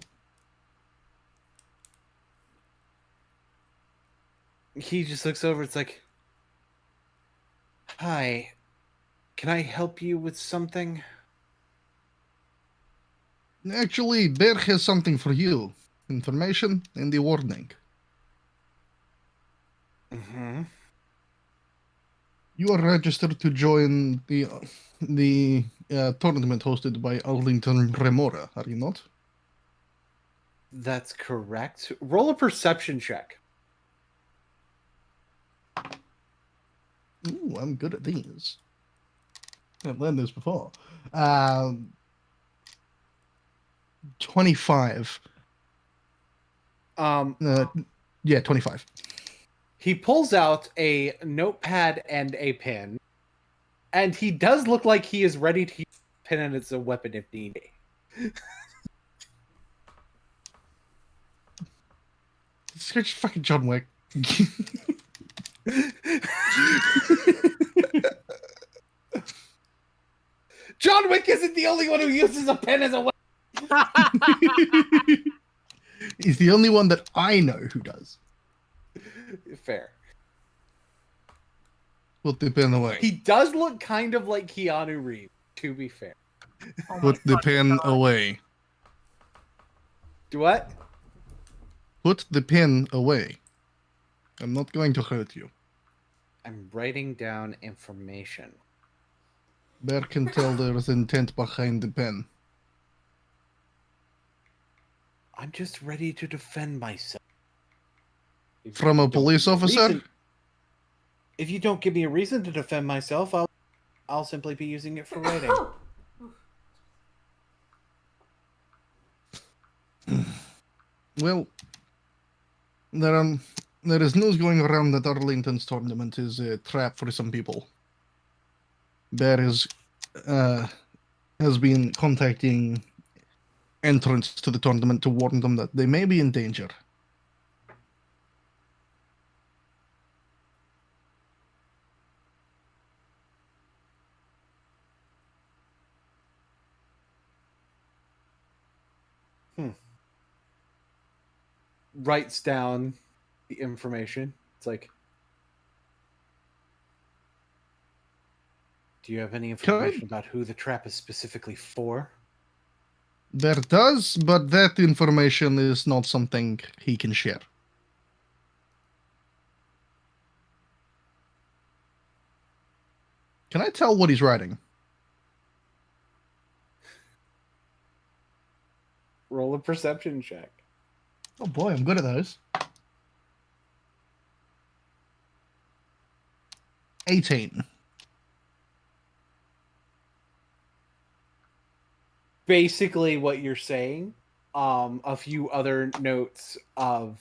He just looks over. It's like, hi, can I help you with something? Actually, Bear has something for you. Information and the warning. Mm-hmm. You are registered to join the tournament hosted by Arlington Remora, are you not? That's correct. Roll a perception check. Ooh, I'm good at these. I've learned this before. 25. Yeah, 25. He pulls out a notepad and a pen, and he does look like he is ready to use a pen as a weapon if needed. It's just fucking John Wick. John Wick isn't the only one who uses a pen as a weapon. He's the only one that I know who does. Fair. Put the pen away. He does look kind of like Keanu Reeves, to be fair. Oh my Put the fucking pen God. away. Do what? Put the pen away. I'm not going to hurt you. I'm writing down information. Bear can tell there's intent behind the pen. I'm just ready to defend myself. If From you a don't police give me officer? reason- if you don't give me a reason to defend myself, I'll simply be using it for writing. Well, there is news going around that Arlington's tournament is a trap for some people. Bear has been contacting entrants to the tournament to warn them that they may be in danger. Writes down the information. It's like, do you have any information about who the trap is specifically for? There does, but that information is not something he can share. Can I tell what he's writing? Roll a perception check. Oh boy, I'm good at those. 18. Basically what you're saying, a few other notes of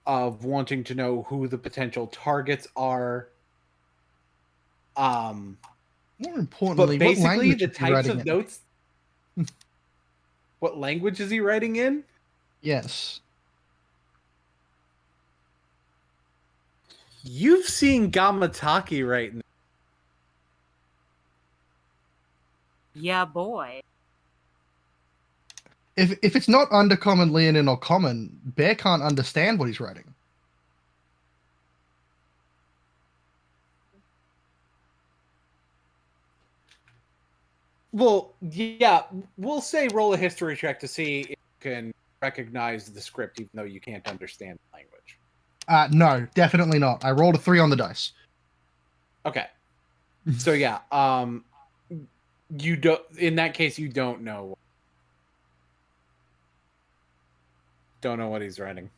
wanting to know who the potential targets are. More importantly, But basically what language the is he types writing of in? notes. What language is he writing in? Yes. You've seen Gamataki right now. Yeah, boy. If it's not undercommon, Leonin, or common, Bear can't understand what he's writing. Well, yeah, we'll say roll a history check to see if you can recognize the script, even though you can't understand the language. No, definitely not. I rolled a 3 on the dice. Okay. So yeah, you don't. In that case, you don't know. Don't know what he's writing.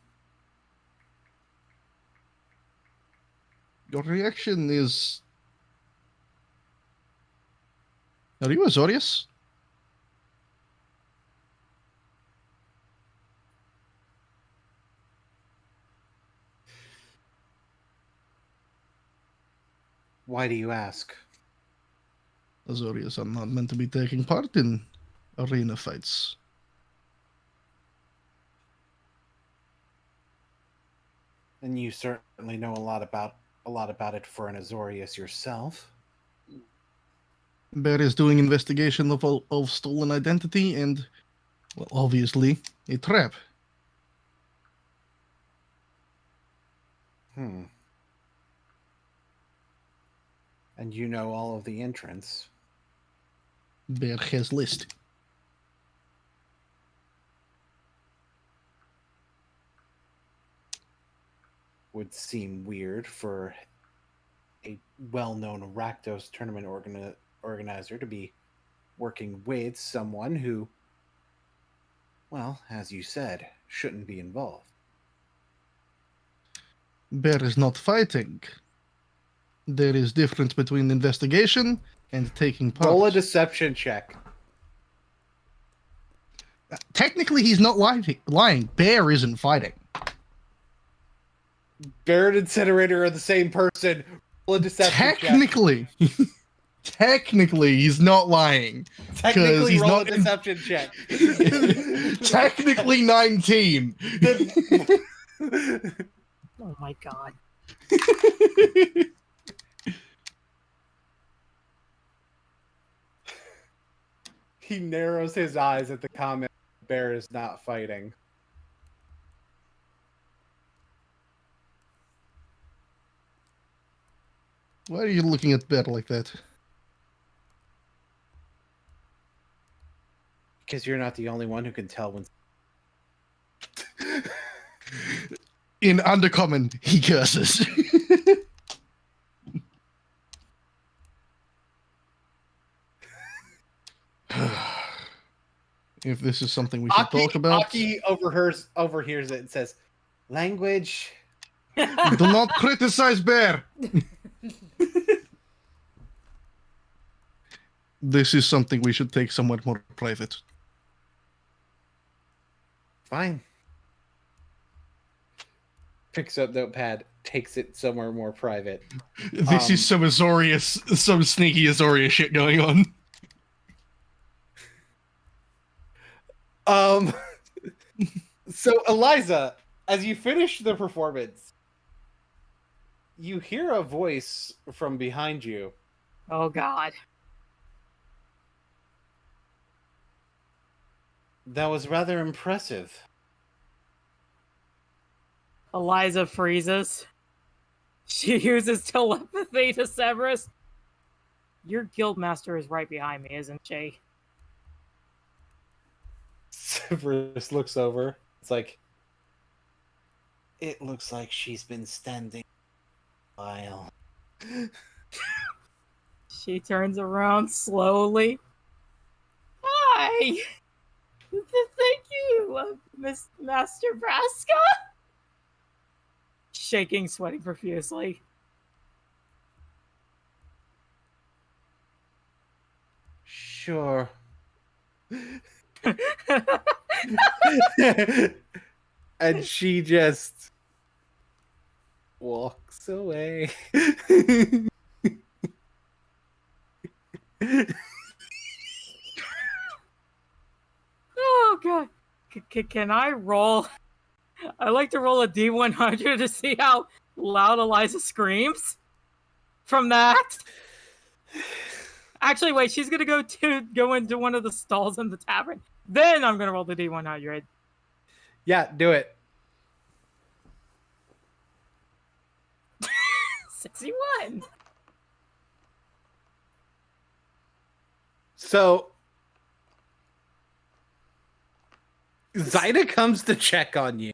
Your reaction is... Are you Azorius? Why do you ask? Azorius are not meant to be taking part in arena fights. And you certainly know a lot about it for an Azorius yourself. Bear is doing investigation of stolen identity and, well, obviously, a trap. And you know all of the entrants. Bear has list. Would seem weird for a well-known Rakdos tournament organizer to be working with someone who, well, as you said, shouldn't be involved. Bear is not fighting. There is difference between investigation and taking part. Roll a deception check. Technically, he's not lying. Bear isn't fighting. Bear and Incinerator are the same person. Roll a deception Technically, technically, he's not lying. check. Technically, he's roll not a deception check. Technically, 19. Oh my god. He narrows his eyes at the comment, Bear is not fighting. Why are you looking at Bear like that? Because you're not the only one who can tell when... In Undercommon, he curses. If this is something we should talk about... Aki overhears it and says, language... Do not criticize Bear! This is something we should take somewhat more private. Fine. Picks up notepad, takes it somewhere more private. This is some Azorius, some sneaky Azorius shit going on. So Eliza, as you finish the performance, you hear a voice from behind you. Oh god. That was rather impressive. Eliza freezes. She uses telepathy to Severus. Your guild master is right behind me, isn't she? Severus looks over. It's like, it looks like she's been standing a while. She turns around slowly. Hi! Thank you, Miss Master Braska! Shaking, sweating profusely. Sure. And she just walks away. Oh god. Can I roll? I like to roll a D100 to see how loud Eliza screams from that. Actually, wait, she's gonna go into one of the stalls in the tavern. Then I'm gonna roll the D100. Yeah, do it. 61. So Zyda comes to check on you.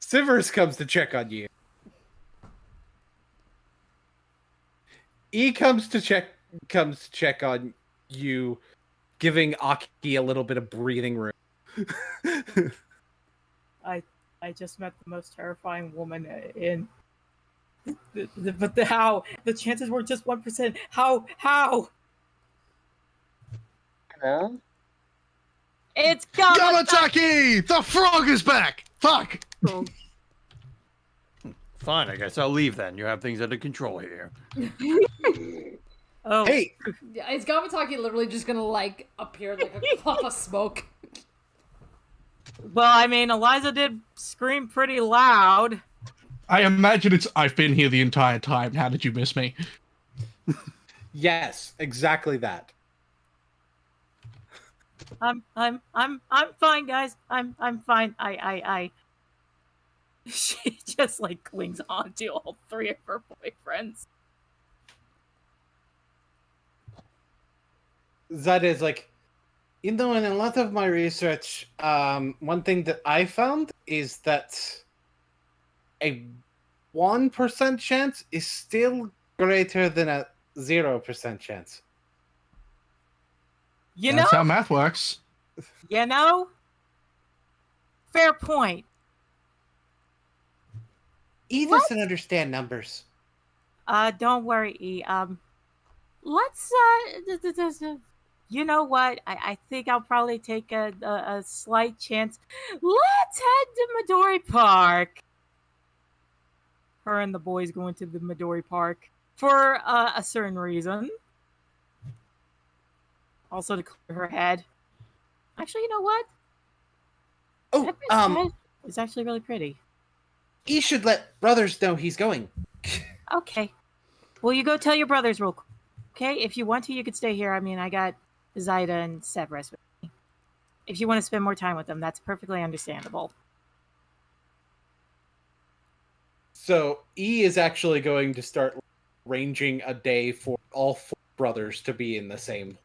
Sivers comes to check on you. E comes to check on you, giving Aki a little bit of breathing room. I just met the most terrifying woman in. But how? The chances were just 1%. How? Hello? It's Gamataki! Gamataki! The frog is back! Fuck! Fine, I guess I'll leave then. You have things under control here. Oh, Hey, Yeah, is Gamataki literally just gonna like appear like a puff of smoke? well, I mean, Eliza did scream pretty loud. I imagine I've been here the entire time. How did you miss me? yes, exactly that. I'm fine, guys. I'm fine. I She just like clings on to all three of her boyfriends. Zyda is like, in a lot of my research, one thing that I found is that a 1% chance is still greater than a 0% chance. That's how math works. You know? Fair point. E doesn't understand numbers. Don't worry, E. Let's, you know what? I think I'll probably take a slight chance. Let's head to Midori Park. Her and the boys go into the Midori Park for a certain reason. Also to clear her head. Actually, you know what? Oh, It's actually really pretty. E should let brothers know he's going. Okay. Well, you go tell your brothers real quick. Okay? If you want to, you could stay here. I mean, I got Zyda and Severus with me. If you want to spend more time with them, that's perfectly understandable. So E is actually going to start arranging a day for all four brothers to be in the same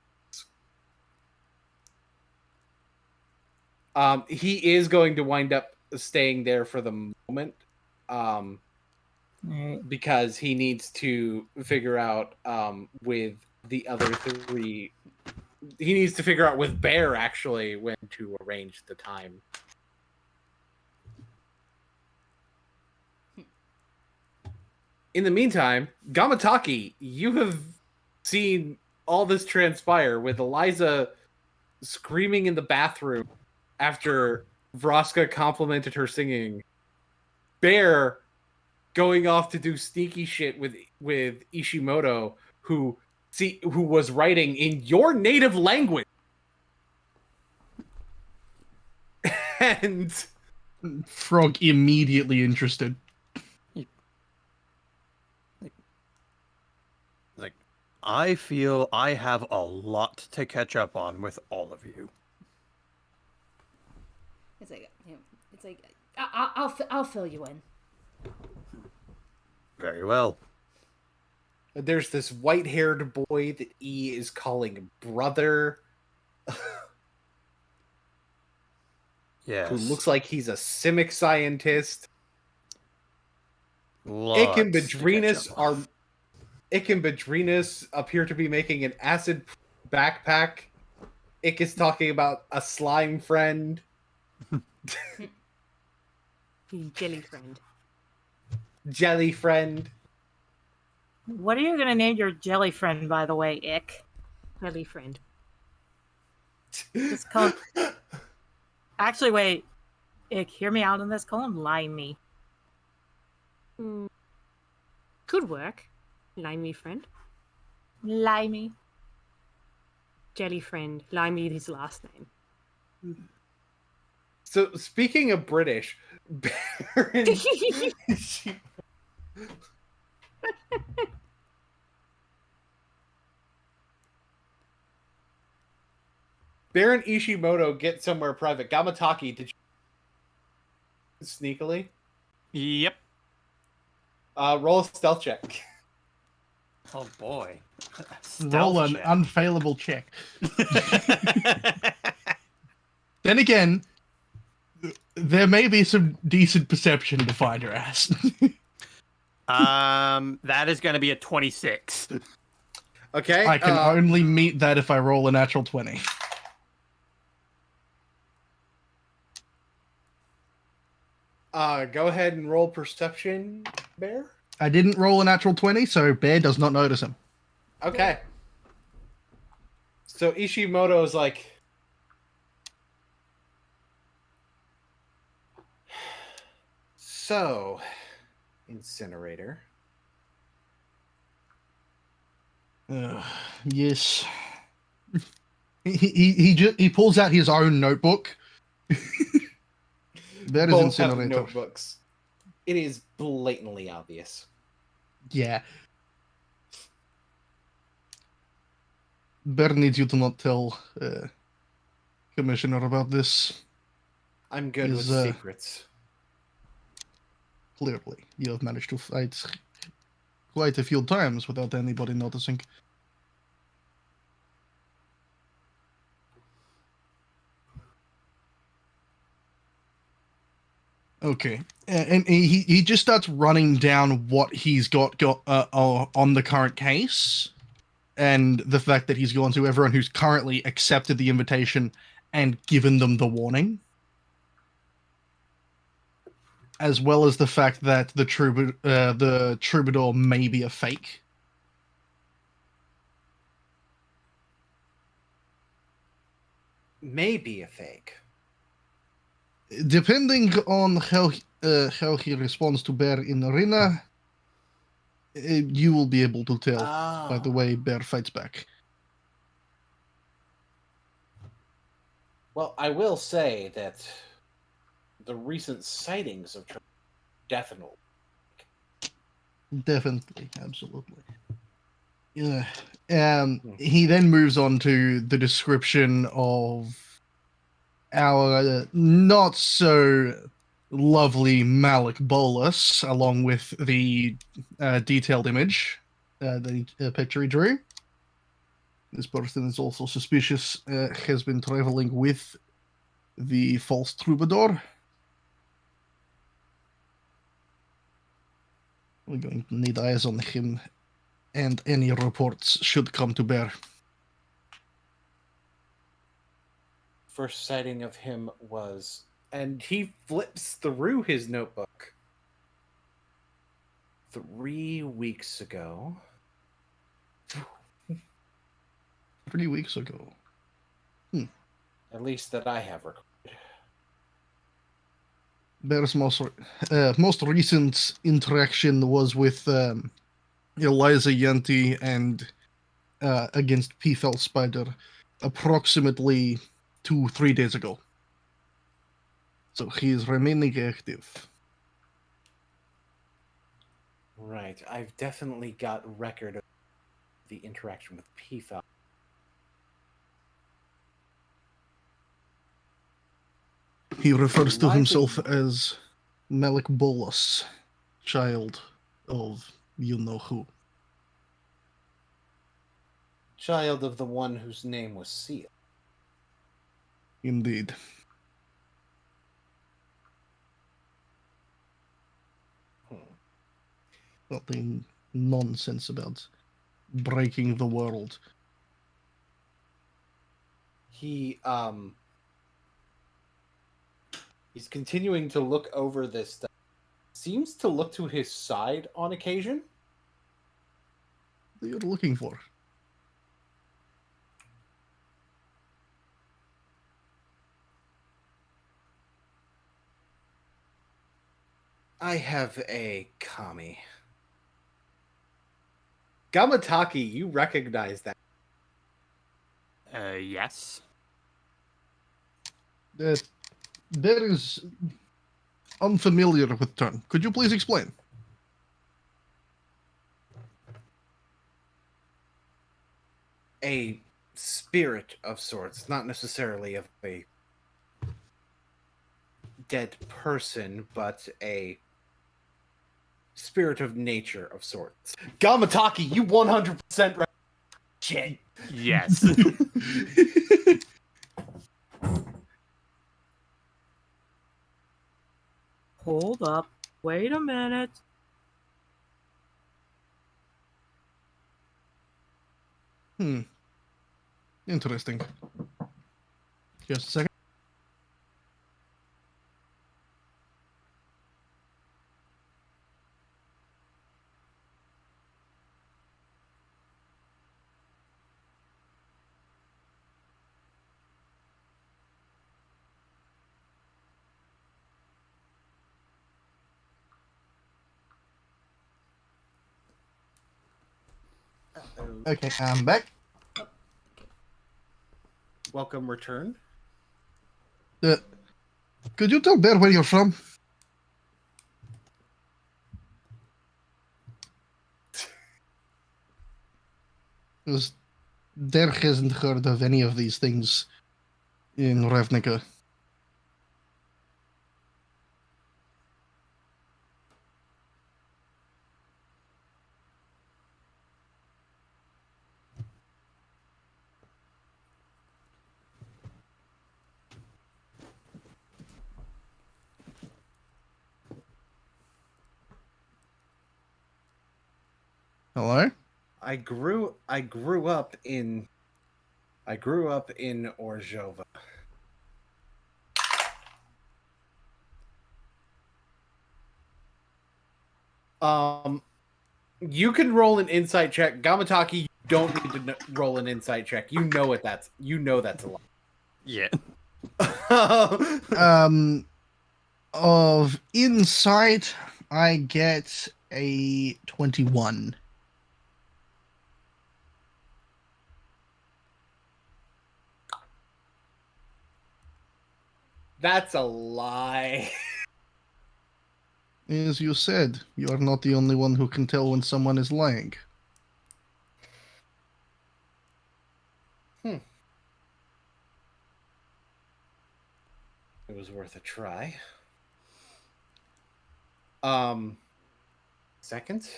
place. He is going to wind up staying there for the moment. Because he needs to figure out with the other three. He needs to figure out with Bear actually when to arrange the time. In the meantime, Gamataki, you have seen all this transpire with Eliza screaming in the bathroom after Vraska complimented her singing. Bear going off to do sneaky shit with Ishimoto, who was writing in your native language. And Frog immediately interested. Like, I feel I have a lot to catch up on with all of you. It's like I'll fill you in. Very well. There's this white-haired boy that E is calling brother, Yes. who looks like he's a Simic scientist. Lots Ick and to catch Bedrinas up on. Ick and Bedrinas appear to be making an acid backpack. Ick is talking about a slime friend. Jelly friend. Jelly friend. What are you gonna name your jelly friend, by the way, Ick? Jelly friend. Just call him... Actually, wait. Ick, hear me out on this. Call him Limey. Could work. Limey friend. Limey. Jelly friend. Limey his last name. So, speaking of British, Baron... Baron Ishimoto gets somewhere private. Gamataki, did you... Sneakily? Yep. Roll a stealth check. Oh boy. Roll an unfailable check. Then again, there may be some decent perception to find your ass. That is going to be a 26. Okay. I can only meet that if I roll a natural 20. Go ahead and roll perception, Bear. I didn't roll a natural 20, so Bear does not notice him. Okay. So Ishimoto is like, so, Incinerator. Yes. He pulls out his own notebook. That is Both have Incinerator. notebooks. It is blatantly obvious. Yeah. Bear needs you to not tell Commissioner about this. I'm good with Is, secrets. Clearly, you have managed to fight quite a few times without anybody noticing. Okay, and he just starts running down what he's got on the current case, and the fact that he's gone to everyone who's currently accepted the invitation and given them the warning, as well as the fact that the troubadour may be a fake. Maybe a fake. Depending on how he responds to Bear in arena, you will be able to tell by the way Bear fights back. Well, I will say that the recent sightings of definitely. Definitely, absolutely. Yeah. He then moves on to the description of our not so lovely Nicol Bolas, along with the detailed image, the picture he drew. This person is also suspicious, has been traveling with the false troubadour. We're going to need eyes on him, and any reports should come to bear. First sighting of him was, and he flips through his notebook. 3 weeks ago. 3 weeks ago. At least that I have recorded. Bear's most recent interaction was with Eliza Yanti and against P-Fell Spider approximately 2-3 days ago. So he is remaining active. Right. I've definitely got record of the interaction with P-Fell. He refers to himself as Nicol Bolas, child of you-know-who. child of the one whose name was sealed. Indeed. Nothing nonsense about breaking the world. He's continuing to look over this stuff. Seems to look to his side on occasion. What are you looking for? I have a kami. Gamataki, you recognize that. Yes. That is unfamiliar with term. Could you please explain? A spirit of sorts, not necessarily of a dead person, but a spirit of nature of sorts. Gamataki, you 100% right. Shit. Yes. Hold up. Wait a minute. Interesting. Just a second. Okay, I'm back. Welcome return. Could you tell Bear where you're from? Because Bear hasn't heard of any of these things in Ravnica. Hello? I grew up in Orzhova. You can roll an insight check. Gamataki, you don't need to roll an insight check. You know that's a lie. Yeah. Of insight, I get a 21. That's a lie. As you said, you are not the only one who can tell when someone is lying. It was worth a try. Second?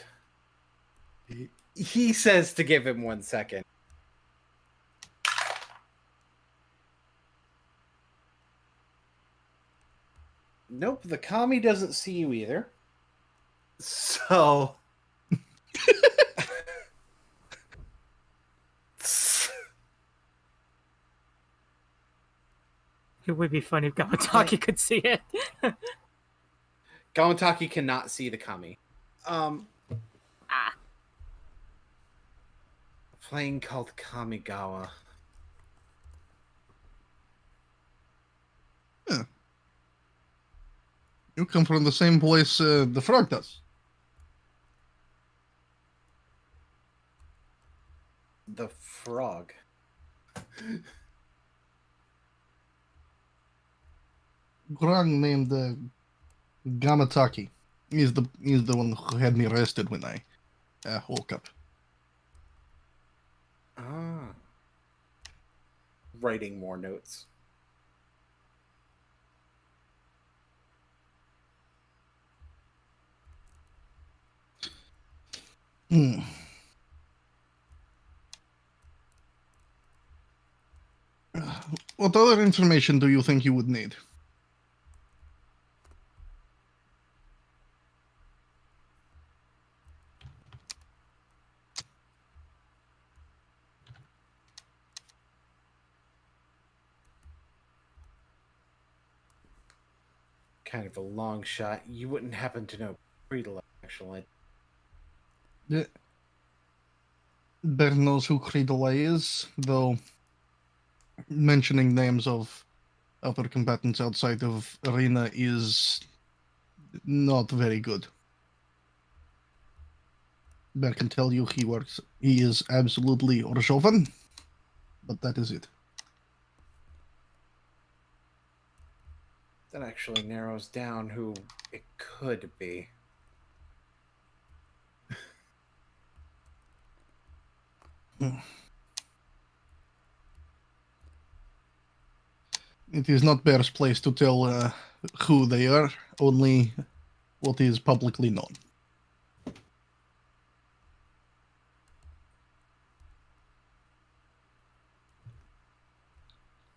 He says to give him 1 second. Nope, the commie doesn't see you either. So... It would be funny if Gamataki could see it. Gamataki cannot see the kami. Plane called Kamigawa. Yeah. You come from the same place the frog does. The frog. Grung named Gamataki. He's the one who had me arrested when I woke up. Ah. Writing more notes. What other information do you think you would need? Kind of a long shot. You wouldn't happen to know Creedle, actually. Bear knows who Creedle is, though mentioning names of other combatants outside of Arena is not very good. Bear can tell you he is absolutely Orshovan, but that is it. That actually narrows down who it could be. It is not Bear's place to tell who they are, only what is publicly known.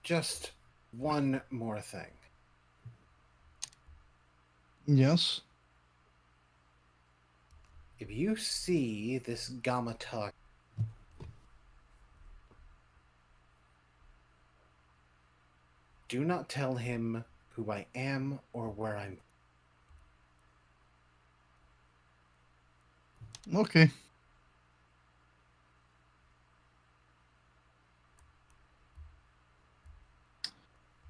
Just one more thing. Yes? If you see this Gamma talk, do not tell him who I am or where I'm. Okay.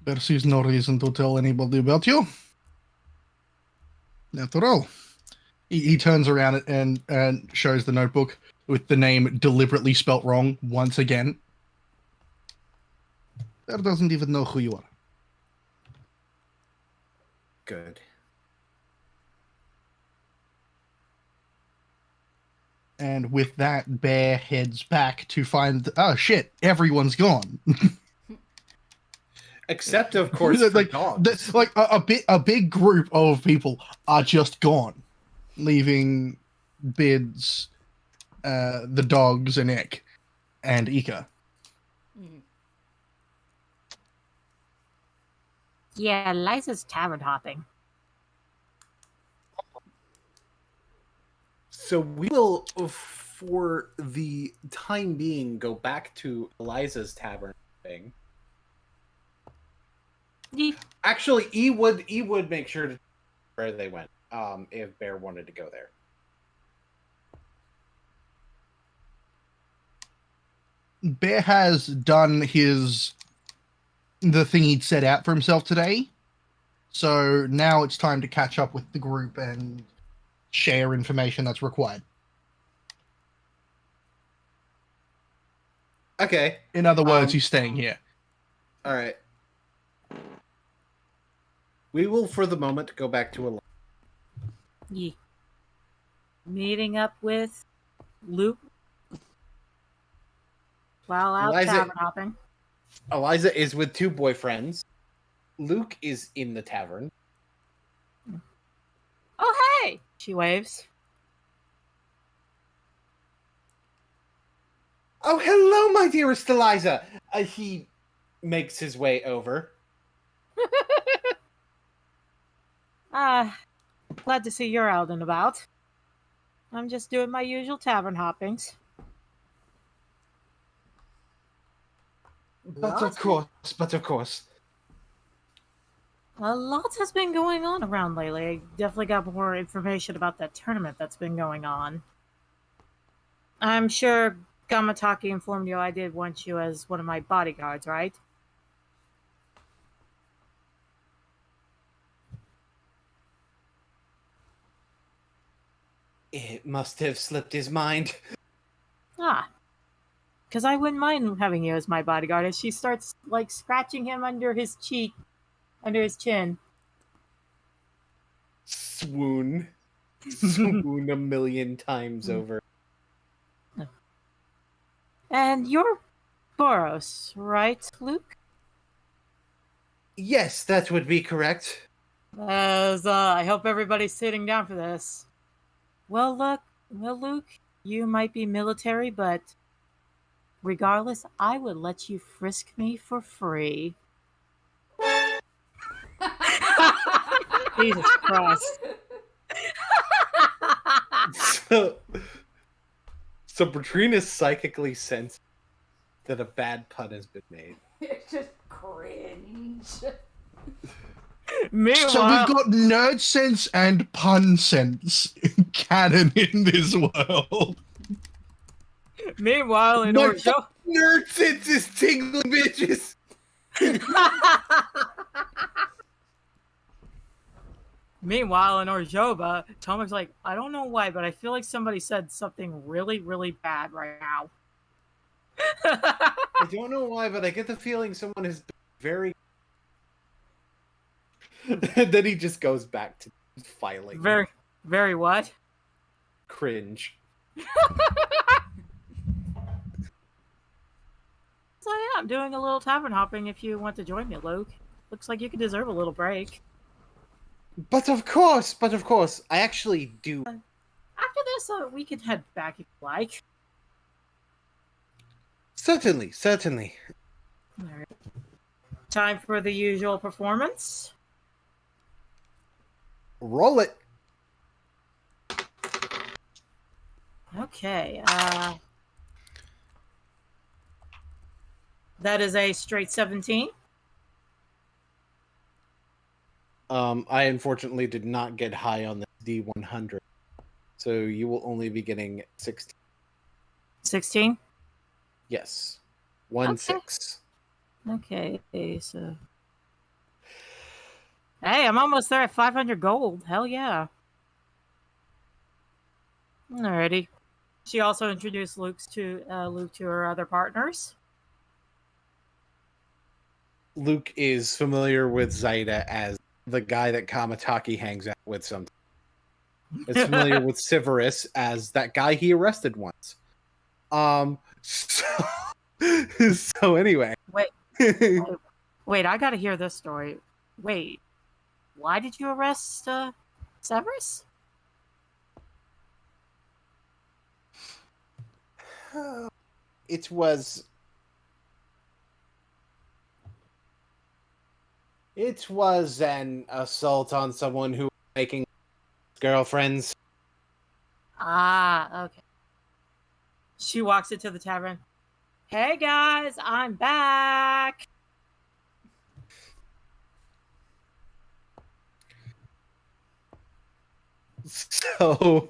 Bear sees no reason to tell anybody about you. After all, he turns around and shows the notebook with the name deliberately spelt wrong once again. Bear doesn't even know who you are. Good. And with that, Bear heads back to find, oh shit, everyone's gone. Except, of course, for dogs. A big group of people are just gone, leaving Bids, the dogs, and Ek, and Ika. Yeah, Liza's tavern hopping. So we will, for the time being, go back to Eliza's tavern thing. Actually, E would make sure to where they went, if Bear wanted to go there. Bear has done the thing he'd set out for himself today. So now it's time to catch up with the group and share information that's required. Okay. In other words, he's staying here. All right. We will, for the moment, go back to Eliza. Yeah. Meeting up with Luke while out tavern hopping. Eliza is with two boyfriends. Luke is in the tavern. Oh, hey! She waves. Oh, hello, my dearest Eliza! He makes his way over. Glad to see you're out and about. I'm just doing my usual tavern hoppings. But of course. A lot has been going on around lately. I definitely got more information about that tournament that's been going on. I'm sure Gamataki informed you I did want you as one of my bodyguards, right? It must have slipped his mind. Because I wouldn't mind having you as my bodyguard. As she starts, scratching him under his cheek, under his chin. Swoon. Swoon a million times over. And you're Boros, right, Luke? Yes, that would be correct. I hope everybody's sitting down for this. Well, Luke, you might be military, but regardless, I would let you frisk me for free. Jesus Christ. So Bertrina psychically sensed that a bad pun has been made. It's just cringe. Meanwhile, So we've got nerd sense and pun sense canon in this world. meanwhile in My Orjo. nerd sense is tingling, bitches. Meanwhile in Orjoba, Tomek's like, I don't know why, but I feel like somebody said something really, really bad right now. I don't know why, but I get the feeling someone has been very. Then he just goes back to filing. Very, very what? Cringe. So yeah, I'm doing a little tavern hopping if you want to join me, Luke. Looks like you could deserve a little break. But of course, I actually do. After this, we can head back if you like. Certainly. All right. Time for the usual performance. Roll it. Okay. That is a straight 17. I unfortunately did not get high on the D100, so you will only be getting 16. 16? Yes, 1-6. Okay, so... Hey, I'm almost there at 500 gold. Hell yeah. Alrighty. She also introduced Luke to her other partners. Luke is familiar with Zaida as the guy that Kamataki hangs out with sometimes. Is familiar with Severus as that guy he arrested once. So anyway. Wait, I gotta hear this story. Wait, why did you arrest Severus? It was an assault on someone who was making girlfriends. Ah, okay. She walks into the tavern. Hey guys, I'm back. So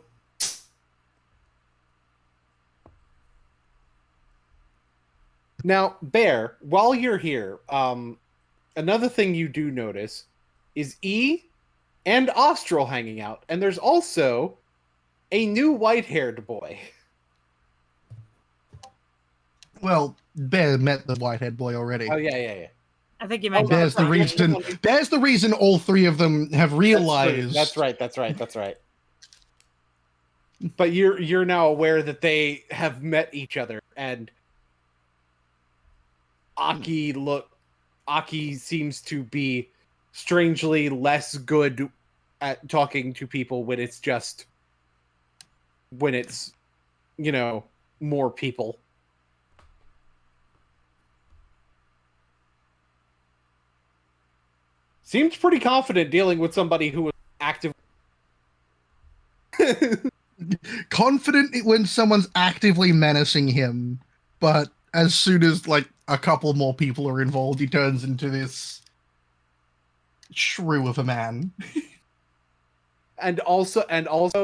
now, Bear, while you're here, another thing you do notice is E and Austral hanging out, and there's also a new white-haired boy. Well, Bear met the white-haired boy already. Oh yeah. I think you might. There's the reason. There's the reason all three of them have realized. That's right. But you're now aware that they have met each other, and Aki seems to be strangely less good at talking to people when it's more people. Seems pretty confident dealing with somebody who was active. Confident when someone's actively menacing him, but as soon as like a couple more people are involved, he turns into this shrew of a man. And also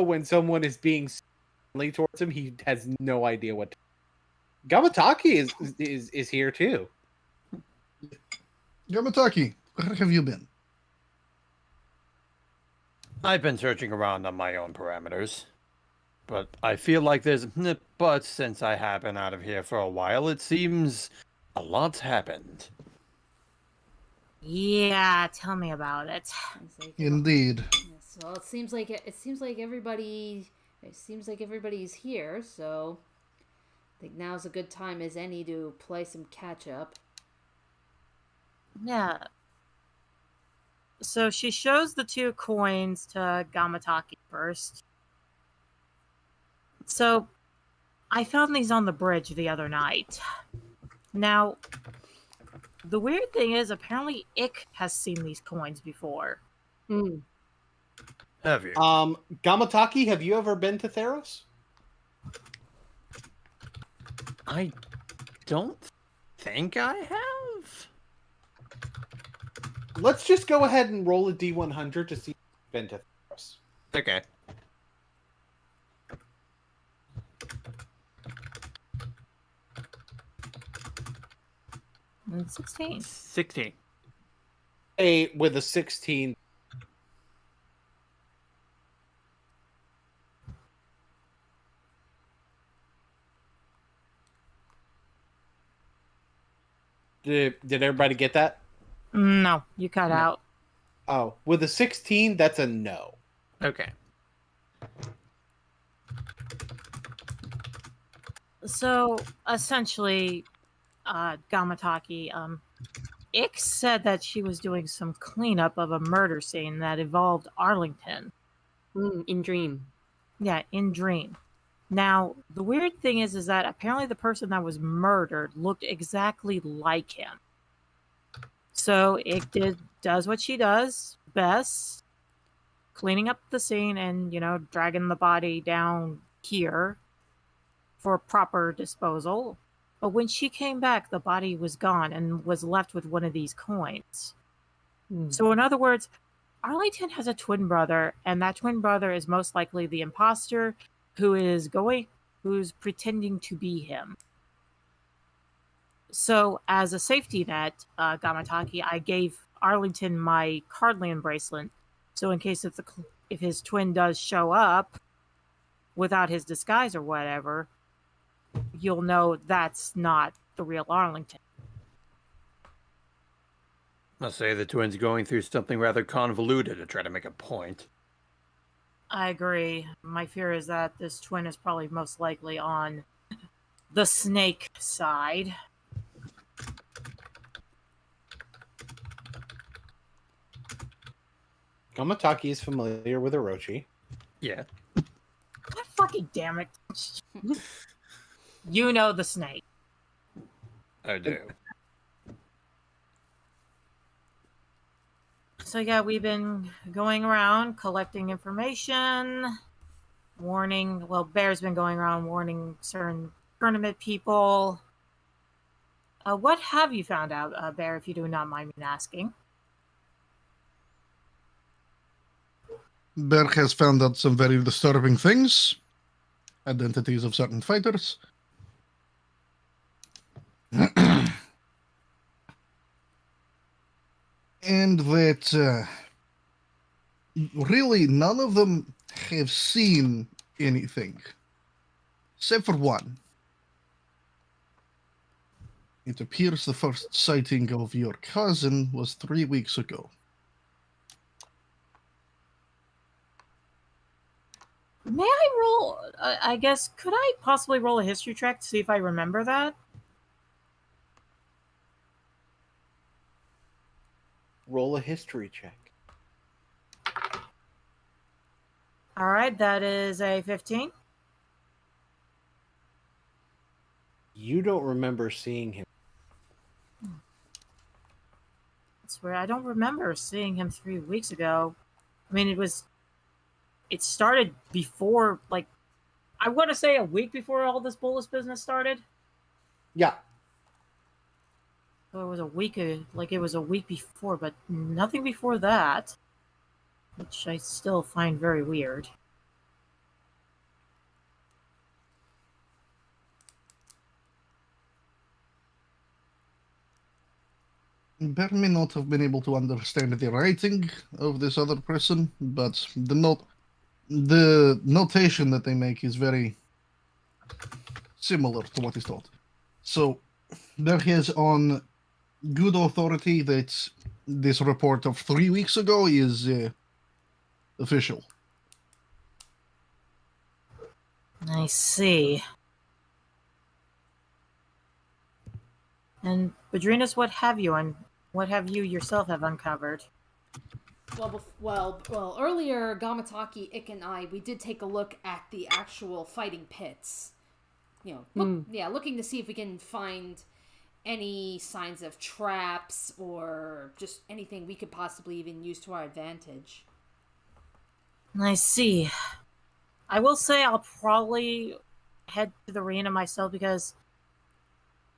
when someone is being friendly towards him, he has no idea what. Gamataki is here too. Yamataki, where have you been? I've been searching around on my own parameters. But I feel like there's but since I have been out of here for a while, it seems a lot's happened. Yeah, tell me about it. Indeed. Yes, well, it seems like everybody's here, so I think now's a good time as any to play some catch up. Yeah. So she shows the 2 coins to Gamataki first. So, I found these on the bridge the other night. Now, the weird thing is, apparently Ick has seen these coins before. Have you? Gamataki, have you ever been to Theros? I don't think I have. Let's just go ahead and roll a D100 to see if you've been to Theros. Okay. And 16. 16. With a 16. Did everybody get that? No, you cut out. Oh, with a 16, that's a no. Okay. So essentially, Gamataki, Ix said that she was doing some cleanup of a murder scene that involved Arlington. In Dream. Yeah, in Dream. Now, the weird thing is that apparently the person that was murdered looked exactly like him. So it does what she does best, cleaning up the scene and, dragging the body down here for proper disposal. But when she came back, the body was gone and was left with one of these coins. So in other words, Arlington has a twin brother, and that twin brother is most likely the imposter who's pretending to be him. So as a safety net, Gamataki, I gave Arlington my Cardland bracelet. So in case if his twin does show up without his disguise or whatever, you'll know that's not the real Arlington. I'll say the twins going through something rather convoluted to try to make a point. I agree. My fear is that this twin is probably most likely on the snake side. Gamataki is familiar with Orochi. Yeah. God fucking damn it. You know the snake. I do. So yeah, we've been going around collecting information, Bear's been going around warning certain tournament people. What have you found out, Bear, if you do not mind me asking? Berg has found out some very disturbing things. Identities of certain fighters. And that really none of them have seen anything. Except for one. It appears the first sighting of your cousin was 3 weeks ago. May I roll, I guess, could I possibly roll a history check to see if I remember that? Roll a history check. All right, that is a 15. You don't remember seeing him. That's where I don't remember seeing him 3 weeks ago. I mean, it started before, I want to say a week before all this Bolas business started. Yeah. So it was a week before, but nothing before that, which I still find very weird. Bear may not have been able to understand the writing of this other person, but the notation that they make is very similar to what is taught. So there is on good authority that this report of 3 weeks ago is official. I see. And Badrinas, what have you yourself have uncovered? Well, earlier, Gamataki, Ik, and we did take a look at the actual fighting pits. Looking to see if we can find any signs of traps or just anything we could possibly even use to our advantage. I see. I will say I'll probably head to the arena myself because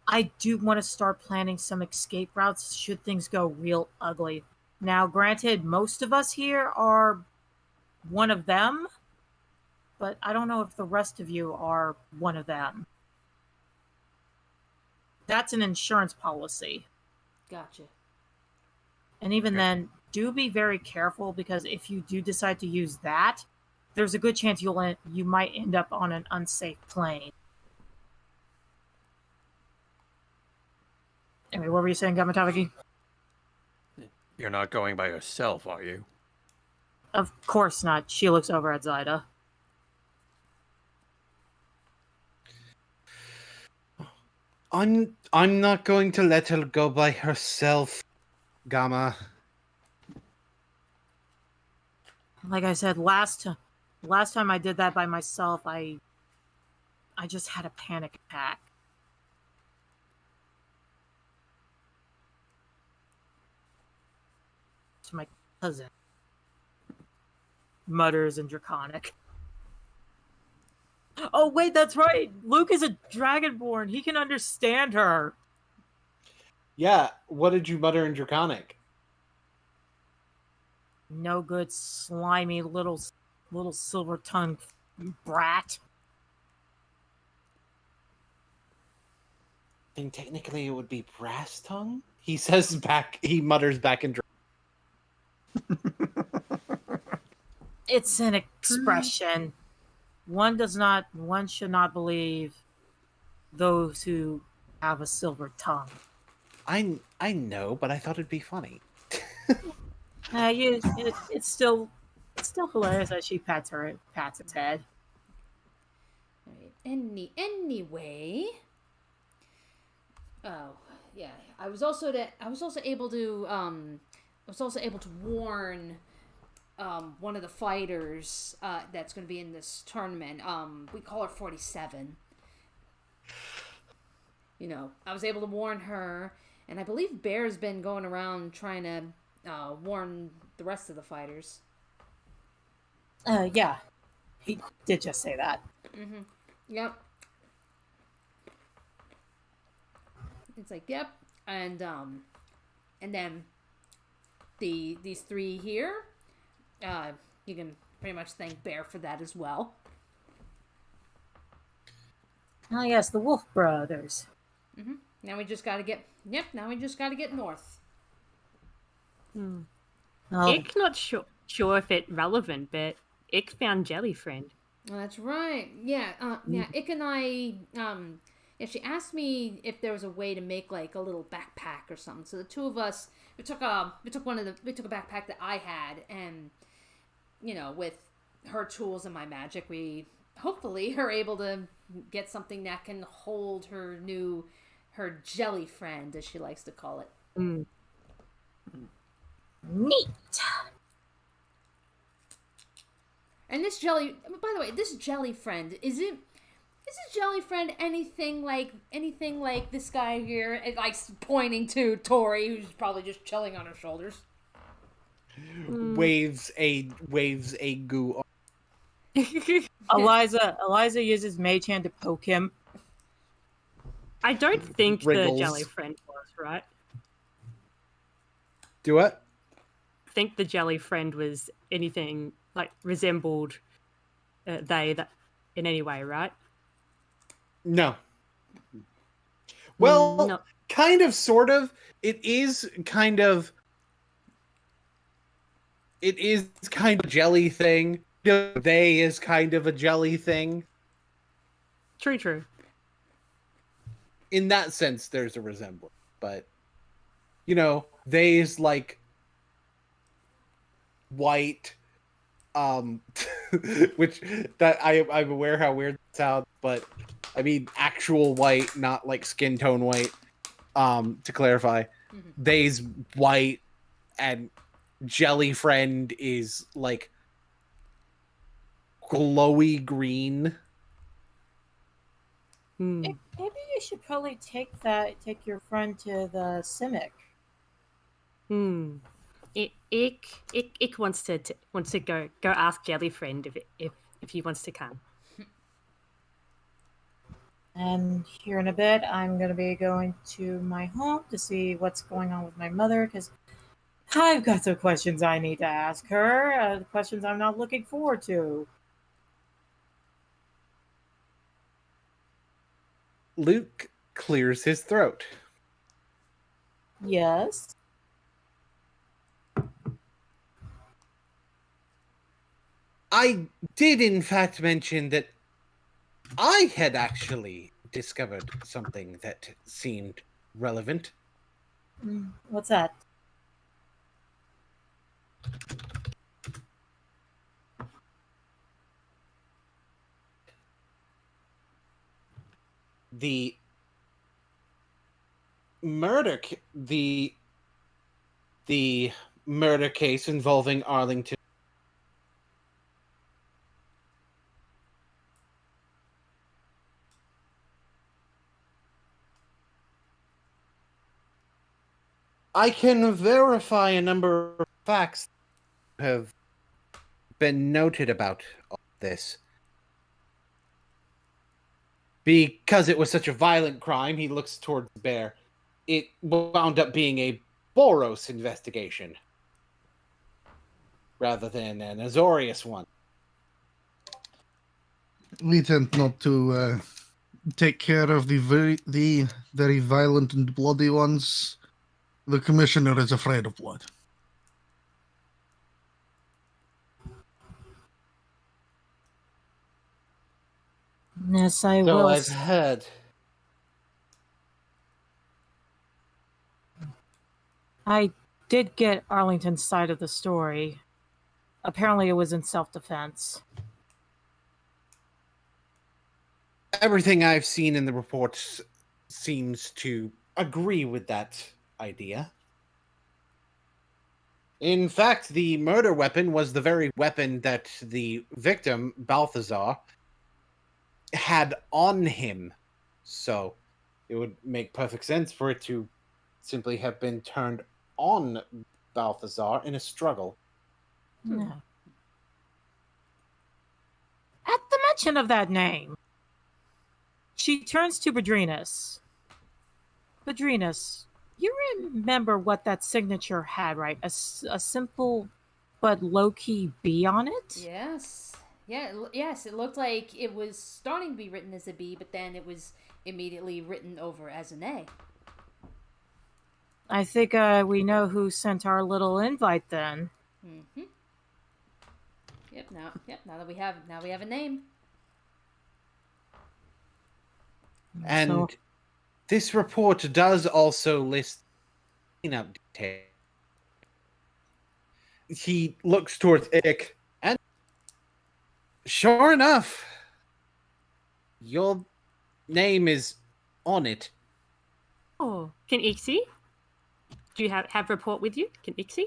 I do want to start planning some escape routes should things go real ugly. Now, granted, most of us here are one of them, but I don't know if the rest of you are one of them. That's an insurance policy. Gotcha. And even then, do be very careful because if you do decide to use that, there's a good chance you might end up on an unsafe plane. Anyway, what were you saying, Gamatavaki? You're not going by yourself, are you? Of course not. She looks over at Zyda. I'm not going to let her go by herself, Gamma. Like I said, last time I did that by myself, I just had a panic attack. To my cousin. Mutters in Draconic. Oh wait, that's right. Luke is a Dragonborn. He can understand her. Yeah, what did you mutter in Draconic? No good, slimy little silver tongued brat. I think technically it would be brass tongue. He says back. He mutters back in. It's an expression. One should not believe those who have a silver tongue. I know, but I thought it'd be funny. It's still hilarious as she pats its head. All right. Anyway. Oh yeah, I was also able to warn one of the fighters that's going to be in this tournament. We call her 47. You know, I was able to warn her, and I believe Bear's been going around trying to warn the rest of the fighters. Yeah, he did just say that. Mm-hmm. Yep. It's like, yep, and then these three here, you can pretty much thank Bear for that as well. Oh yes, the Wolf Brothers. Mm-hmm. Now we just got to get north. Ick not sure if it's relevant, but Ick found Jellyfriend. Oh, that's right. Yeah, yeah. Ick and I, yeah, she asked me if there was a way to make like a little backpack or something. So the two of us, we took a backpack that I had, and you know, with her tools and my magic, we hopefully are able to get something that can hold her jelly friend, as she likes to call it. Neat. And this by the way, this jelly friend, is this jelly friend anything like this guy here? Like pointing to Tori, who's probably just chilling on her shoulders. Waves a goo. Eliza uses Mage Hand to poke him. I don't think Wriggles. the Jellyfriend was, right? Do what? I think the Jellyfriend was anything like resembled that in any way, right? No. Well, No. kind of, sort of. It is kind of a jelly thing. They is kind of a jelly thing. True. In that sense, there's a resemblance. But, you know, they is like white, which that I'm aware how weird that sounds, but I mean actual white, not like skin tone white. To clarify, they's white, and Jelly Friend is like glowy green. Maybe you should probably take your friend to the Simic. Ick wants to go ask Jellyfriend if he wants to come. And here in a bit, I'm going to be going to my home to see what's going on with my mother, because I've got some questions I need to ask her, questions I'm not looking forward to. Luke clears his throat. Yes? I did, in fact, mention that I had actually discovered something that seemed relevant. What's that? The murder, the murder case involving Arlington. I can verify a number of facts that have been noted about all this. Because it was such a violent crime, he looks towards the bear. It wound up being a Boros investigation rather than an Azorius one. We tend not to take care of the very violent and bloody ones. The commissioner is afraid of blood. Yes, I So will. I've heard. I did get Arlington's side of the story. Apparently it was in self-defense. Everything I've seen in the reports seems to agree with that idea. In fact, the murder weapon was the very weapon that the victim, Balthazar, had on him. So it would make perfect sense for it to simply have been turned on Balthazar in a struggle. Yeah. At the mention of that name, she turns to Badrinus. Badrinus, you remember what that signature had, right? A simple but low-key B on it? Yes. Yes, it looked like it was starting to be written as a B, but then it was immediately written over as an A. I think we know who sent our little invite then. Mm-hmm. Now that we have a name. And So, this report does also list cleanup details. He looks towards Ick, and sure enough, your name is on it. Oh, can Ixie? Do you have report with you? Can Ixie?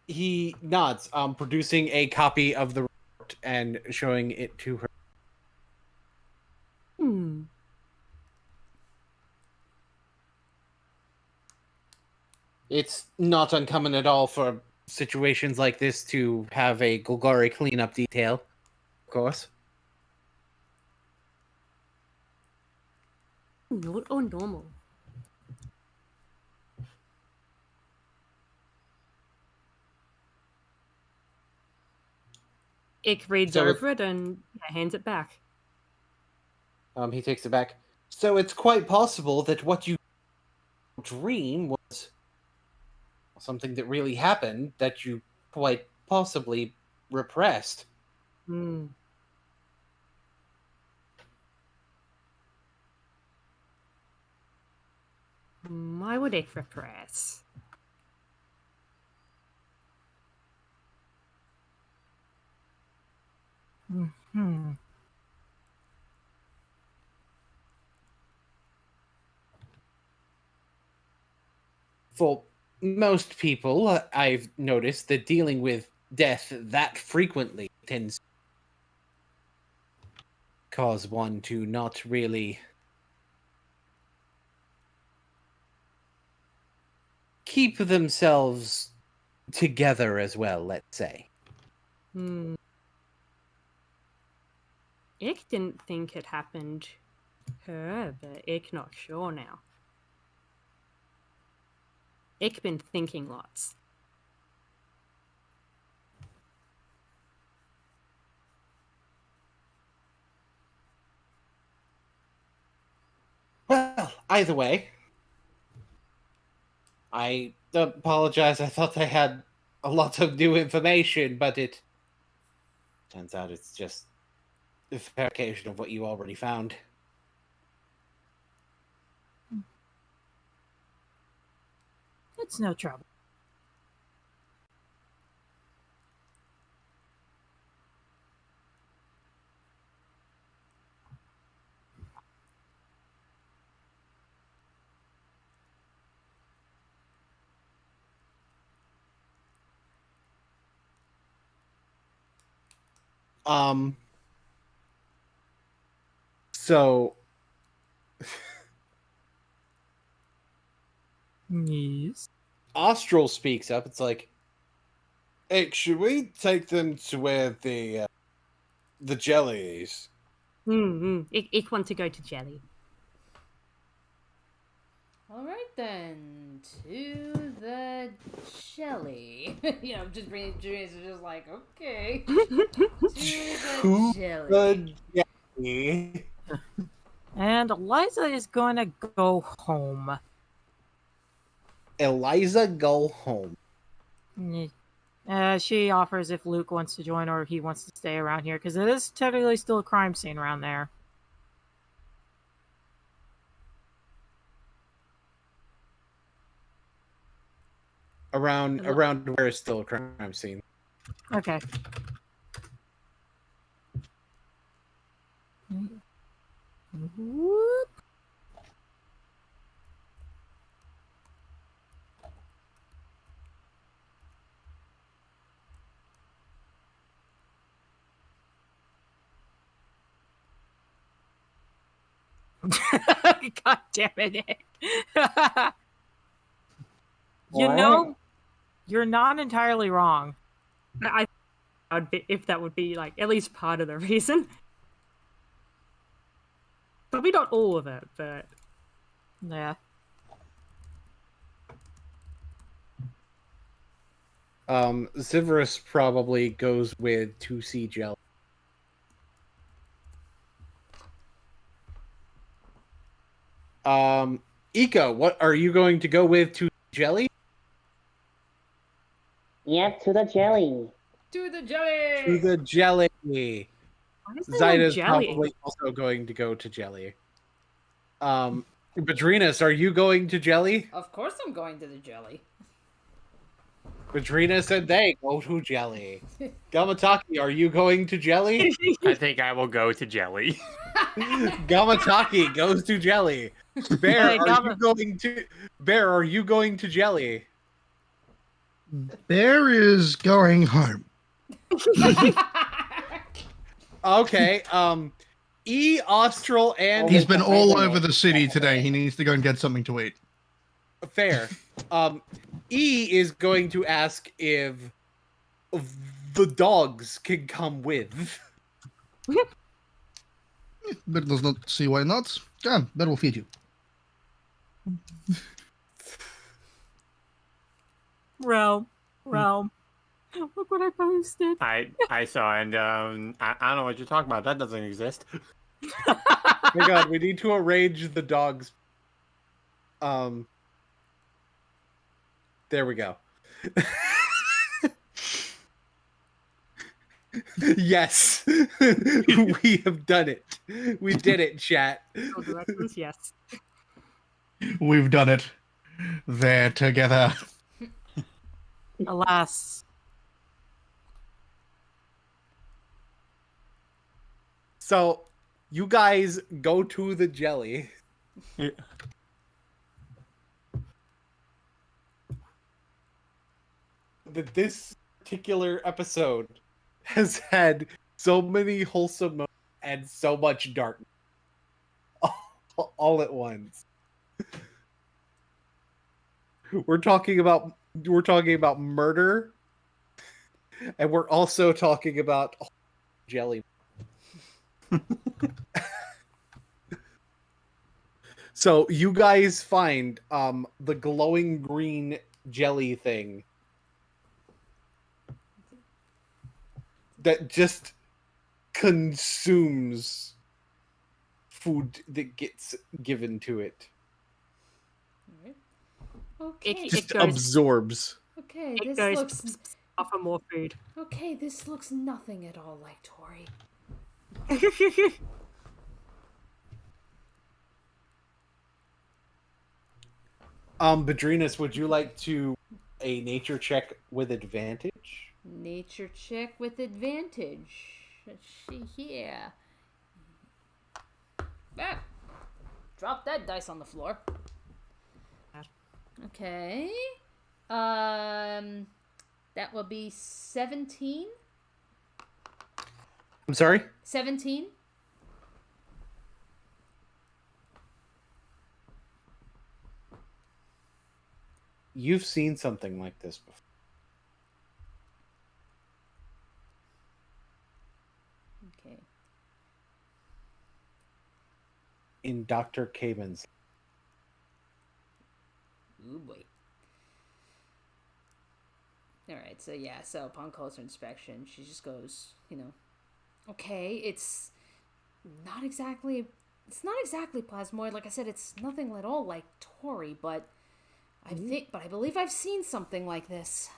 He nods, producing a copy of the report and showing it to her. It's not uncommon at all for situations like this to have a Golgari cleanup detail, of course. Not or normal. Ick reads So over it and hands it back. He takes it back. So it's quite possible that what you dream was something that really happened that you quite possibly repressed. Why would Ick repress? For most people, I've noticed that dealing with death that frequently tends to cause one to not really keep themselves together as well, let's say. Ik didn't think it happened her, but ik not sure now. Ik been thinking lots. Well, either way, I apologize. I thought I had a lot of new information, but it turns out it's just a verification of what you already found. It's no trouble. So Yes. Austral speaks up. It's like, Hey, should we take them to where the jelly is? Ik want to go to Jelly. All right then, to the jelly. You know, just bringing Julius is just like, okay, to the jelly. The jelly. And Eliza is going to go home. Eliza, go home. She offers if Luke wants to join or he wants to stay around here, because it is technically still a crime scene around there. Around where is still a crime scene. Okay. Whoop. God damn it, Nick. You know, you're not entirely wrong. I would be, if that would be like at least part of the reason. Probably not all of it, but Yeah. Severus probably goes with 2C Jelly. Ika, what are you going to go with 2C Jelly? Yep, to the jelly. To the jelly. To the jelly. why is there no Zyda's jelly? probably also going to go to Jelly. Badrinas, are you going to Jelly? Of course, I'm going to the jelly. Badrina said they go to Jelly. Gamataki, are you going to Jelly? I think I will go to Jelly. Gamataki goes to Jelly. Bear, Hey, are you going to Jelly? Bear is going home. Okay, E, Austral, and He's been all over the city today. He needs to go and get something to eat. fair. E is going to ask if the dogs can come with. Bear does not see why not. Come, Bear will feed you. Realm. Look what I posted. I saw, and I don't know what you're talking about. That doesn't exist. Oh my god, we need to arrange the dogs. There we go. Yes, we have done it. We did it, chat. Oh, directions, yes. We've done it. They're together. Alas. So, you guys go to the jelly. Yeah. That this particular episode has had so many wholesome moments and so much darkness all at once. We're talking about murder, and we're also talking about jelly. So you guys find the glowing green jelly thing that just consumes food that gets given to it. Okay. Just It goes- absorbs. Okay, It this goes looks. offer more food. Okay, this looks nothing at all like Tori. Badrinas, would you like to a nature check with advantage? Nature check with advantage. Let's see here. Ah, drop that dice on the floor. Okay. That will be 17. I'm sorry? 17. You've seen something like this before. Okay. In Dr. Cayman's. Ooh boy. Alright, so yeah, so upon closer inspection, she just goes, okay, it's not exactly plasmoid. Like I said, it's nothing at all like Tori, but I believe I've seen something like this.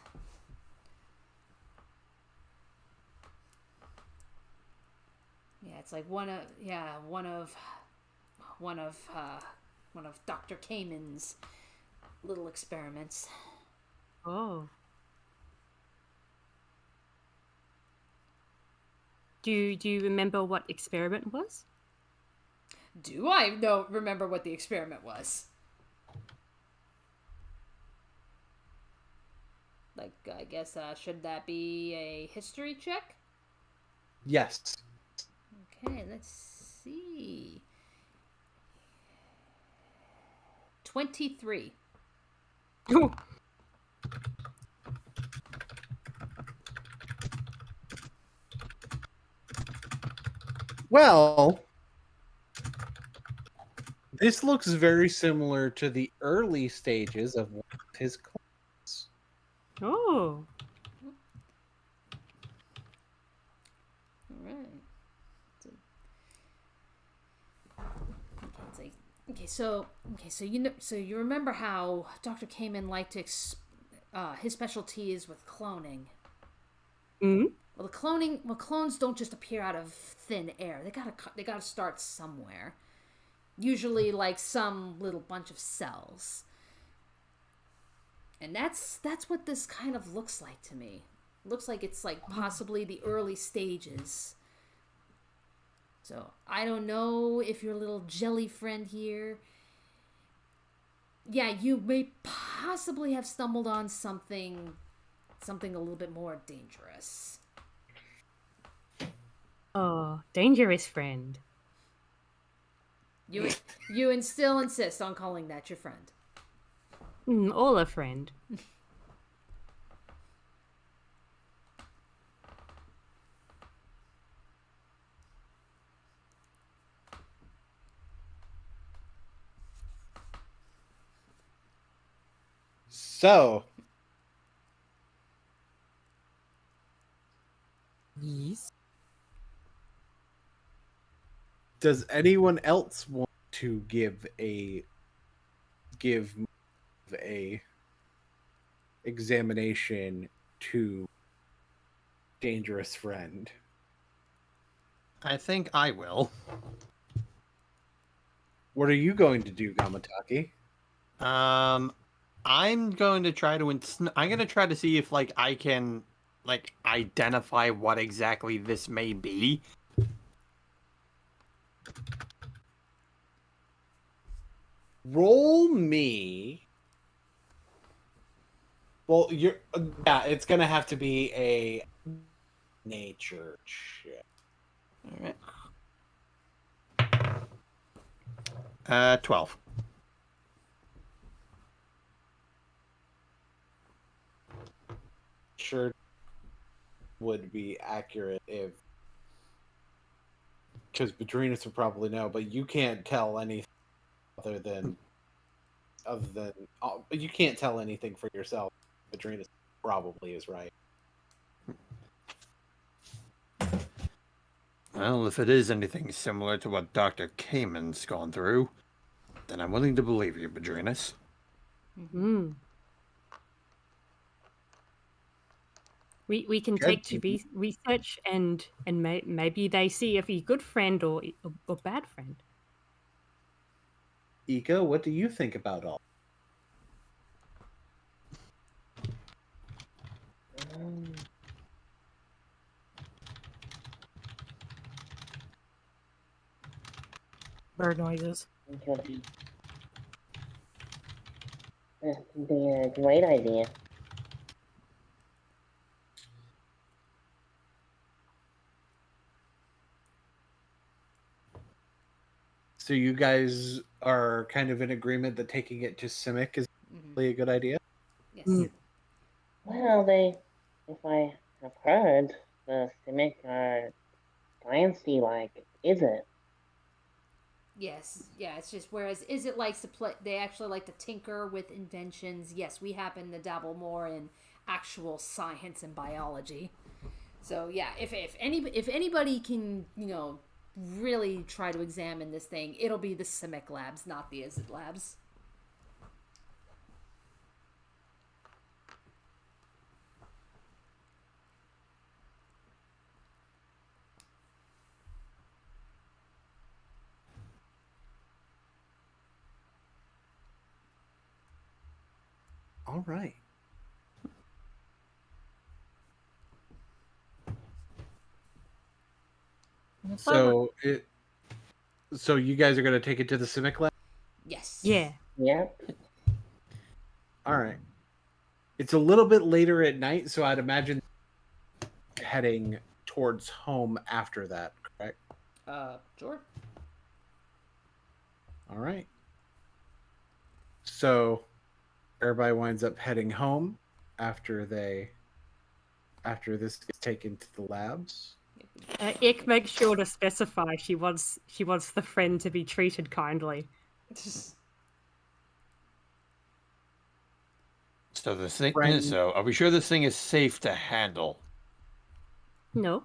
Yeah, it's like one of Dr. Cayman's little experiments. Oh. Do you remember what experiment was? Do I remember what the experiment was? Like, I guess, should that be a history check? Yes. Okay, let's see. 23. Well, this looks very similar to the early stages of one of his clones. Oh. All right. So you remember how Dr. Kamen liked to his specialty is with cloning. Hmm. Well, clones don't just appear out of thin air. They gotta start somewhere. Usually, like some little bunch of cells. And that's what this kind of looks like to me. Looks like it's like possibly the early stages. So I don't know if your little jelly friend here. Yeah, you may possibly have stumbled on something a little bit more dangerous. Oh, dangerous friend. You still insist on calling that your friend. All a friend. So, Yes. does anyone else want to give a examination to dangerous friend? I think I will. What are you going to do, Gamataki? I'm going to try to I'm going to try to see if I can identify what exactly this may be. Roll me. Well, it's gonna have to be a nature check. All right. 12. sure would be accurate if, because Badrinus would probably know, but you can't tell anything other than you can't tell anything for yourself. Badrinus probably is right. Well, if it is anything similar to what Dr. Cayman's gone through, then I'm willing to believe you, Badrinus. Mm. We can take to research and maybe they see if he's good friend or bad friend. Ika, what do you think about all? Bird noises. It would be a great idea. So you guys are kind of in agreement that taking it to Simic is really a good idea? Yes. Mm. Well, if I have heard, the Simic are sciencey like, is it? Yes. Yeah. It's just whereas is it likes to play? They actually like to tinker with inventions. Yes, we happen to dabble more in actual science and biology. So yeah, if anybody can really try to examine this thing, it'll be the Simic labs, not the Izzet labs. All right. So you guys are going to take it to the Simic lab? Yes. Yeah. Yep. All right. It's a little bit later at night, so I'd imagine heading towards home after that, correct? Sure. All right. So everybody winds up heading home after this gets taken to the labs. Ick makes sure to specify she wants the friend to be treated kindly. So the thing Friend- is, so are we sure this thing is safe to handle? No.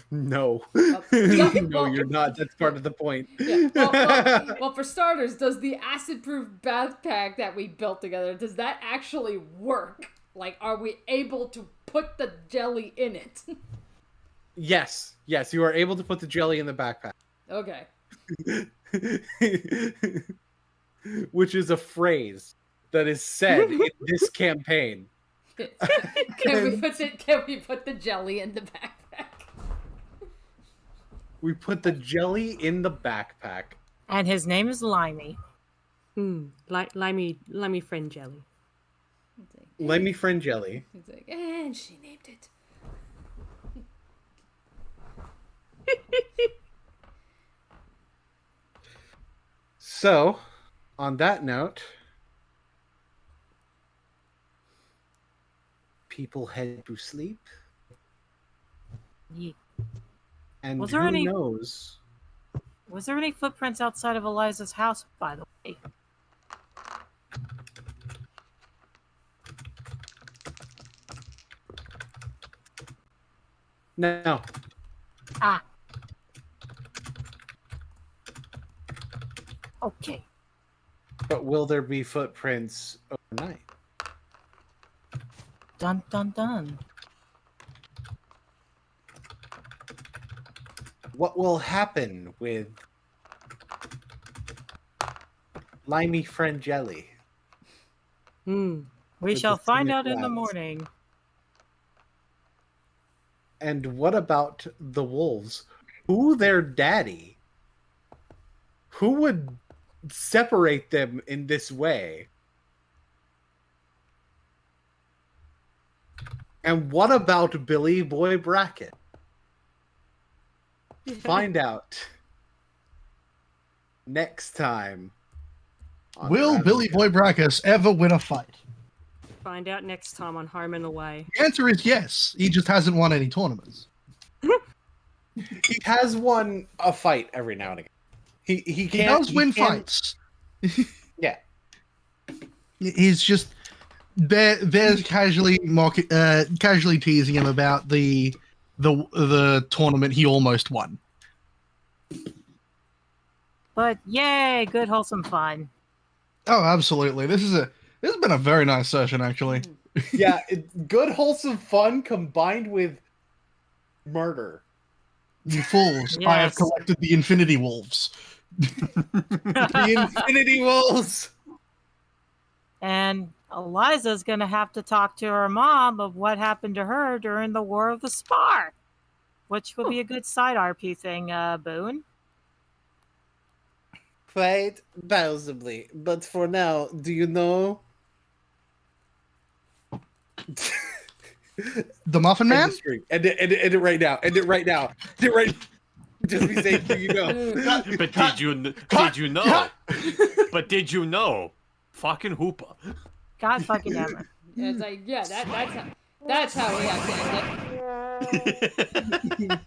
No. yeah, No, well- you're not. That's part of the point. Yeah. Well, for starters, does the acid-proof backpack that we built together, does that actually work? Like, are we able to put the jelly in it? Yes, you are able to put the jelly in the backpack. Okay. Which is a phrase that is said in this campaign. Can we put the jelly in the backpack? We put the jelly in the backpack. And his name is Limey. Limey friend jelly. Lemmy friend jelly. It's like, and she named it. So, on that note, people head to sleep. Yeah. And Was who there any- knows? Was there any footprints outside of Eliza's house, by the way? No. Ah. Okay. But will there be footprints overnight? Dun dun dun. What will happen with Limey friend jelly? We With shall the find Simic out in the labs. morning. And what about the wolves? Who their daddy? Who would separate them in this way? And what about Billy Boy Brackett? Find out next time Will Billy Boy Brackus ever win a fight? Find out next time on Home and Away. The answer is yes. He just hasn't won any tournaments. He has won a fight every now and again. He does win fights. Yeah. He's just there's casually teasing him about the tournament he almost won. But yay, good wholesome fun. Oh, absolutely. This has been a very nice session, actually. Yeah, good wholesome fun combined with murder. You fools! I have Yes. collected the Infinity Wolves. The Infinity Wolves. And Eliza's gonna have to talk to her mom of what happened to her during the War of the Spar, which will be a good side RP thing, Boone. Quite possibly, but for now, do you know? The Muffin Man? End the stream. End it right now. End it right now. End it right. Just be safe, do you know? But did you know? But did you know? Fucking Hoopa. God fucking damn it. It's like, yeah, that's how we have to end it.